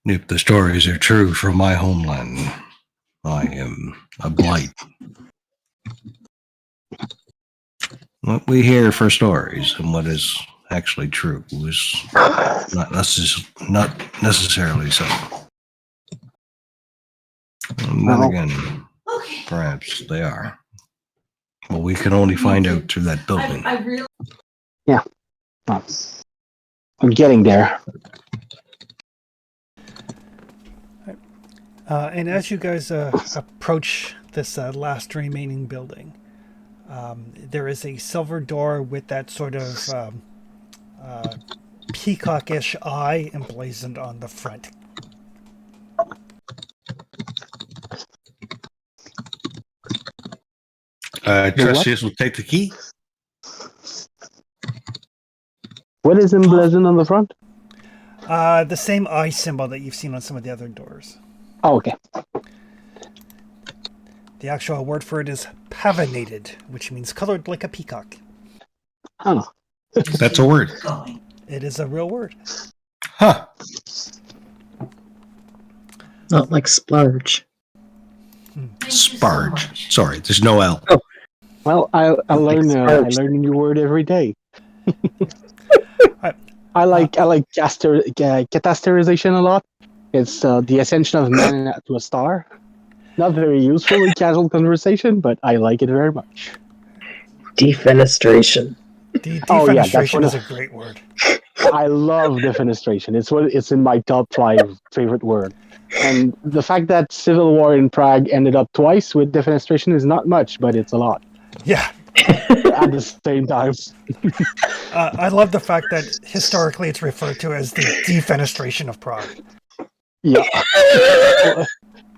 Speaker 2: If the stories are true from my homeland, I am a blight. What we hear for stories and what is actually true is not necessarily so. And then
Speaker 3: Well,
Speaker 2: again,
Speaker 8: okay.
Speaker 2: perhaps they are. But we can only find out through that building.
Speaker 8: I really
Speaker 3: well, I'm getting there.
Speaker 1: And as you guys approach this last remaining building, there is a silver door with that sort of peacockish eye emblazoned on the front.
Speaker 2: Trustees will take the key.
Speaker 3: What is emblazoned on the front?
Speaker 1: The same eye symbol that you've seen on some of the other doors.
Speaker 3: Oh, okay.
Speaker 1: The actual word for it is pavinated, which means colored like a peacock.
Speaker 3: Oh,
Speaker 2: That's a word.
Speaker 8: going.
Speaker 1: It is a real word.
Speaker 2: Huh.
Speaker 7: Not like splurge.
Speaker 8: Thank you so
Speaker 2: Sparge.
Speaker 8: much.
Speaker 2: Sorry, there's no L.
Speaker 3: well, I learn a new word every day. I like catasteriization a lot. It's the ascension of man to a star. Not very useful in casual conversation, but I like it very much.
Speaker 7: Defenestration.
Speaker 3: Oh, yeah, that's
Speaker 1: Defenestration
Speaker 3: what
Speaker 1: is
Speaker 3: it-
Speaker 1: a great word.
Speaker 3: I love defenestration. It's in my top 5 favorite word. And the fact that Civil War in Prague ended up twice with defenestration is not much, but it's a lot
Speaker 1: Yeah.
Speaker 3: at the same time.
Speaker 1: I love the fact that historically it's referred to as the defenestration of Prague.
Speaker 3: Yeah.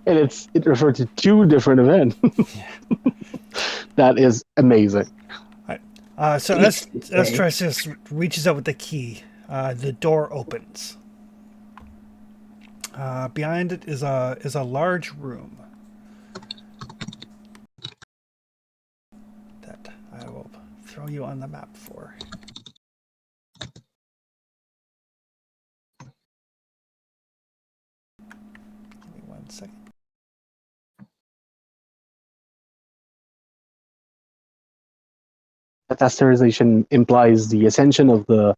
Speaker 3: And it referred to 2 different events. That is amazing.
Speaker 1: So as Tresius reaches out with the key, the door opens. Behind it is a large room that I will throw you on the map for. Give me 1 second.
Speaker 3: Catasteriization implies the ascension of the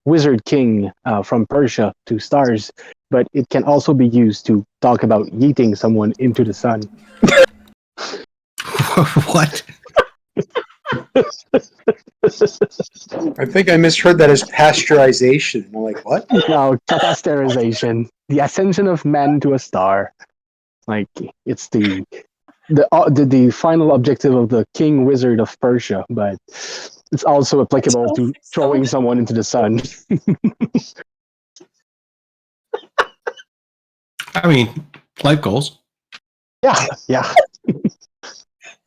Speaker 3: wizard king from Persia to stars, but it can also be used to talk about yeeting someone into the sun.
Speaker 2: What?
Speaker 4: I think I misheard that as pasteurization. I'm like, what?
Speaker 3: No, catasteriization, the ascension of man to a star. Like it's the final objective of the king wizard of Persia, but it's also applicable to throwing someone into the sun.
Speaker 2: I mean, life goals.
Speaker 3: Yeah.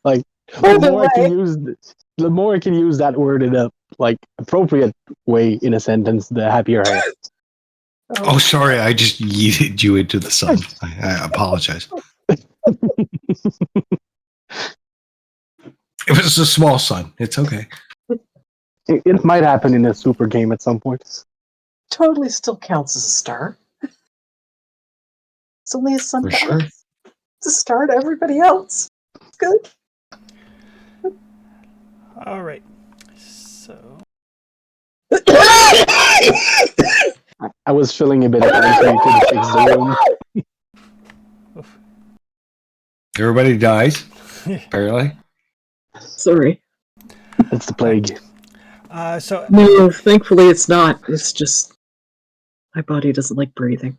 Speaker 3: Like
Speaker 5: By
Speaker 3: the
Speaker 5: the
Speaker 3: more I can
Speaker 5: way-
Speaker 3: use, the more I can use that word in a like appropriate way in a sentence, the happier I am.
Speaker 2: Oh, sorry, I just yeeted you into the sun. I apologize. It was a small sun. It's okay.
Speaker 3: It might happen in a super game at some point.
Speaker 5: Totally still counts as a star. It's only a sun
Speaker 2: For
Speaker 5: to
Speaker 2: sure.
Speaker 5: us. It's a star to everybody else. It's good.
Speaker 1: All right. So,
Speaker 3: I was filling a bit of time so you could fix the room.
Speaker 2: Everybody dies, apparently.
Speaker 7: Sorry.
Speaker 3: It's the plague.
Speaker 1: so
Speaker 7: No, thankfully it's not. It's just my body doesn't like breathing.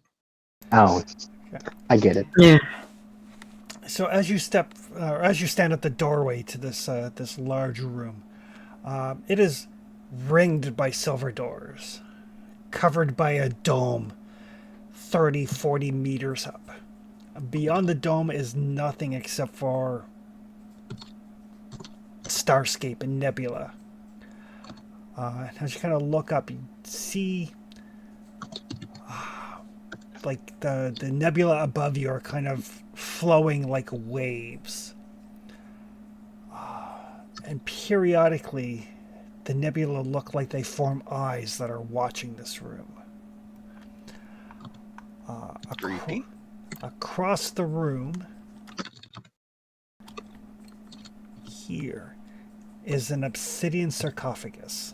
Speaker 3: Oh, I get it.
Speaker 7: Yeah.
Speaker 1: So as you stand at the doorway to this large room, it is ringed by silver doors, covered by a dome 30, 40 meters up. Beyond the dome is nothing except for starscape and nebula. As you kind of look up, you see like the nebula above you are kind of flowing like waves. And periodically, the nebula look like they form eyes that are watching this room.
Speaker 6: Creepy.
Speaker 1: Across the room, here, is an obsidian sarcophagus.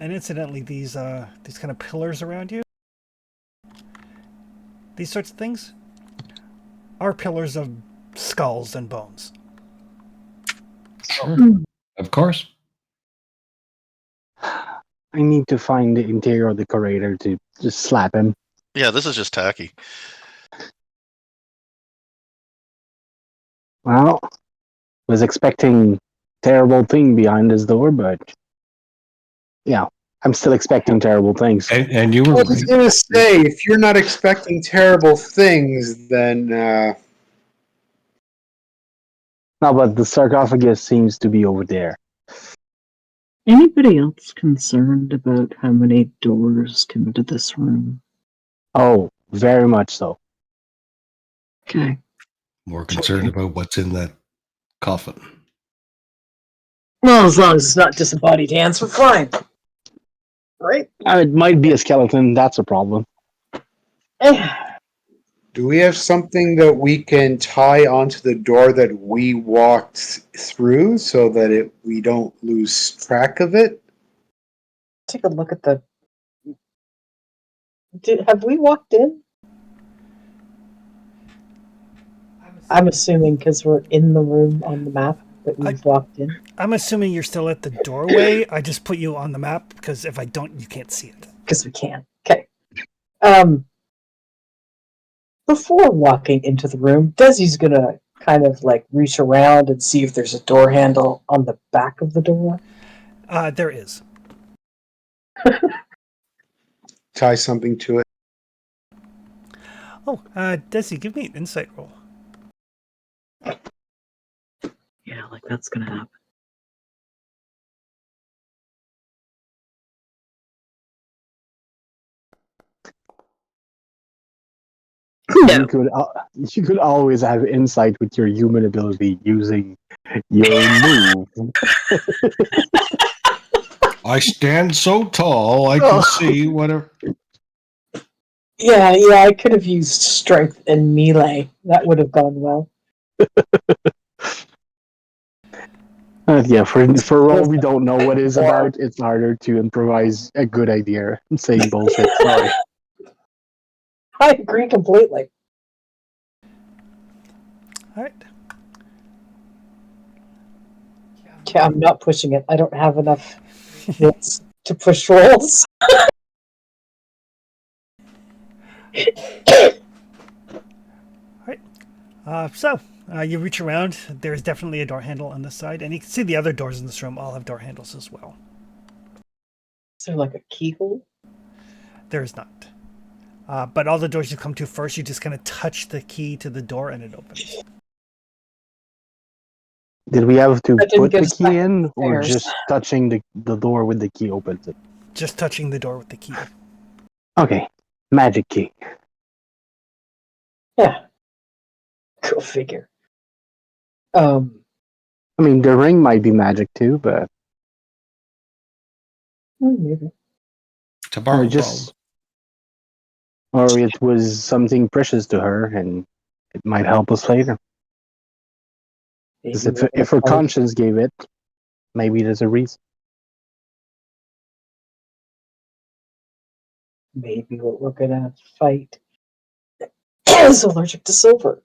Speaker 1: And incidentally, these kind of pillars around you, these sorts of things, are pillars of skulls and bones.
Speaker 2: Of course.
Speaker 3: I need to find the interior decorator to just slap him.
Speaker 6: Yeah, this is just tacky.
Speaker 3: Well, was expecting terrible thing behind this door, but yeah, I'm still expecting terrible things.
Speaker 2: And you
Speaker 4: I
Speaker 2: were
Speaker 4: was
Speaker 2: right.
Speaker 4: gonna say, if you're not expecting terrible things, then
Speaker 3: No, but the sarcophagus seems to be over there.
Speaker 7: Anybody else concerned about how many doors come into this room?
Speaker 3: Oh, very much so.
Speaker 7: Okay.
Speaker 2: More concerned about what's in that coffin.
Speaker 5: Well, as long as it's not disembodied hands, we're fine. Right?
Speaker 3: It might be a skeleton. That's a problem.
Speaker 4: do we have something that we can tie onto the door that we walked through so that we don't lose track of it?
Speaker 5: Take a look at the. Have we walked in? I'm assuming because we're in the room on the map that we've walked in.
Speaker 1: I'm assuming you're still at the doorway. I just put you on the map because if I don't, you can't see it.
Speaker 5: Because we can. Okay. Before walking into the room, Desi's gonna kind of like reach around and see if there's a door handle on the back of the door.
Speaker 1: There is.
Speaker 4: Tie something to it.
Speaker 1: Oh, Desi, give me an insight roll.
Speaker 7: Yeah, like that's gonna happen.
Speaker 3: You could always have insight with your human ability using your move.
Speaker 2: I stand so tall, I can see whatever.
Speaker 5: Yeah, I could have used strength and melee. That would have gone well.
Speaker 3: Yeah, for all we don't know what it's about, it's harder to improvise a good idea. I'm saying bullshit. Sorry.
Speaker 5: I agree completely.
Speaker 1: All right.
Speaker 5: Yeah, I'm not pushing it. I don't have enough hits to push rolls.
Speaker 1: So, You reach around. There's definitely a door handle on this side, and you can see the other doors in this room all have door handles as well.
Speaker 7: Is there like a keyhole?
Speaker 1: There is not. But all the doors you come to first, you just kind of touch the key to the door and it opens.
Speaker 3: Did we have to
Speaker 7: That didn't
Speaker 3: put
Speaker 7: get
Speaker 3: the
Speaker 7: us back
Speaker 3: key in, or
Speaker 7: upstairs.
Speaker 3: just touching the door with the key opens it?
Speaker 1: Just touching the door with the key.
Speaker 3: Okay, magic key.
Speaker 7: Yeah. Go figure.
Speaker 3: I mean, the ring might be magic too, but
Speaker 7: Maybe.
Speaker 2: To borrow
Speaker 3: or
Speaker 2: a
Speaker 3: just, or it was something precious to her, and it might help us later. 'Cause if her conscience gave it, maybe there's a reason.
Speaker 7: Maybe what we're gonna fight is allergic to silver.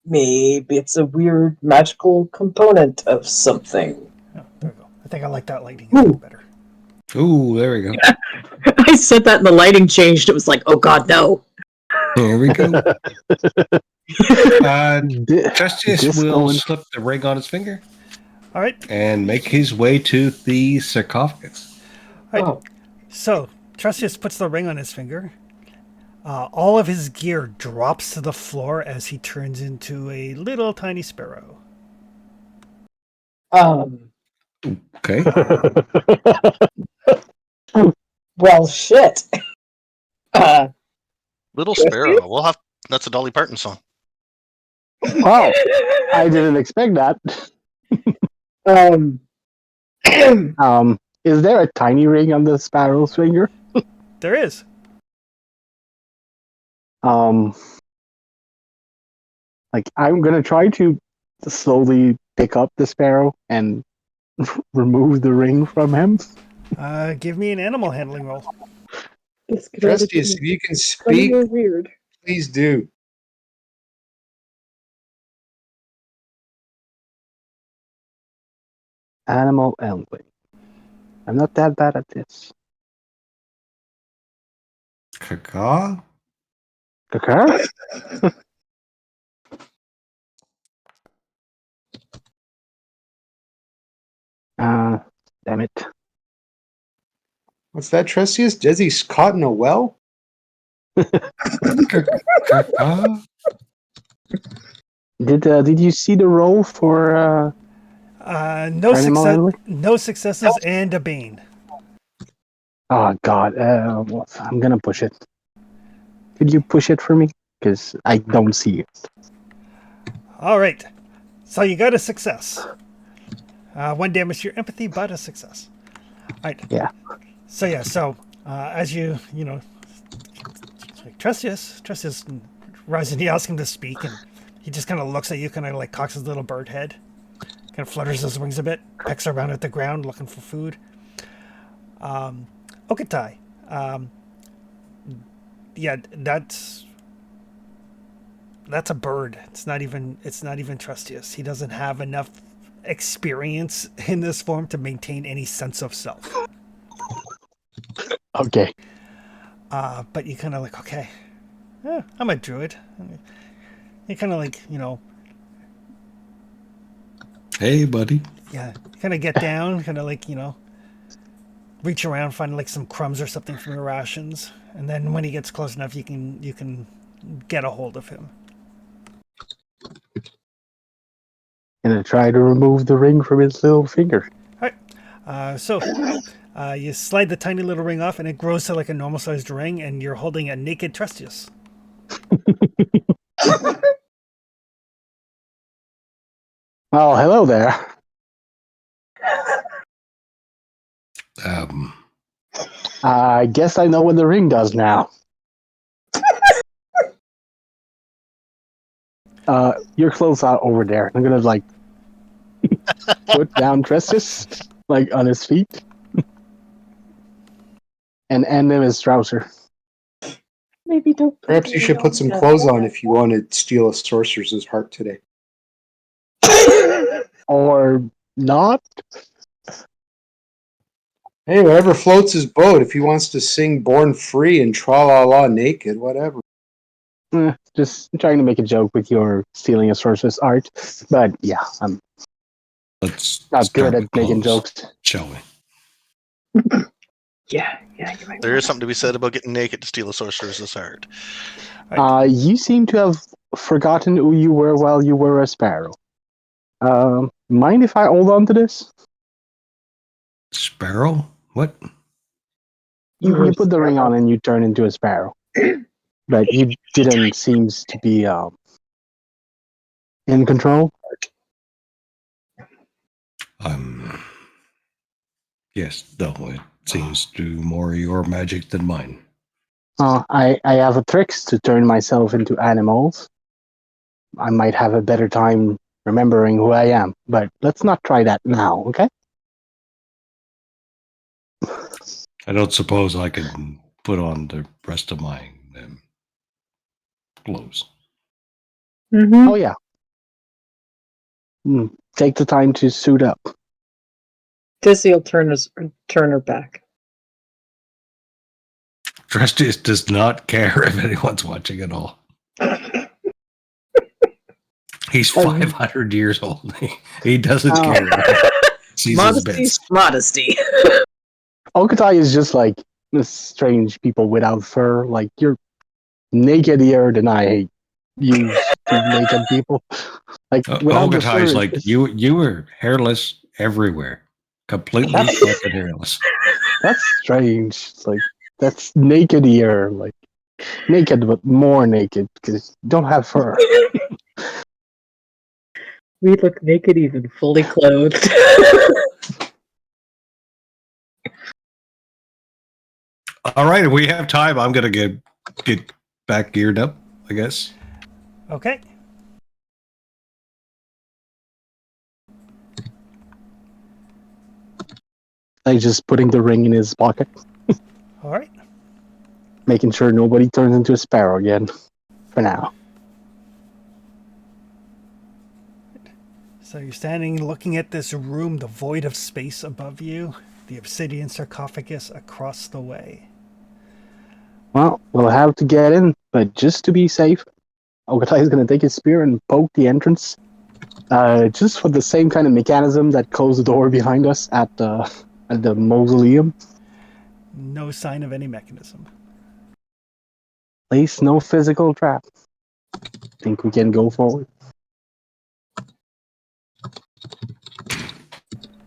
Speaker 7: Maybe it's a weird magical component of something.
Speaker 1: Oh, there we go. I think I like that lighting
Speaker 7: Ooh.
Speaker 1: better.
Speaker 2: Ooh, there we go.
Speaker 7: I said that and the lighting changed. It was like, oh god, no.
Speaker 2: There we go. Trustius
Speaker 3: Disco
Speaker 2: will
Speaker 3: and-
Speaker 2: slip the ring on his finger
Speaker 1: All right.
Speaker 2: and make his way to the sarcophagus.
Speaker 1: All right.
Speaker 7: Oh,
Speaker 1: So Trustius puts the ring on his finger. All of his gear drops to the floor as he turns into a little tiny sparrow.
Speaker 2: Okay.
Speaker 7: well, shit.
Speaker 6: Little Sparrow. We'll have that's a Dolly Parton song.
Speaker 3: Wow, I didn't expect that. Is there a tiny ring on the sparrow's finger?
Speaker 1: There is.
Speaker 3: Like I'm gonna try to slowly pick up the sparrow and remove the ring from him.
Speaker 1: Give me an animal handling roll.
Speaker 4: Trustius, if you can speak,
Speaker 7: Weird.
Speaker 4: please do.
Speaker 3: Animal handling. I'm not that bad at this.
Speaker 2: Caca?
Speaker 3: Okay. Damn it.
Speaker 4: What's that, Trustius? Desi's caught in a well?
Speaker 2: Caca?
Speaker 3: Did you see the roll for
Speaker 1: No successes and a bane.
Speaker 3: Oh god, I'm gonna push it. Could you push it for me? Because I don't see it.
Speaker 1: All right. So you got a success. 1 damage to your empathy, but a success. All right.
Speaker 3: Yeah.
Speaker 1: So as you Trustius rises and you ask him to speak, and he just kind of looks at you, kind of like cocks his little bird head, kind of flutters his wings a bit, pecks around at the ground looking for food. Okatai. Yeah, that's a bird. It's not even Trustius. He doesn't have enough experience in this form to maintain any sense of self.
Speaker 3: Okay.
Speaker 1: But you kind of like, okay, I'm a druid. You kind of like,
Speaker 2: Hey, buddy.
Speaker 1: yeah, kind of get down, kind of like, reach around, find like some crumbs or something from your rations, and then when he gets close enough, you can get a hold of him.
Speaker 3: Gonna try to remove the ring from his little finger.
Speaker 1: All right. So you slide the tiny little ring off, and it grows to like a normal sized ring, and you're holding a naked Trustius.
Speaker 3: Oh, hello there. I guess I know what the ring does now. Your clothes are over there. I'm gonna like put down Trustius like on his feet, and end him his trouser.
Speaker 7: Maybe don't.
Speaker 4: Perhaps you should put some clothes on if you want to steal a sorcerer's heart today.
Speaker 3: Or not.
Speaker 4: Hey, whatever floats his boat. If he wants to sing Born Free and tra la la naked, whatever.
Speaker 3: Just trying to make a joke with your stealing a sorceress art. But yeah, I'm
Speaker 2: Let's
Speaker 3: not
Speaker 2: start
Speaker 3: good at
Speaker 2: with
Speaker 3: making
Speaker 2: clothes,
Speaker 3: jokes.
Speaker 2: shall we?
Speaker 7: Yeah, you might.
Speaker 6: There is something to be said about getting naked to steal a sorceress's heart.
Speaker 3: You seem to have forgotten who you were while you were a sparrow. Mind if I hold on to this?
Speaker 2: Sparrow? What?
Speaker 3: You put the ring on and you turn into a sparrow. But you didn't seem to be in control.
Speaker 2: Yes, though it seems to do more your magic than mine.
Speaker 3: I have a tricks to turn myself into animals. I might have a better time remembering who I am, but let's not try that now, okay?
Speaker 2: I don't suppose I can put on the rest of my clothes.
Speaker 7: Mm-hmm.
Speaker 3: Oh yeah. Take the time to suit up.
Speaker 7: Dizzy will turn her back.
Speaker 2: Drestius does not care if anyone's watching at all. He's 500 years old. He doesn't care. Sees his bits.
Speaker 7: Modesty.
Speaker 3: Okatai is just like this strange people without fur. Like, you're nakedier than I hate you naked people. Like, without the
Speaker 2: Ogatai is
Speaker 3: fur,
Speaker 2: like,
Speaker 3: it's-
Speaker 2: you were hairless everywhere. Completely fucking hairless.
Speaker 3: That's strange. It's like, that's nakedier. Like, naked, but more naked, because you don't have fur.
Speaker 7: We look naked even fully clothed.
Speaker 2: All right, if we have time, I'm going to get back geared up, I guess.
Speaker 1: Okay.
Speaker 3: Like, just putting the ring in his pocket,
Speaker 1: All right.
Speaker 3: making sure nobody turns into a sparrow again. For now.
Speaker 1: So you're standing looking at this room, the void of space above you, the obsidian sarcophagus across the way.
Speaker 3: Well, we'll have to get in, but just to be safe, Okatai is going to take his spear and poke the entrance. Just for the same kind of mechanism that closed the door behind us at the mausoleum.
Speaker 1: No sign of any mechanism.
Speaker 3: At least no physical trap. Think we can go forward?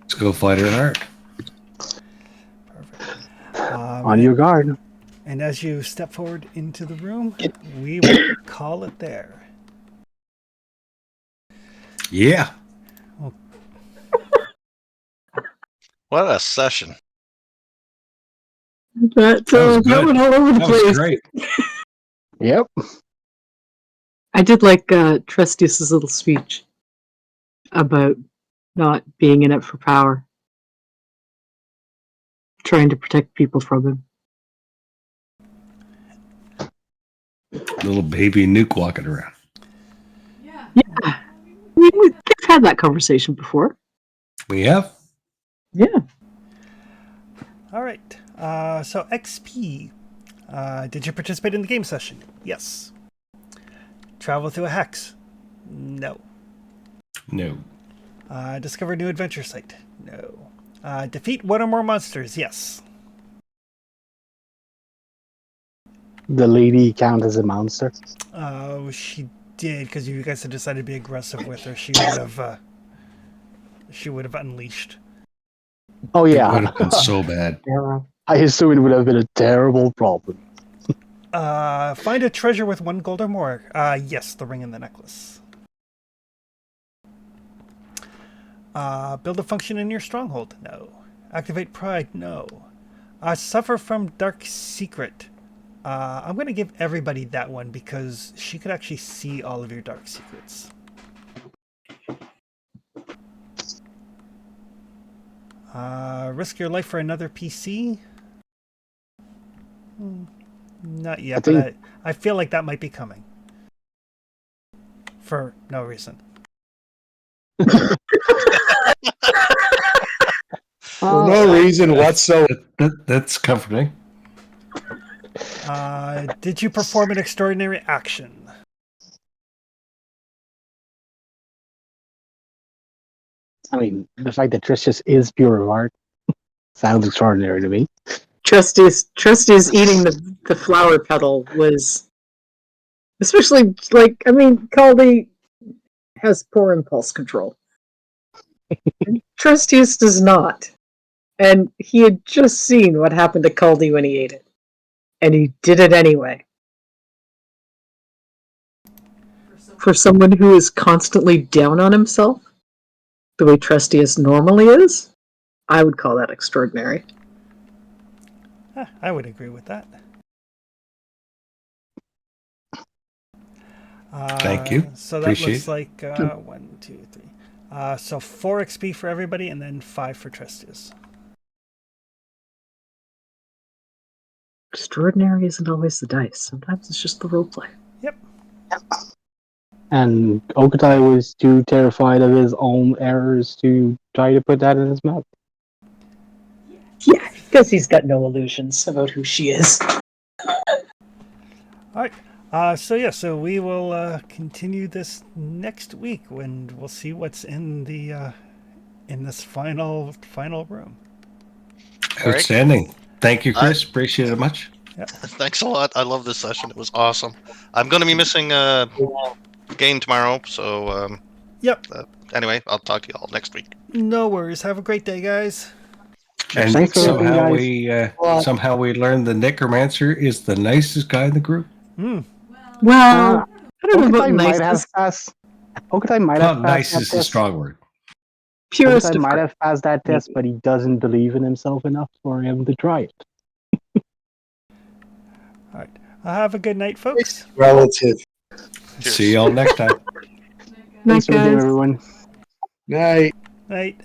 Speaker 2: Let's go fight her heart.
Speaker 1: Perfect.
Speaker 3: On your guard.
Speaker 1: And as you step forward into the room, we will call it there.
Speaker 2: Yeah.
Speaker 6: What a session.
Speaker 2: That was good.
Speaker 7: went all over the
Speaker 2: That was
Speaker 7: place.
Speaker 2: great.
Speaker 3: Yep.
Speaker 9: I did like Trustius's little speech about not being in it for power, trying to protect people from him.
Speaker 2: Little baby Nuke walking around.
Speaker 9: Yeah, we've had that conversation before.
Speaker 2: We have?
Speaker 9: Yeah.
Speaker 1: All right. So XP. Did you participate in the game session? Yes. Travel through a hex? No.
Speaker 2: No.
Speaker 1: Discover a new adventure site? No. Defeat one or more monsters? Yes.
Speaker 3: The lady count as a monster.
Speaker 1: She did, because you guys had decided to be aggressive with her. She would have unleashed.
Speaker 3: Oh
Speaker 2: It would
Speaker 3: yeah.
Speaker 2: have been so bad.
Speaker 3: I assume it would have been a terrible problem.
Speaker 1: Find a treasure with 1 gold or more. Yes, the ring and the necklace. Build a function in your stronghold. No. Activate pride. No. Suffer from dark secret. I'm going to give everybody that one because she could actually see all of your dark secrets. Risk your life for another PC? Not yet, but I feel like that might be coming. For no reason.
Speaker 4: For no reason whatsoever.
Speaker 2: That's comforting.
Speaker 1: Did you perform an extraordinary action?
Speaker 3: I mean, the fact that Tristius is pure of art sounds extraordinary to me.
Speaker 9: Trusty's eating the flower petal was especially like, I mean, Caldy has poor impulse control. Trustius does not. And he had just seen what happened to Caldy when he ate it. And he did it anyway. For someone who is constantly down on himself, the way Trustius normally is, I would call that extraordinary.
Speaker 1: I would agree with that.
Speaker 2: Thank you.
Speaker 1: So that
Speaker 2: Appreciate
Speaker 1: looks
Speaker 2: it.
Speaker 1: like 1, 2, 3. So 4 XP for everybody, and then 5 for Trustius.
Speaker 9: Extraordinary isn't always the dice. Sometimes it's just the roleplay.
Speaker 1: Yep.
Speaker 3: And Okutai was too terrified of his own errors to try to put that in his mouth.
Speaker 5: Yeah, because he's got no illusions about who she is.
Speaker 1: All right. So we will continue this next week when we'll see what's in the in this final room.
Speaker 2: Outstanding. Thank you, Chris. Appreciate it much.
Speaker 6: Thanks a lot. I love this session. It was awesome. I'm going to be missing game tomorrow, so
Speaker 1: Yep.
Speaker 6: Anyway, I'll talk to you all next week.
Speaker 1: No worries. Have a great day, guys.
Speaker 2: And
Speaker 3: Thanks for everything,
Speaker 2: somehow we learned the Necromancer is the nicest guy in the group.
Speaker 9: Well, I don't know
Speaker 3: Okutai
Speaker 9: about
Speaker 3: might have
Speaker 9: nicest.
Speaker 3: passed. Okutai might
Speaker 2: Well,
Speaker 3: have passed
Speaker 2: nice
Speaker 3: that
Speaker 2: is a
Speaker 3: test.
Speaker 2: strong word.
Speaker 9: Purest
Speaker 3: Okutai
Speaker 9: of
Speaker 3: might
Speaker 9: heart.
Speaker 3: have passed that test, but he doesn't believe in himself enough for him to try it.
Speaker 1: All right. Have a good night, folks.
Speaker 4: Relative.
Speaker 6: Cheers.
Speaker 2: See y'all next time.
Speaker 3: Thanks for the game,
Speaker 9: guys.
Speaker 3: everyone.
Speaker 4: Night.
Speaker 1: Night.